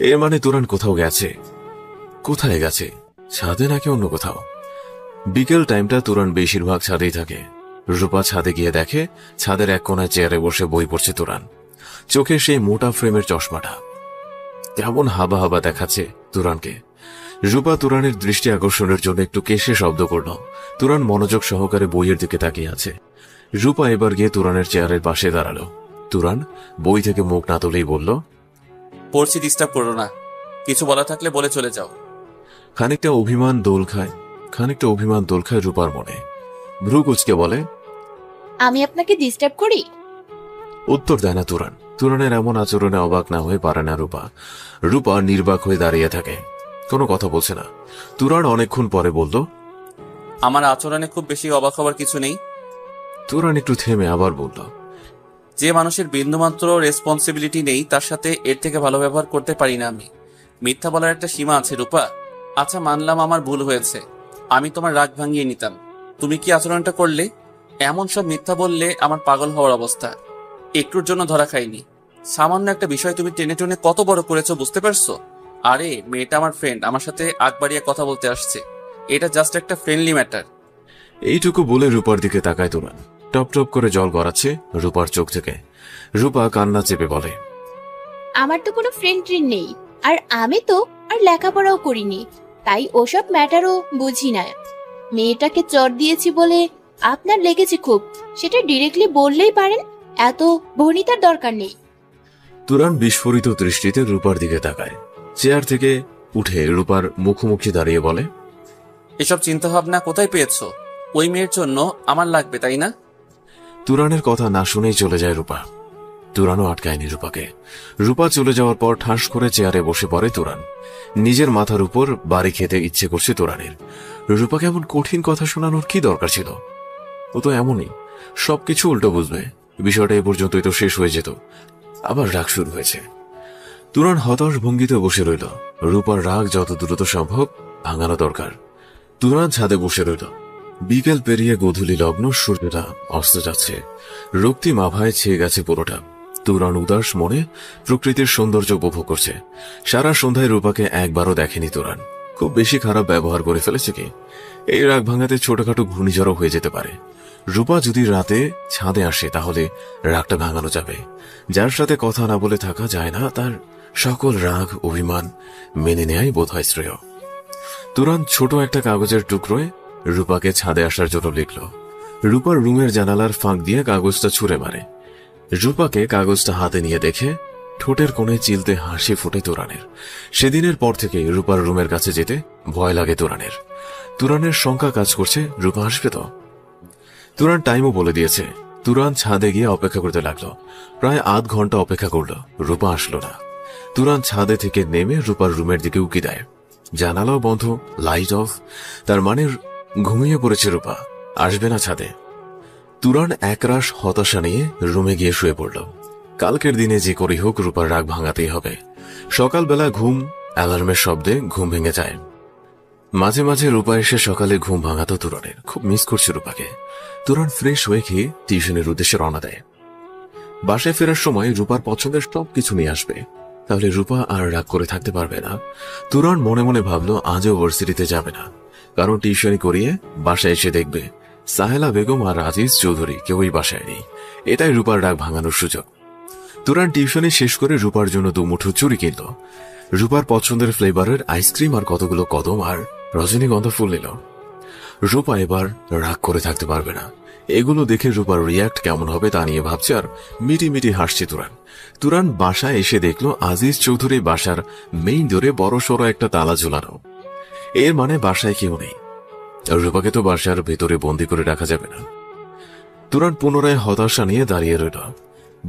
এর মানে তুরান কোথাও গেছে। কোথায় গেছে? ছাদে নাকি অন্য কোথাও? বিকেল টাইমটা তুরান বেশিরভাগ ছাদেই থাকে। রূপা ছাদে গিয়ে দেখে ছাদের এক কোনায় চেয়ারে বসে বই পড়ছে তুরান। চোখে সেই মোটা ফ্রেমের চশমাটা কেমন হাবা হাবা দেখাচ্ছে তুরানকে। রূপা তুরানের দৃষ্টি আকর্ষণের জন্য একটু কেশে শব্দ করল। তুরান মনোযোগ সহকারে বইয়ের দিকে তাকিয়ে আছে। রূপা এবার গিয়ে তুরানের চেয়ারের পাশে দাঁড়ালো। তুরান বই থেকে মুখ না তুলেই বলল, পড়ছি, ডিস্টার্ব করো না। কিছু বলা থাকলে বলে চলে যাও। খানিকটা অভিমান দোল খায় রূপার মনে। ভ্রু কুচকে বলে, আমি আপনাকে ডিস্টার্ব করি? উত্তর দেয় না তুরান। তুরানের এমন আচরণে অবাক না হয়ে পারে না রূপা। রূপা নির্বাক হয়ে দাঁড়িয়ে থাকে, কোনো কথা বলছে না। তুরান অনেকক্ষণ পরে বলল, আমার আচরণে খুব বেশি অবাক হবার কিছু নেই। তুরান একটু থেমে আবার বলল, যে মানুষের বিন্দুমাত্র রেসপন্সিবিলিটি নেই তার সাথে এর থেকে ভালো ব্যবহার করতে পারি না আমি। মিথ্যা বলার একটা সীমা আছে রূপা। আচ্ছা, মানলাম আমার ভুল হয়েছে, আমি তোমার রাগ ভাঙিয়ে নিতাম। তুমি কি আচরণটা করলে? এমন সব মিথ্যা বললে আমার পাগল হওয়ার অবস্থা। একটুর জন্য ধরা খাইনি। সামান্য একটা বিষয় তুমি টেনে টেনে কত বড় করেছো, বুঝতে পারছো? আরে মেয়েটা আমার ফ্রেন্ড, আমার সাথে আগ বাড়িয়ে কথা বলতে আসছে। এটা জাস্ট একটা ফ্রেন্ডলি ম্যাটার। এইটুকু বলে রূপার দিকে তাকায় তুরান। টপ টপ করে জল গড়াচ্ছে রূপার চোখ থেকে। রূপা কান্না চেপে বলে, আমার তো কোনো ফ্রেন্ড নেই, আর আমি তো আর লেখাপড়াও করিনি, তাই ওসব ম্যাটারও বুঝি না। মেয়েটাকে চট দিয়েছি বলে আপনার লেগেছে খুব, সেটা ডিরেক্টলি বললেই পারেন, এত ভনিতার দরকার নেই। তুরান বিস্ফোরিত দৃষ্টিতে রূপার দিকে তাকায়। চেয়ার থেকে উঠে রূপার মুখোমুখি দাঁড়িয়ে বলে, এসব চিন্তা ভাবনা কোথায় পেয়েছো? ওই মেয়ের জন্য আমার লাগবে, তাই না? তুরানের কথা না শুনেই চলে যায় রূপা। তুরানও আটকায়নি রূপাকে। রূপা চলে যাওয়ার পর ঠাস করে চেয়ারে বসে পড়ে তুরান। নিজের মাথার উপর বাড়ি খেতে ইচ্ছে করছে তুরানের। রূপাকে এমন কঠিন কথা শোনানোর কি দরকার ছিল? ও তো এমনই, সবকিছু উল্টো বুঝবে। বিষয়টা এ পর্যন্তই তো শেষ হয়ে যেত, আবার রাগ শুরু হয়েছে। তুরান হতাশ ভঙ্গিতে বসে রইল। রূপার রাগ যত দ্রুত সম্ভব ভাঙানো দরকার। তুরান ছাদে বসে রইল। বিকেল পেরিয়ে গোধূলি লগ্ন, সূর্যটা অস্ত যাচ্ছে। রক্তিম আভায় ছেয়ে গেছে পুরোটা। তুরান উদাস মনে প্রকৃতির সৌন্দর্য উপভোগ করছে। সারা সন্ধ্যায় রূপাকে একবারও দেখেনি তুরান। খুব বেশি খারাপ ব্যবহার করে ফেলেছে কি? এই রাগ ভাঙাতে ছোটখাটো ঘূর্ণিঝড়ও হয়ে যেতে পারে। রূপা যদি রাতে ছাদে আসে তাহলে রাগটা ভাঙানো যাবে। যার সাথে কথা না বলে থাকা যায় না, তার সকল রাগ অভিমান মেনে নেয়াই বোধ হয় শ্রেয়। তুরান ছোট একটা কাগজের টুকরোয় রূপাকে ছাদে আসার জন্য লিখল। রূপার রুমের জানালার ফাঁক দিয়ে কাগজটা ছুঁড়ে মারে। রূপাকে কাগজটা হাতে নিয়ে দেখে ঠোঁটের কোণে চিলতে হাসি ফোটে তুরানের। সেদিনের পর থেকে রূপার রুমের কাছে যেতে ভয় লাগে তুরানের। তুরানের শঙ্কা কাজ করছে, রূপা আসবে তো। তুরান টাইমও বলে দিয়েছে। তুরান ছাদে গিয়ে অপেক্ষা করতে লাগলো। প্রায় আধ ঘন্টা অপেক্ষা করলো, রূপা আসলো না। তুরান ছাদে থেকে নেমে রূপার রুমের দিকে উকি দেয়। জানালাও বন্ধ, লাইট অফ। তার মানে ঘুমিয়ে পড়েছে রূপা, আসবে না ছাদে। তুরান একরাশ হতাশা নিয়ে রুমে গিয়ে শুয়ে পড়ল। কালকের দিনে যে করেই হোক রূপার রাগ ভাঙাতেই হবে। সকালবেলা ঘুম অ্যালার্মের শব্দে ঘুম ভেঙে যায়। মাঝে মাঝে রূপা এসে সকালে ঘুম ভাঙাতো তুরানের। খুব মিস করছে রূপাকে। তুরান ফ্রেশ হয়ে খেয়ে টিউশনের উদ্দেশ্যে রওনা দেয়। বাসায় ফেরার সময় রূপার পছন্দের সবকিছু নিয়ে আসবে, তাহলে রূপা আর রাগ করে থাকতে পারবে না। তুরান মনে মনে ভাবলো আজও ভার্সিটিতে যাবে না, কারণ টিউশনি করিয়ে বাসায় এসে দেখবে সাহেলা বেগম আর আজিজ চৌধুরী কেউই বাসায় নেই। এটাই রূপার রাগ ভাঙানোর সুযোগ। তুরান টিউশনি শেষ করে রূপার জন্য দুমুঠো চুরি কিনল। রূপার পছন্দের ফ্লেভারের আইসক্রিম আর কতগুলো কদম আর রজনীগন্ধা ফুল নিল। রূপা এবার রাগ করে থাকতে পারবে না। এগুলো দেখে রূপার রিয়াক্ট কেমন হবে তা নিয়ে ভাবছে আর মিটি মিটি হাসছে তুরান। তুরান বাসায় এসে দেখলো আজিজ চৌধুরী বাসার মেইন ডোরে বড় সড়ো একটা তালা ঝুলানো। এর মানে বাসায় কেউ নেই। রূপাকে তো বাসার ভেতরে বন্দি করে রাখা যাবে না। তুরান পুনরায় হতাশা নিয়ে দাঁড়িয়ে রইল।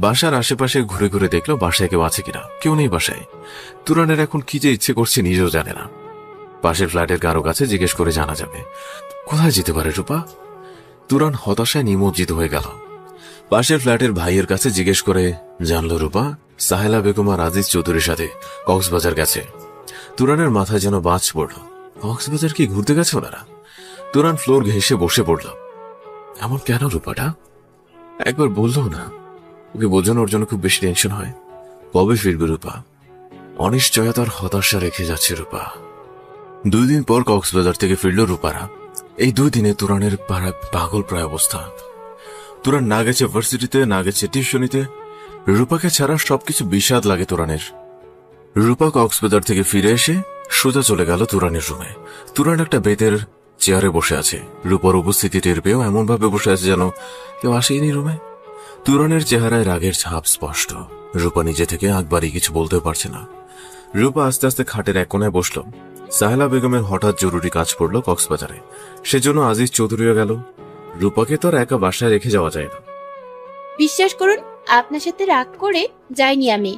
বাসার আশেপাশে ঘুরে ঘুরে দেখলো বাসায় কেউ আছে কিনা। কেউ নেই বাসায়। তুরানের এখন কি যে ইচ্ছে করছে নিজেও জানে না। পাশের ফ্ল্যাটের কারো কাছে জিজ্ঞেস করে জানা যাবে। কোথায় যেতে পারে রূপা? তুরান হতাশায় নিমজ্জিত হয়ে গেল। পাশের ফ্ল্যাটের ভাইয়ের কাছে জিজ্ঞেস করে জানলো রূপা সাহেলা বেগম আর আজিজ চৌধুরীর সাথে কক্সবাজার গেছে। তুরানের মাথায় যেন বাজ পড়ল। কক্সবাজার কি ঘুরতে গেছে ওনারা? তুরান ফ্লোর ঘেঁষে বসে পড়ল। এমন কেন রূপাটা? একবার বললো না? ওকে বোঝানোর জন্য খুব বেশি টেনশন হয়। কবে ফিরবে রূপা? অনিশ্চয়তার হতাশা রেখে যাচ্ছে রূপা। 2 দিন পর কক্সবাজার থেকে ফিরল রূপারা। এই 2 দিনে তুরানের পাড়ায় পাগল প্রায় অবস্থা। তুরান না গেছে ভার্সিটিতে, না গেছে টিউশনিতে। রূপাকে ছাড়া সবকিছু বিষাদ লাগে তুরানের। রূপা কক্সবাজার থেকে ফিরে এসে সোজা চলে গেল তুরানের রুমে। তুরান একটা বেতের চেয়ারে বসে আছে। রূপার উপস্থিতি টের পেয়েও এমন ভাবে বসে আছে যেন কেউ আসেনি রুমে। তুরানের চেহারায় রাগের ছাপ স্পষ্ট। রূপা নিজে থেকে একবারই কিছু বলতে পারছে না। রূপা আস্তে আস্তে খাটের এক কোনায় বসল। সাহেলা বেগমের হঠাৎ জরুরি কাজ পড়ল কক্সবাজারে, সেজন্য আজিজ চৌধুরীও গেল। রূপাকে তো আর একা বাসায় রেখে যাওয়া যায় না। বিশ্বাস করুন, আপনার সাথে রাগ করে যাইনি আমি।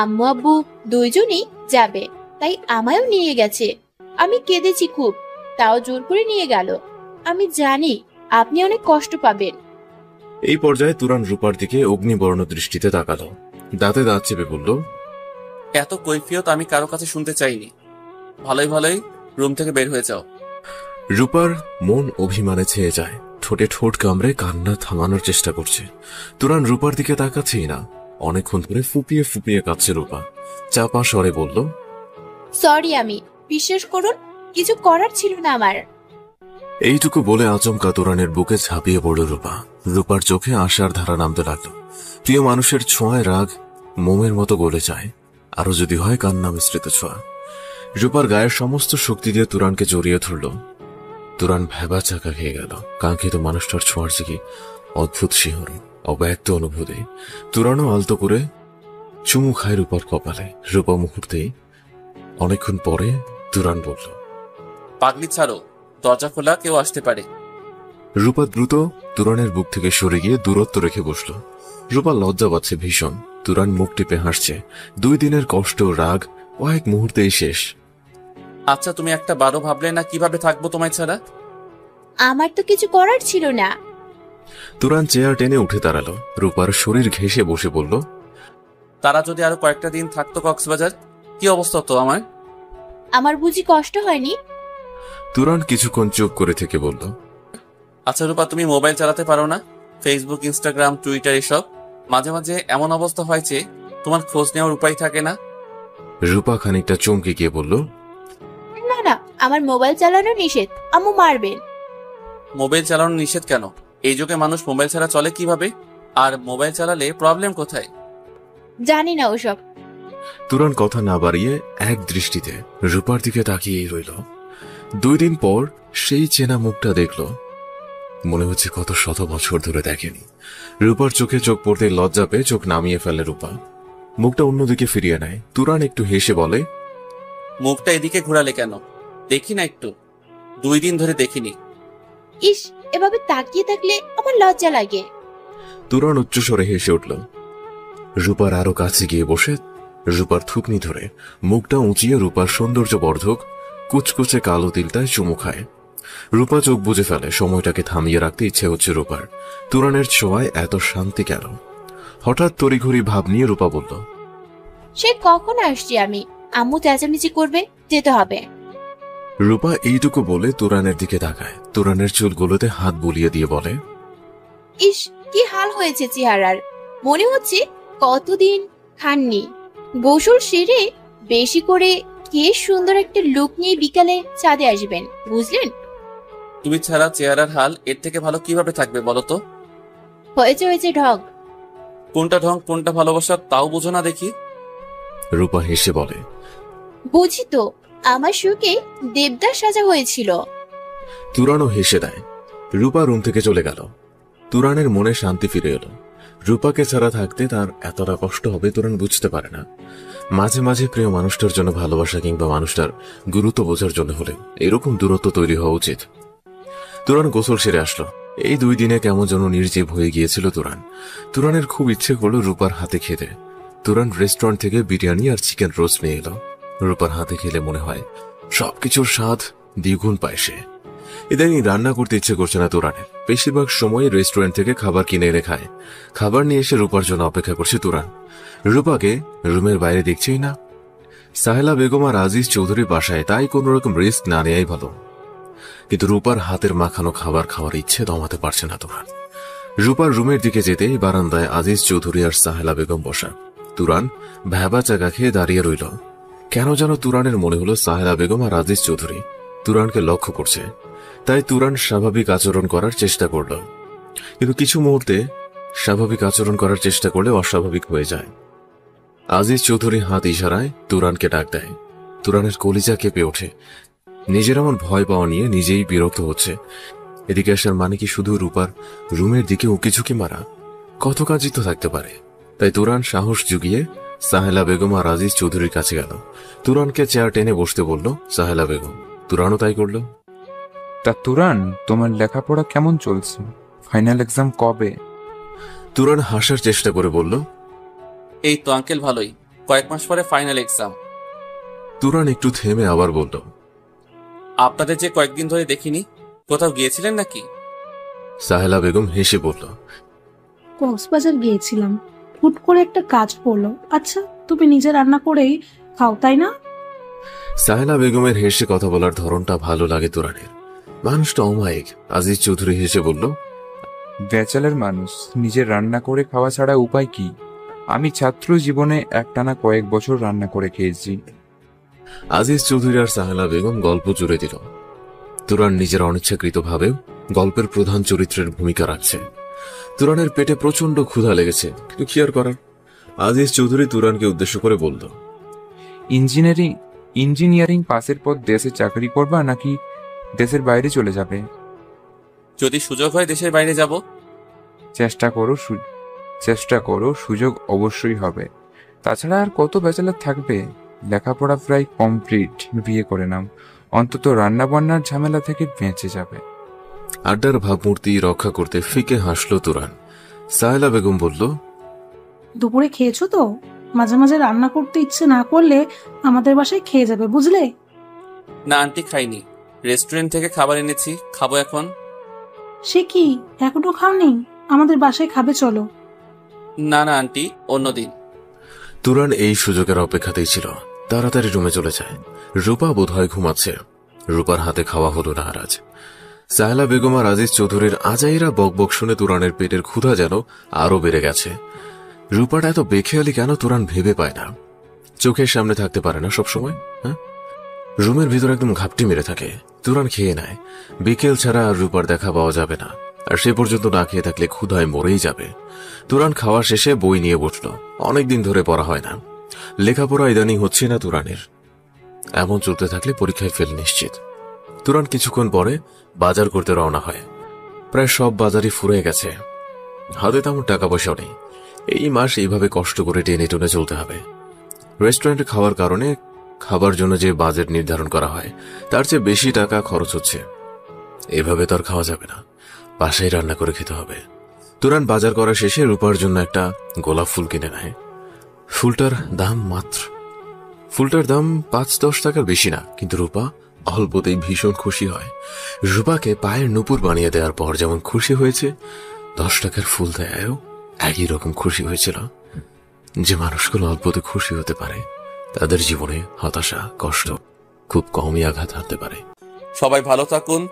আম্মু আব্বু দুইজনই যাবে, তাই আমায়ও নিয়ে গেছে। আমি কেঁদেছি খুব, তাও জোর করে নিয়ে গেল। আমি জানি আপনি অনেক কষ্ট পাবেন। এই পর্যায়ে তুরান রূপার দিকে অগ্নিবর্ণ দৃষ্টিতে তাকালো। দাঁতে দাঁত চেপে বলল, এত কৈফিয়ত আমি কারো কাছে শুনতে চাইনি। ভালোই ভালোই রুম থেকে বের হয়ে যাও। রূপার মন অভিমানে ছেয়ে যায়। ঠোঁটে ঠোঁট কামড়ে কান্না থামানোর চেষ্টা করছে। তুরান রূপার দিকে তাকাচ্ছেই না। অনেকক্ষণ ধরে ফুপিয়ে ফুপিয়ে কাঁদছে রূপা। চাপা স্বরে বলল, সরি আমি, বিশ্বাস করুন কিছু করার ছিল না আমার। এইটুকু বলে আচমকা তুরানের বুকে ঝাঁপিয়ে পড়ল রূপা। রূপার চোখে আশার ধারা নামতে লাগলো। প্রিয় মানুষের ছোঁয়ায় রাগ মোমের মতো গলে যায়, আরো যদি হয় কান্না মিশ্রিত ছোঁয়া। রূপার গায়ের সমস্ত শক্তি দিয়ে তুরানকে জড়িয়ে ধরল। তুরান ভেবা চাকা খেয়ে গেল। কাঙ্ক্ষিত মানুষটার ছোঁয়ার কি অদ্ভুত শিহরণ, অব্যক্ত অনুভূতি। তুরানও আলতো করে চুমু খায় রূপার কপালে। রূপা মুহূর্তেই। অনেকক্ষণ পরে তুরান বলল, পাগলি ছাড়ো, দরজা খোলা, কেউ আসতে পারে। রূপা দ্রুত তুরানের বুক থেকে সরে গিয়ে দূরত্ব রেখে বসল। রূপা লজ্জা পাচ্ছে ভীষণ। তুরান মুখ টিপে হাসছে। 2 দিনের কষ্ট রাগ কয়েক মুহূর্তেই শেষ। আচ্ছা, তুমি একটা বারো ভাবলে না কিভাবে থাকবো তোমায় ছাড়া? আমার তো কিছু করার ছিল না। তুরান চেয়ার টেনে উঠে দাঁড়ালো। রূপার শরীর ঘেঁষে বসে বলল, তারা যদি আরো কয়েকটা দিন থাকতো কক্সবাজার, কি অবস্থা হতো আমার? আমার বুঝি কষ্ট হয়নি? তুরান কিছুক্ষণ চুপ করে থেকে বলল, আচ্ছা রূপা, তুমি মোবাইল চালাতে পারো না? ফেসবুক, ইনস্টাগ্রাম, টুইটার এসব। মাঝে মাঝে এমন অবস্থা হয়েছে তোমার খোঁজ নেওয়ার উপায় থাকে না। রূপা খানিকটা চমকে গিয়ে বলল, না না, আমার মোবাইল চালানো নিষেধ, আম্মু মারবেন। মোবাইল চালানো নিষেধ কেন? এই যুগে মানুষ মোবাইল ছাড়া চলে কিভাবে? আর মোবাইল চালালে প্রবলেম কোথায়? জানি না ওসব। তুরান কথা না বাড়িয়ে এক দৃষ্টিতে রূপার দিকে তাকিয়েই রইল। 2 দিন পর সেই চেনা মুখটা দেখল। মনে হচ্ছে কত শত বছর ধরে দেখেনি। রূপার চোখে চোখ পড়তে লজ্জা পেয়ে চোখ নামিয়ে ফেলে রূপা। মুখটা অন্যদিকে ফিরিয়ে নেয়। তুরান একটু হেসে বলে, মুখটা এদিকে ঘোরালে কেন? দেখি না একটু, 2 দিন ধরে দেখিনি। ইস, এভাবে তাকিয়ে থাকলে আমার লজ্জা লাগে। তুরান উচ্চস্বরে হেসে উঠল। রূপার আরো কাছে গিয়ে বসে রূপার থুতনি ধরে মুখটা উঁচিয়ে রূপার সৌন্দর্য বর্ধক কুচকুচে কালো তিলটায় চুমু খায়। রূপা চোখ বুজে ফেলে। সময়টাকে থামিয়ে রাখতে ইচ্ছে হচ্ছে রূপার। তুরানের ছোঁয়ায় এত শান্তি কেন? হঠাৎ তড়িঘড়ি ভাব নিয়ে রূপা বলল, সে কখন আসছি আমি, আম্মু চেঁচামেচি করবে, যেতে হবে। রূপা এইটুকু বলে তুরানের দিকে তাকায়। তুরানের চুলগুলোতে হাত বুলিয়ে দিয়ে বলে, ইস, কি হাল হয়েছে চেহারার, মনে হচ্ছে কতদিন খাননি। গোসল সেরে বেশি করে খেয়ে সুন্দর একটা লুক নিয়ে বিকালে চাঁদে আসবেন, বুঝলেন? তুমি ছাড়া চেহারার হাল এর থেকে ভালো কিভাবে থাকবে বলো তো? হয়েছে ঢং। কোনটা ঢং কোনটা ভালোবাসা তাও বোঝো না দেখি। রূপা হেসে বলে, বুঝি তো, আমার সুখে দেবদাস সাজা হয়েছিল। তুরানও হেসে দেয়। রূপা রুম থেকে চলে গেল। তুরানের মনে শান্তি ফিরে এলো। রূপাকে ছাড়া থাকতে তার এতটা কষ্ট হবে তুরান বুঝতে পারে না। মাঝে মাঝে প্রিয় মানুষটার জন্য ভালোবাসা কিংবা মানুষটার গুরুত্ব বোঝার জন্য হলে এরকম দূরত্ব তৈরি হওয়া উচিত। তুরান গোসল সেরে আসলো। এই 2 দিনে কেমন যেন নির্জীব হয়ে গিয়েছিল তুরান। তুরানের খুব ইচ্ছে করলো রূপার হাতে খেতে। তুরান রেস্টুরেন্ট থেকে বিরিয়ানি আর চিকেন রোস্ট নিয়ে এলো। রূপার হাতে খেলে মনে হয় সবকিছুর স্বাদ দ্বিগুণ পায় সে। ইদানিং রান্না করতে ইচ্ছে করছে না তুরানের। বেশিরভাগ সময় রেস্টুরেন্ট থেকে খাবার কিনে এনে খায়। খাবার নিয়ে এসে রূপার জন্য অপেক্ষা করছে তুরান। রূপাকে রুমের বাইরে দেখছেই না। সাহেলা বেগম আর আজিজ চৌধুরীর বাসায়, তাই কোন রকম রিস্ক না নেয়াই ভালো। কিন্তু রূপার হাতের মাখানো খাবার খাওয়ার ইচ্ছে দমাতে পারছে না তুরান। রূপার রুমের দিকে যেতেই বারান্দায় আজিজ চৌধুরী আর সাহেলা বেগম বসা। তুরান ভ্যাবা চাকা খেয়ে দাঁড়িয়ে রইল। কেন যেন তুরানের মনে হলো সাহেলা বেগম আর আজিজ চৌধুরী তুরানকে লক্ষ্য করছে। তাই তুরান স্বাভাবিক আচরণ করার চেষ্টা করল, কিন্তু কিছু মুহূর্তে স্বাভাবিক আচরণ করার চেষ্টা করলে অস্বাভাবিক হয়ে যায়। আজিজ চৌধুরী হাত ইশারায় তুরানকে ডাক দেয়। তুরানের কলিজা কেঁপে ওঠে। নিজের এমন ভয় পাওয়া নিয়ে নিজেই বিরক্ত হচ্ছে। এদিকে আসার মানে কি শুধু রূপার রুমের দিকে উঁকিঝুঁকি মারা? কত কাজই তো থাকতে পারে। তাই তুরান সাহস জুগিয়ে সাহেলা বেগম আর আজিজ চৌধুরীর কাছে গেল। তুরানকে চেয়ার টেনে বসতে বলল সাহেলা বেগম। তুরানও তাই করল। তা তুরান, তোমার লেখাপড়া কেমন চলছে? ফাইনাল এক্সাম কবে? তুরান হাসার চেষ্টা করে বলল, এই তো আঙ্কেল, ভালোই, কয়েক মাস পরে ফাইনাল এক্সাম। তুরান একটু থেমে আবার বলল, আপনাদের যে কয়েকদিন ধরে দেখিনি, কোথাও গিয়েছিলেন নাকি? সাহেলা বেগম হেসে বলল, কক্সবাজার গিয়েছিলাম, হুট করে একটা কাজ পড়লো। আচ্ছা, তুমি নিজে রান্না করেই খাও, তাই না? সাহেলা বেগমের হেসে কথা বলার ধরনটা ভালো লাগে তুরানের। মানুষটা অমায়িক। আজিজ চৌধুরী হেসে বলল, ব্যাচেলার মানুষ, নিজের রান্না করে খাওয়া ছাড়া উপায় কি? আমি ছাত্র জীবনে একটানা কয়েক বছর রান্না করে খেয়েছি। আজিজ চৌধুরী আর সাহেলা বেগম গল্প জুড়ে দিল। তুরান নিজের অনিচ্ছাকৃতভাবে গল্পের প্রধান চরিত্রের ভূমিকা রাখছে। তুরানের পেটে প্রচন্ড ক্ষুধা লেগেছে, কিন্তু কি আর করার। আজিজ চৌধুরী তুরানকে উদ্দেশ্য করে বলল, ইঞ্জিনিয়ারিং পাসের পর দেশে চাকরি করবা নাকি দেশের বাইরে চলে যাবে? যদি সুযোগ হয় দেশের বাইরে যাব। চেষ্টা করো, সুযোগ অবশ্যই হবে। তাছাড়া আর কত ব্যাচেলার থাকবে? লেখাপড়া প্রায় কমপ্লিট, বিয়ে করে নাও, অন্তত রান্না বান্নার ঝামেলা থেকে বেঁচে যাবে। আড্ডার ভাবমূর্তি রক্ষা করতে ফিকে হাসল তুরান। সাহেলা বেগম বলল, দুপুরে খেয়েছো তো? মাঝে মাঝে রান্না করতে ইচ্ছে না করলে আমাদের বাসায় খেয়ে যাবে, বুঝলে? না আন্টি, খাইনি, রেস্টুরেন্ট থেকে খাবার এনেছি, খাবো এখন। সে কি, এখনো খাওনি? আমাদের বাসায় খাবে, চলো। না না আন্টি, অন্যদিন। তুরান এই সুযোগের অপেক্ষাতেই ছিল। তাড়াতাড়ি রুমে চলে যায়। রূপা বোধহয় ঘুমাচ্ছে। রূপার হাতে খাওয়া হলো না আর আজ। সাহেলা বেগম আর আজিজ চৌধুরীর আজাইরা বকবক শুনে তুরানের পেটের ক্ষুধা যেন আরো বেড়ে গেছে। রূপাটা এত বেখেয়ালি কেন তুরান ভেবে পায় না। চোখের সামনে থাকতে পারে না সবসময়, হ্যাঁ? রুমের ভিতর একদম ঘাপটি মেরে থাকে। তুরান খেয়ে নেয়। বিকেল ছাড়া আর রূপার দেখা পাওয়া যাবে না, আর সে পর্যন্ত না খেয়ে থাকলে ক্ষুধায় মরেই যাবে। তুরান খাওয়া শেষে বই নিয়ে বসল। অনেকদিন ধরে পড়া হয় না। লেখাপড়া ইদানিং হচ্ছে না তুরানের। এমন চলতে থাকলে পরীক্ষায় ফেল নিশ্চিত। তুরান কিছুক্ষণ পরে বাজার করতে রওনা হয়। প্রায় সব বাজারই ফুরিয়ে গেছে। হাতে তেমন টাকা পয়সাও নেই। এই মাস এইভাবে কষ্ট করে টেনে টুনে চলতে হবে। রেস্টুরেন্টে খাওয়ার কারণে খাবার জন্য যে বাজেট নির্ধারণ করা হয় তার চেয়ে বেশি টাকা খরচ হচ্ছে। এভাবে তো আর খাওয়া যাবে না, বাসায় রান্না করে খেতে হবে। তুরান বাজার করা শেষে রূপার জন্য একটা গোলাপ ফুল কিনে নেয়। ফুলটার দাম 5-10 টাকার বেশি না, কিন্তু রূপা অল্পতেই ভীষণ খুশি হয়। রূপাকে পায়ের নুপুর বানিয়ে দেওয়ার পর যেমন খুশি হয়েছে, 10 টাকার ফুল দেয়াও একই রকম খুশি হয়েছিল। যে মানুষগুলো অল্পতে খুশি হতে পারে তাদের জীবনে হতাশা, কষ্ট খুব কমই আঘাত হানতে পারে। সবাই ভালো থাকুন।